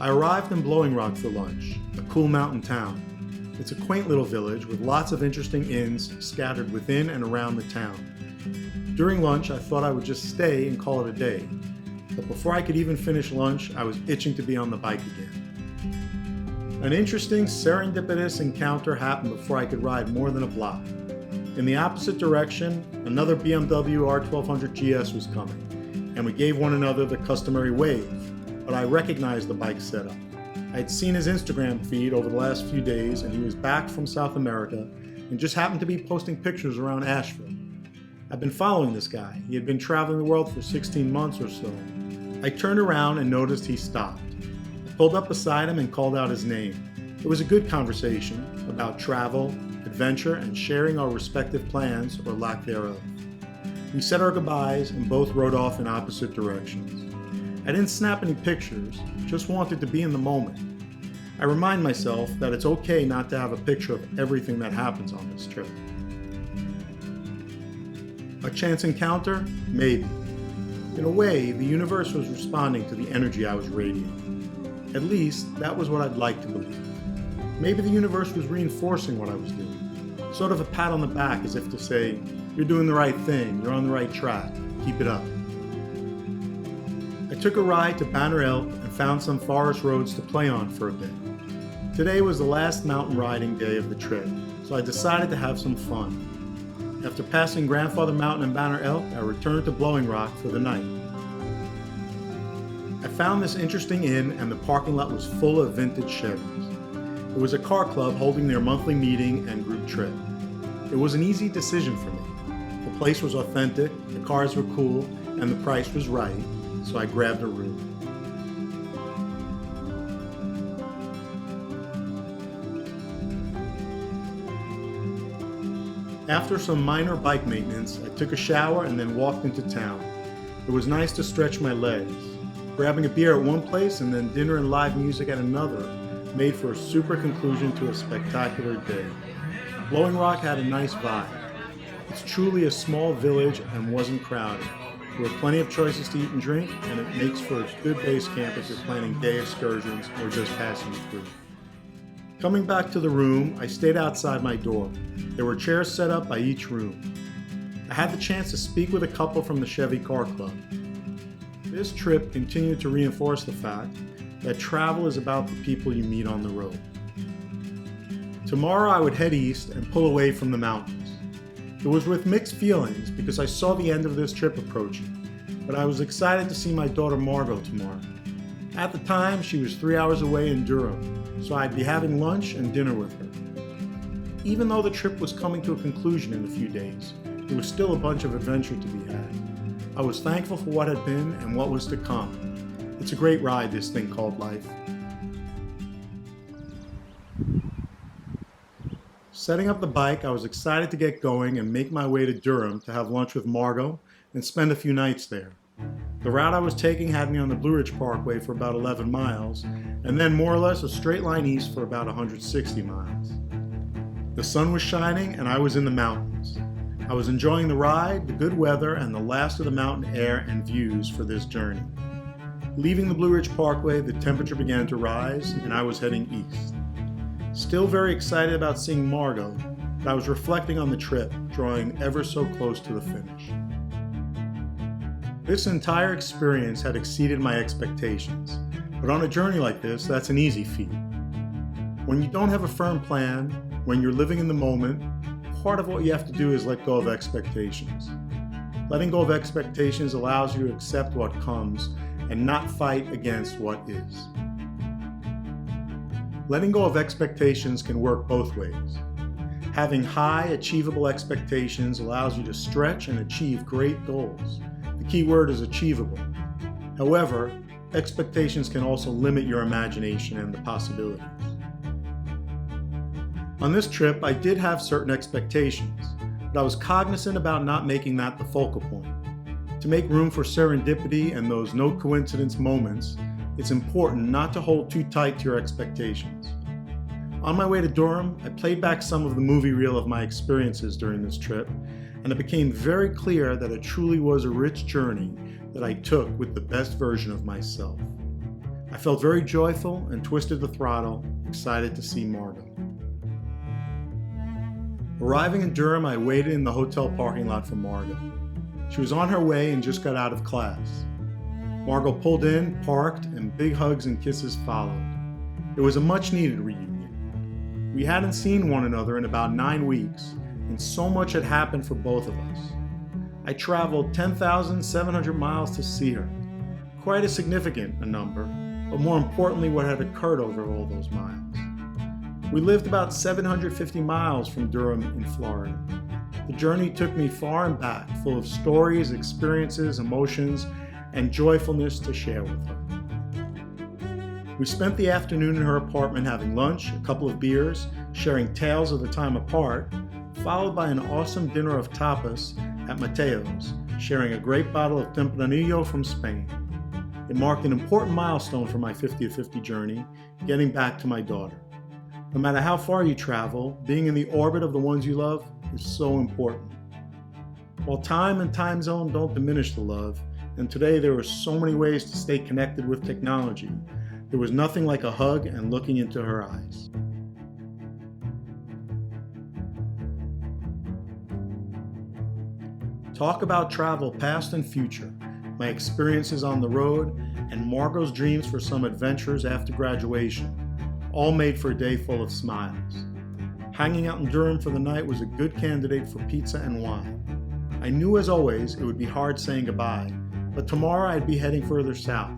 I arrived in Blowing Rock for lunch, a cool mountain town. It's a quaint little village with lots of interesting inns scattered within and around the town. During lunch, I thought I would just stay and call it a day. But before I could even finish lunch, I was itching to be on the bike again. An interesting serendipitous encounter happened before I could ride more than a block. In the opposite direction, another BMW R1200 GS was coming, and we gave one another the customary wave. but I recognized the bike setup. I had seen his Instagram feed over the last few days, and he was back from South America and just happened to be posting pictures around Asheville. I've been following this guy. He had been traveling the world for 16 months or so. I turned around and noticed he stopped. I pulled up beside him and called out his name. It was a good conversation about travel, adventure, and sharing our respective plans or lack thereof. We said our goodbyes and both rode off in opposite directions. I didn't snap any pictures, just wanted to be in the moment. I remind myself that it's okay not to have a picture of everything that happens on this trip. A chance encounter? Maybe. In a way, the universe was responding to the energy I was radiating. At least, that was what I'd like to believe. Maybe the universe was reinforcing what I was doing. Sort of a pat on the back as if to say, you're doing the right thing, you're on the right track, keep it up. I took a ride to Banner Elk and found some forest roads to play on for a bit. Today was the last mountain riding day of the trip, so I decided to have some fun. After passing Grandfather Mountain and Banner Elk, I returned to Blowing Rock for the night. I found this interesting inn and the parking lot was full of vintage Chevys. It was a car club holding their monthly meeting and group trip. It was an easy decision for me. The place was authentic, the cars were cool, and the price was right, so I grabbed a room. After some minor bike maintenance, I took a shower and then walked into town. It was nice to stretch my legs. Grabbing a beer at one place and then dinner and live music at another made for a super conclusion to a spectacular day. Blowing Rock had a nice vibe. It's truly a small village and wasn't crowded. There were plenty of choices to eat and drink, and it makes for a good base camp if you're planning day excursions or just passing through. Coming back to the room, I stayed outside my door. There were chairs set up by each room. I had the chance to speak with a couple from the Chevy Car Club. This trip continued to reinforce the fact that travel is about the people you meet on the road. Tomorrow I would head east and pull away from the mountains. It was with mixed feelings because I saw the end of this trip approaching, but I was excited to see my daughter Margot tomorrow. At the time, she was 3 hours away in Durham, so I'd be having lunch and dinner with her. Even though the trip was coming to a conclusion in a few days, there was still a bunch of adventure to be had. I was thankful for what had been and what was to come. It's a great ride, this thing called life. Setting up the bike, I was excited to get going and make my way to Durham to have lunch with Margot and spend a few nights there. The route I was taking had me on the Blue Ridge Parkway for about 11 miles, and then more or less a straight line east for about 160 miles. The sun was shining and I was in the mountains. I was enjoying the ride, the good weather, and the last of the mountain air and views for this journey. Leaving the Blue Ridge Parkway, the temperature began to rise and I was heading east. Still very excited about seeing Margot, but I was reflecting on the trip, drawing ever so close to the finish. This entire experience had exceeded my expectations, but on a journey like this, that's an easy feat. When you don't have a firm plan, when you're living in the moment, part of what you have to do is let go of expectations. Letting go of expectations allows you to accept what comes and not fight against what is. Letting go of expectations can work both ways. Having high, achievable expectations allows you to stretch and achieve great goals. The key word is achievable. However, expectations can also limit your imagination and the possibilities. On this trip, I did have certain expectations, but I was cognizant about not making that the focal point. To make room for serendipity and those no coincidence moments, it's important not to hold too tight to your expectations. On my way to Durham, I played back some of the movie reel of my experiences during this trip, and it became very clear that it truly was a rich journey that I took with the best version of myself. I felt very joyful and twisted the throttle, excited to see Margot. Arriving in Durham, I waited in the hotel parking lot for Margot. She was on her way and just got out of class. Margot pulled in, parked, and big hugs and kisses followed. It was a much-needed reunion. We hadn't seen one another in about 9 weeks, and so much had happened for both of us. I traveled 10,700 miles to see her. quite a significant a number, but more importantly what had occurred over all those miles. We lived about 750 miles from Durham in Florida. The journey took me far and back, full of stories, experiences, emotions, and joyfulness to share with her. We spent the afternoon in her apartment having lunch, a couple of beers, sharing tales of the time apart, followed by an awesome dinner of tapas at Mateo's, sharing a great bottle of Tempranillo from Spain. It marked an important milestone for my 50-50 journey, getting back to my daughter. No matter how far you travel, being in the orbit of the ones you love is so important. While time and time zone don't diminish the love, and today there are so many ways to stay connected with technology, there was nothing like a hug and looking into her eyes. Talk about travel past and future, my experiences on the road, and Margot's dreams for some adventures after graduation, all made for a day full of smiles. Hanging out in Durham for the night was a good candidate for pizza and wine. I knew as always it would be hard saying goodbye, but tomorrow I'd be heading further south.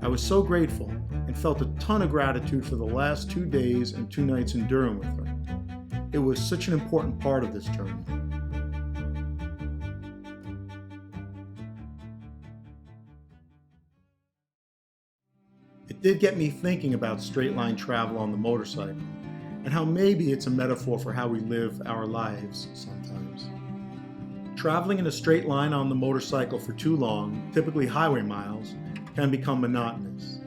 I was so grateful and felt a ton of gratitude for the last 2 days and 2 nights in Durham with her. It was such an important part of this journey. It did get me thinking about straight line travel on the motorcycle, and how maybe it's a metaphor for how we live our lives sometimes. Traveling in a straight line on the motorcycle for too long, typically highway miles, can become monotonous.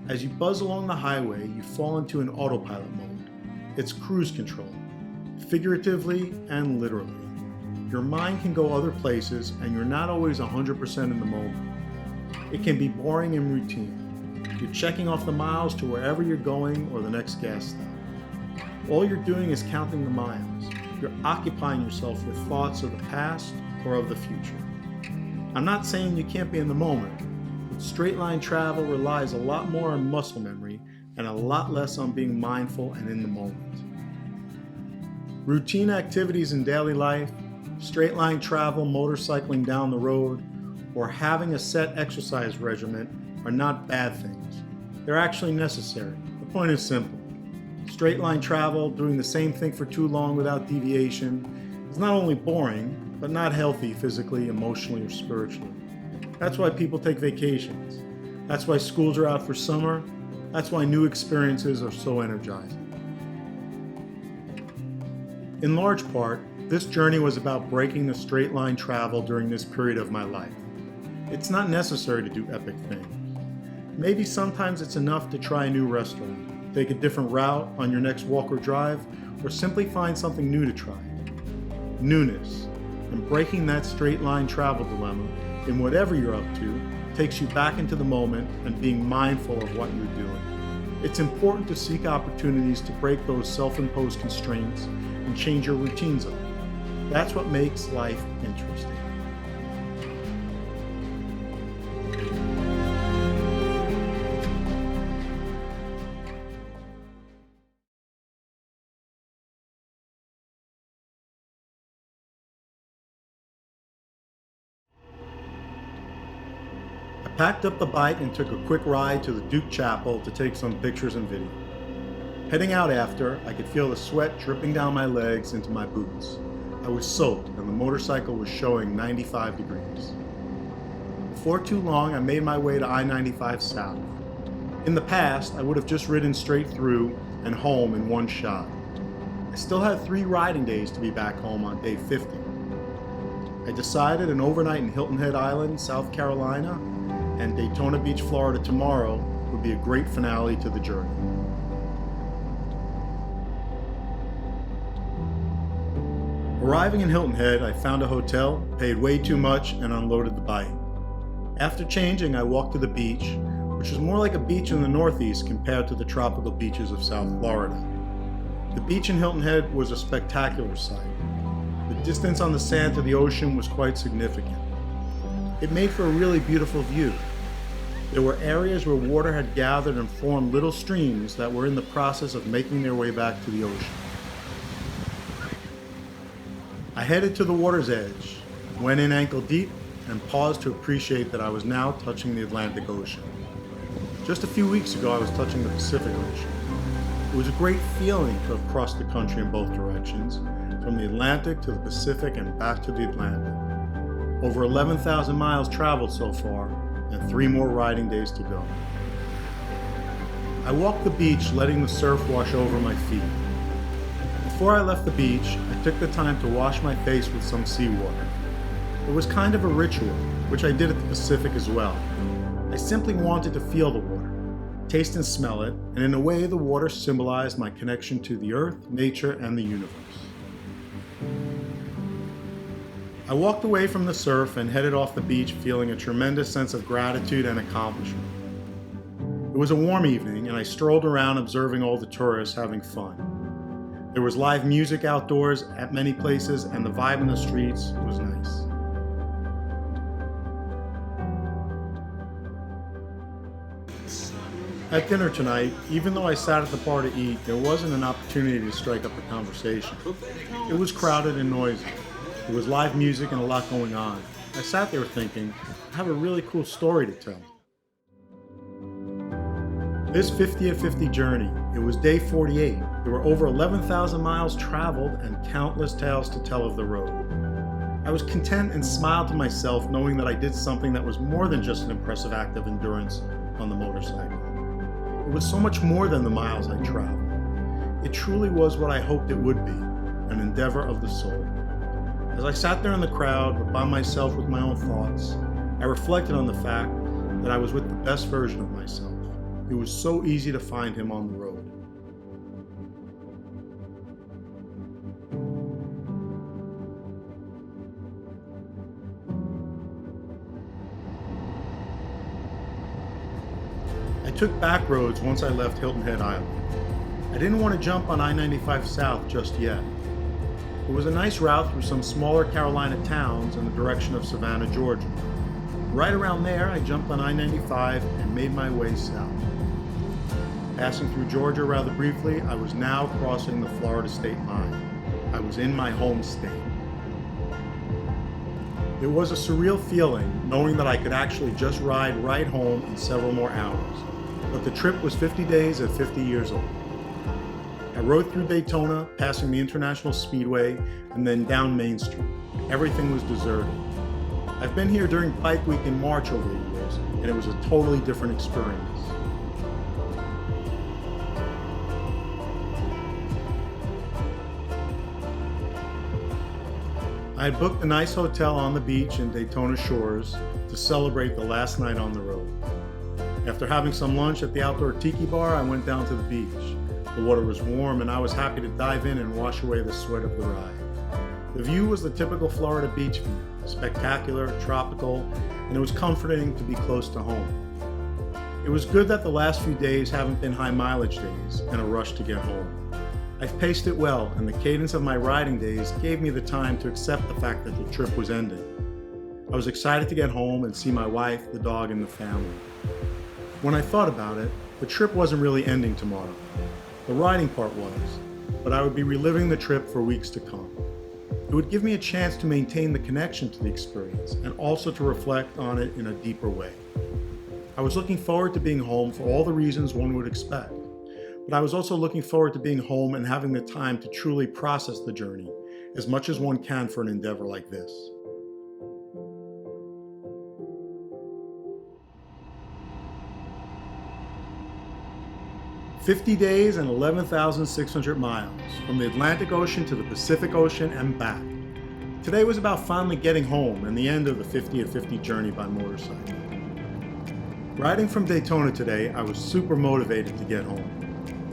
As you buzz along the highway, you fall into an autopilot mode. It's cruise control, figuratively and literally. Your mind can go other places, and you're not always 100% in the moment. It can be boring and routine. You're checking off the miles to wherever you're going or the next gas stop. All you're doing is counting the miles. You're occupying yourself with thoughts of the past or of the future. I'm not saying you can't be in the moment, but straight line travel relies a lot more on muscle memory and a lot less on being mindful and in the moment. Routine activities in daily life, straight line travel, motorcycling down the road, or having a set exercise regimen are not bad things. They're actually necessary. The point is simple. Straight line travel, doing the same thing for too long without deviation, is not only boring, but not healthy physically, emotionally, or spiritually. That's why people take vacations. That's why schools are out for summer. That's why new experiences are so energizing. In large part, this journey was about breaking the straight line travel during this period of my life. It's not necessary to do epic things. Maybe sometimes it's enough to try a new restaurant, take a different route on your next walk or drive, or simply find something new to try. Newness, and breaking that straight line travel dilemma in whatever you're up to, takes you back into the moment and being mindful of what you're doing. It's important to seek opportunities to break those self-imposed constraints and change your routines up. That's what makes life interesting. I packed up the bike and took a quick ride to the Duke Chapel to take some pictures and video. Heading out after, I could feel the sweat dripping down my legs into my boots. I was soaked and the motorcycle was showing 95 degrees. Before too long, I made my way to I-95 South. In the past, I would have just ridden straight through and home in one shot. I still had 3 riding days to be back home on day 50. I decided an overnight in Hilton Head Island, South Carolina, and Daytona Beach, Florida tomorrow would be a great finale to the journey. Arriving in Hilton Head, I found a hotel, paid way too much, and unloaded the bike. After changing, I walked to the beach, which is more like a beach in the Northeast compared to the tropical beaches of South Florida. The beach in Hilton Head was a spectacular sight. The distance on the sand to the ocean was quite significant. It made for a really beautiful view. There were areas where water had gathered and formed little streams that were in the process of making their way back to the ocean. I headed to the water's edge, went in ankle deep, and paused to appreciate that I was now touching the Atlantic Ocean. Just a few weeks ago, I was touching the Pacific Ocean. It was a great feeling to have crossed the country in both directions, from the Atlantic to the Pacific and back to the Atlantic. Over 11,000 miles traveled so far, and 3 more riding days to go. I walked the beach, letting the surf wash over my feet. Before I left the beach, I took the time to wash my face with some seawater. It was kind of a ritual, which I did at the Pacific as well. I simply wanted to feel the water, taste and smell it, and in a way the water symbolized my connection to the earth, nature, and the universe. I walked away from the surf and headed off the beach feeling a tremendous sense of gratitude and accomplishment. It was a warm evening and I strolled around observing all the tourists having fun. There was live music outdoors at many places and the vibe in the streets was nice. At dinner tonight, even though I sat at the bar to eat, there wasn't an opportunity to strike up a conversation. It was crowded and noisy. There was live music and a lot going on. I sat there thinking, I have a really cool story to tell. This 50 at 50 journey, it was day 48. There were over 11,000 miles traveled and countless tales to tell of the road. I was content and smiled to myself knowing that I did something that was more than just an impressive act of endurance on the motorcycle. It was so much more than the miles I traveled. It truly was what I hoped it would be, an endeavor of the soul. As I sat there in the crowd, but by myself with my own thoughts, I reflected on the fact that I was with the best version of myself. It was so easy to find him on the road. I took back roads once I left Hilton Head Island. I didn't want to jump on I-95 South just yet. It was a nice route through some smaller Carolina towns in the direction of Savannah, Georgia. Right around there, I jumped on I-95 and made my way south. Passing through Georgia rather briefly, I was now crossing the Florida state line. I was in my home state. It was a surreal feeling knowing that I could actually just ride right home in several more hours. But the trip was 50 days at 50 years old. I rode through Daytona, passing the International Speedway, and then down Main Street. Everything was deserted. I've been here during Bike Week in March over the years, and it was a totally different experience. I had booked a nice hotel on the beach in Daytona Shores to celebrate the last night on the road. After having some lunch at the outdoor tiki bar, I went down to the beach. The water was warm and I was happy to dive in and wash away the sweat of the ride. The view was the typical Florida beach view, spectacular, tropical, and it was comforting to be close to home. It was good that the last few days haven't been high mileage days and a rush to get home. I've paced it well, and the cadence of my riding days gave me the time to accept the fact that the trip was ending. I was excited to get home and see my wife, the dog, and the family. When I thought about it, the trip wasn't really ending tomorrow. The riding part was, but I would be reliving the trip for weeks to come. It would give me a chance to maintain the connection to the experience and also to reflect on it in a deeper way. I was looking forward to being home for all the reasons one would expect. But I was also looking forward to being home and having the time to truly process the journey as much as one can for an endeavor like this. "50 days and 11,600 miles, from the Atlantic Ocean to the Pacific Ocean and back. Today was about finally getting home and the end of the 50 at 50 journey by motorcycle. Riding from Daytona today, I was super motivated to get home.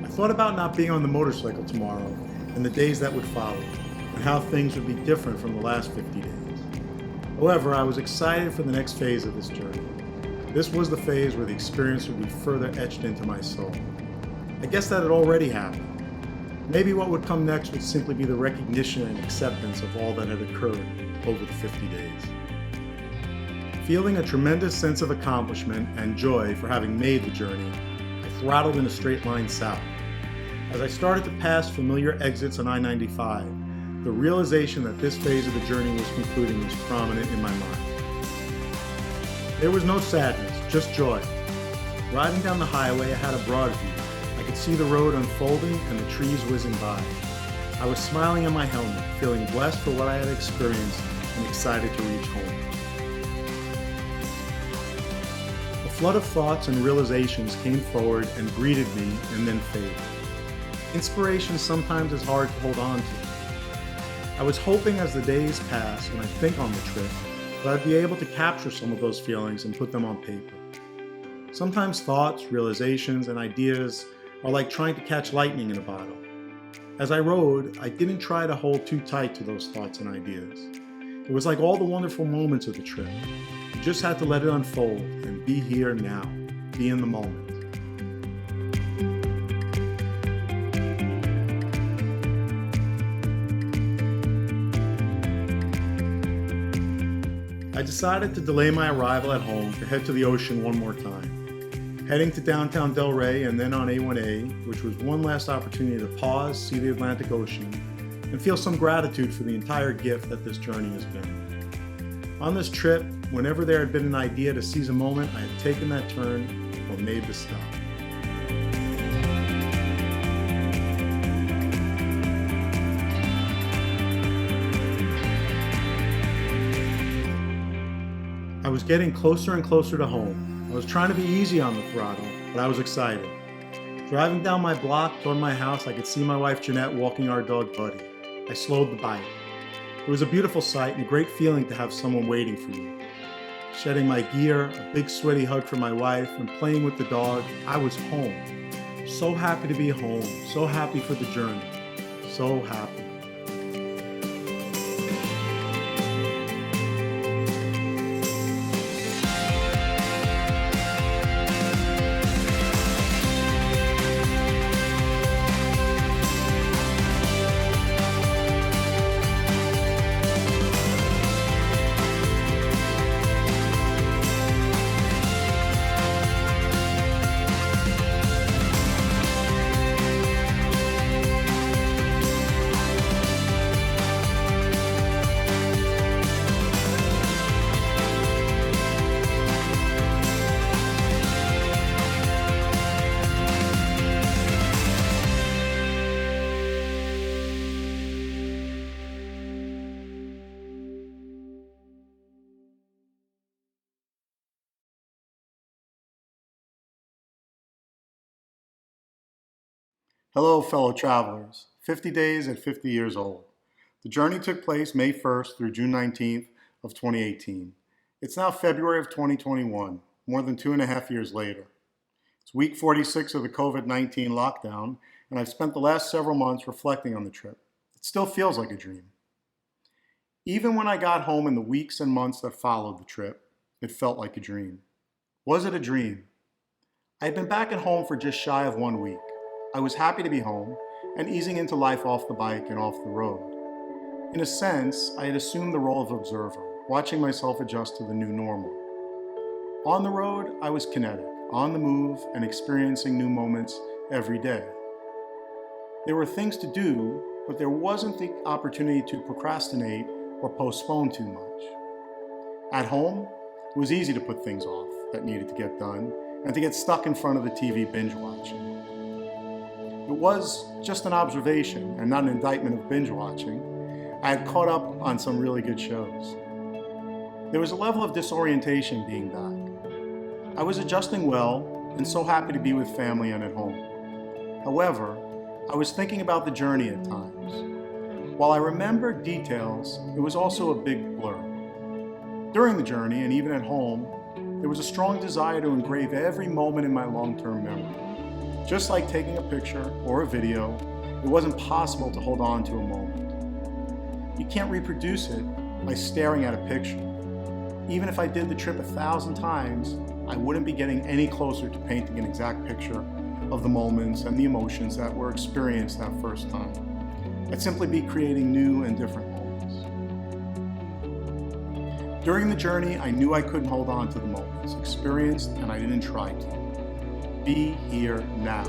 I thought about not being on the motorcycle tomorrow and the days that would follow, and how things would be different from the last 50 days. However, I was excited for the next phase of this journey. This was the phase where the experience would be further etched into my soul. I guess that had already happened. Maybe what would come next would simply be the recognition and acceptance of all that had occurred over the 50 days. Feeling a tremendous sense of accomplishment and joy for having made the journey, I throttled in a straight line south. As I started to pass familiar exits on I-95, the realization that this phase of the journey was concluding was prominent in my mind. There was no sadness, just joy. Riding down the highway, I had a broad view. I could see the road unfolding and the trees whizzing by. I was smiling in my helmet, feeling blessed for what I had experienced and excited to reach home. A flood of thoughts and realizations came forward and greeted me and then faded. Inspiration sometimes is hard to hold on to. I was hoping as the days pass and I think on the trip that I'd be able to capture some of those feelings and put them on paper. Sometimes thoughts, realizations, and ideas are like trying to catch lightning in a bottle. As I rode, I didn't try to hold too tight to those thoughts and ideas. It was like all the wonderful moments of the trip. You just had to let it unfold and be here now, be in the moment. I decided to delay my arrival at home to head to the ocean one more time. Heading to downtown Delray and then on A1A, which was one last opportunity to pause, see the Atlantic Ocean, and feel some gratitude for the entire gift that this journey has been. On this trip, whenever there had been an idea to seize a moment, I had taken that turn or made the stop. I was getting closer and closer to home. I was trying to be easy on the throttle, but I was excited. Driving down my block toward my house, I could see my wife Jeanette walking our dog Buddy. I slowed the bike. It was a beautiful sight and a great feeling to have someone waiting for you. Shedding my gear, a big sweaty hug for my wife, and playing with the dog, I was home. So happy to be home, so happy for the journey, so happy. Hello, fellow travelers. 50 days at 50 years old. The journey took place May 1st through June 19th of 2018. It's now February of 2021, more than 2.5 years later. It's week 46 of the COVID-19 lockdown, and I've spent the last several months reflecting on the trip. It still feels like a dream. Even when I got home in the weeks and months that followed the trip, it felt like a dream. Was it a dream? I had been back at home for just shy of 1 week. I was happy to be home and easing into life off the bike and off the road. In a sense, I had assumed the role of observer, watching myself adjust to the new normal. On the road, I was kinetic, on the move, and experiencing new moments every day. There were things to do, but there wasn't the opportunity to procrastinate or postpone too much. At home, it was easy to put things off that needed to get done and to get stuck in front of the TV binge watching. It was just an observation and not an indictment of binge watching. I had caught up on some really good shows. There was a level of disorientation being back. I was adjusting well and so happy to be with family and at home. However, I was thinking about the journey at times. While I remembered details, it was also a big blur. During the journey and even at home, there was a strong desire to engrave every moment in my long-term memory. Just like taking a picture or a video, it wasn't possible to hold on to a moment. You can't reproduce it by staring at a picture. Even if I did the trip 1,000 times, I wouldn't be getting any closer to painting an exact picture of the moments and the emotions that were experienced that first time. I'd simply be creating new and different moments. During the journey, I knew I couldn't hold on to the moments experienced, and I didn't try to. Be here now.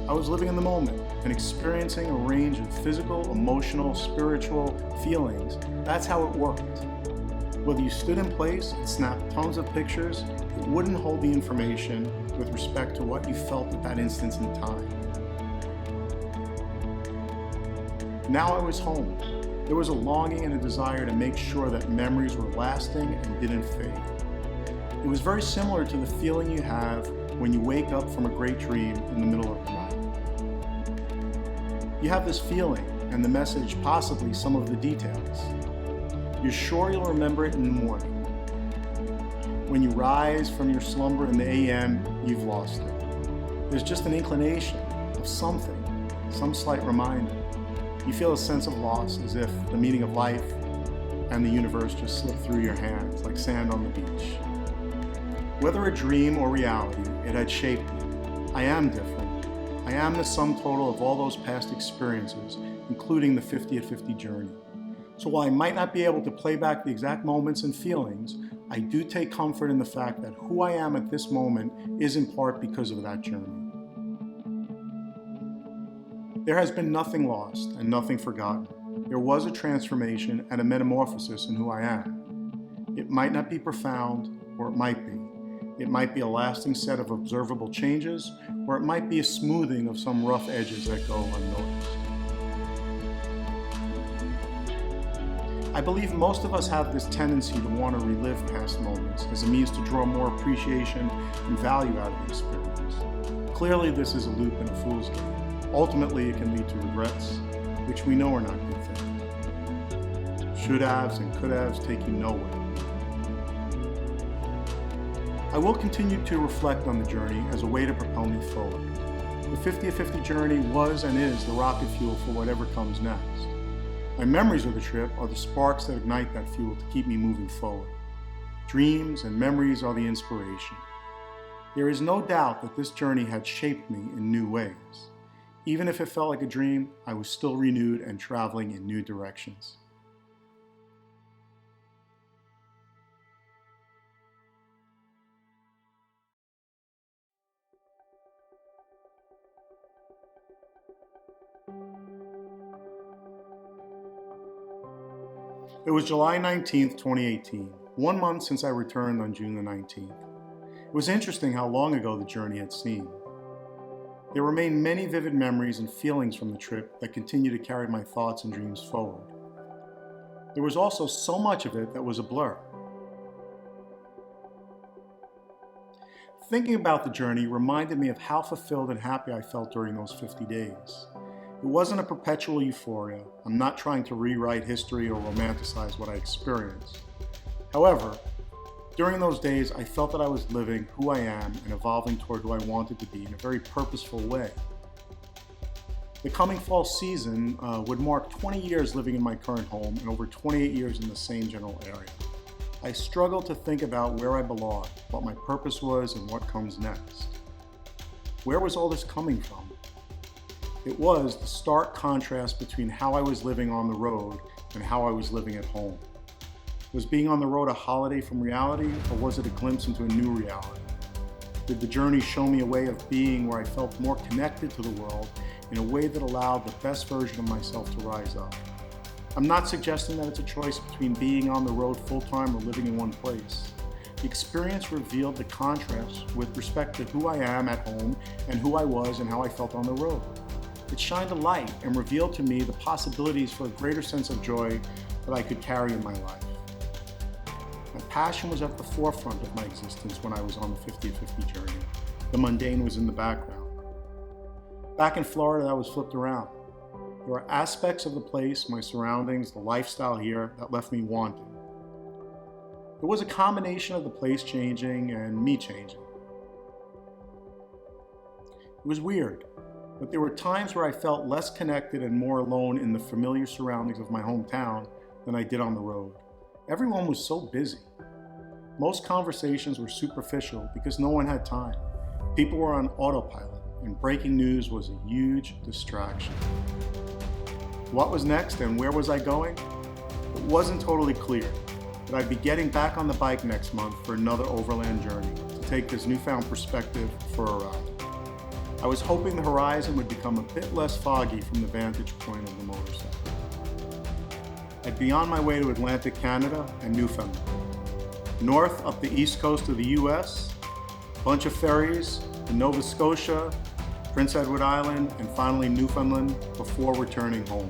I was living in the moment and experiencing a range of physical, emotional, spiritual feelings. That's how it worked. Whether you stood in place and snapped tons of pictures, it wouldn't hold the information with respect to what you felt at that instance in time. Now I was home. There was a longing and a desire to make sure that memories were lasting and didn't fade. It was very similar to the feeling you have when you wake up from a great dream in the middle of the night. You have this feeling and the message, possibly some of the details. You're sure you'll remember it in the morning. When you rise from your slumber in the AM, you've lost it. There's just an inclination of something, some slight reminder. You feel a sense of loss, as if the meaning of life and the universe just slipped through your hands like sand on the beach. Whether a dream or reality, it had shaped me. I am different. I am the sum total of all those past experiences, including the 50 at 50 journey. So while I might not be able to play back the exact moments and feelings, I do take comfort in the fact that who I am at this moment is in part because of that journey. There has been nothing lost and nothing forgotten. There was a transformation and a metamorphosis in who I am. It might not be profound, or it might be. It might be a lasting set of observable changes, or it might be a smoothing of some rough edges that go unnoticed. I believe most of us have this tendency to want to relive past moments as a means to draw more appreciation and value out of the experience. Clearly, this is a loop and a fool's game. Ultimately, it can lead to regrets, which we know are not good things. Should-haves and could-haves take you nowhere. I will continue to reflect on the journey as a way to propel me forward. The 50 at 50 journey was and is the rocket fuel for whatever comes next. My memories of the trip are the sparks that ignite that fuel to keep me moving forward. Dreams and memories are the inspiration. There is no doubt that this journey had shaped me in new ways. Even if it felt like a dream, I was still renewed and traveling in new directions. It was July 19th, 2018, 1 month since I returned on June the 19th. It was interesting how long ago the journey had seemed. There remain many vivid memories and feelings from the trip that continue to carry my thoughts and dreams forward. There was also so much of it that was a blur. Thinking about the journey reminded me of how fulfilled and happy I felt during those 50 days. It wasn't a perpetual euphoria. I'm not trying to rewrite history or romanticize what I experienced. However, during those days, I felt that I was living who I am and evolving toward who I wanted to be in a very purposeful way. The coming fall season would mark 20 years living in my current home and over 28 years in the same general area. I struggled to think about where I belonged, what my purpose was, and what comes next. Where was all this coming from? It was the stark contrast between how I was living on the road and how I was living at home. Was being on the road a holiday from reality, or was it a glimpse into a new reality? Did the journey show me a way of being where I felt more connected to the world in a way that allowed the best version of myself to rise up? I'm not suggesting that it's a choice between being on the road full-time or living in one place. The experience revealed the contrast with respect to who I am at home and who I was and how I felt on the road. It shined a light and revealed to me the possibilities for a greater sense of joy that I could carry in my life. My passion was at the forefront of my existence when I was on the 50-50 journey. The mundane was in the background. Back in Florida, that was flipped around. There were aspects of the place, my surroundings, the lifestyle here that left me wanting. It was a combination of the place changing and me changing. It was weird, but there were times where I felt less connected and more alone in the familiar surroundings of my hometown than I did on the road. Everyone was so busy. Most conversations were superficial because no one had time. People were on autopilot, and breaking news was a huge distraction. What was next and where was I going? It wasn't totally clear, but I'd be getting back on the bike next month for another overland journey to take this newfound perspective for a ride. I was hoping the horizon would become a bit less foggy from the vantage point of the motorcycle. I'd be on my way to Atlantic Canada and Newfoundland. north up the east coast of the US, a bunch of ferries to Nova Scotia, Prince Edward Island, and finally Newfoundland before returning home.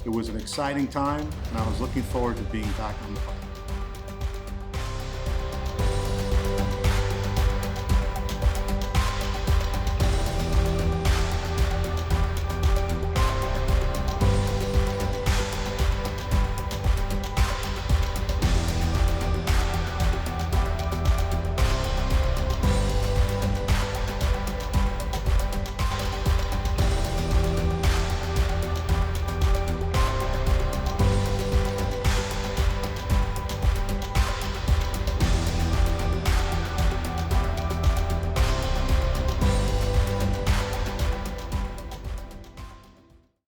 It was an exciting time, and I was looking forward to being back on the bike.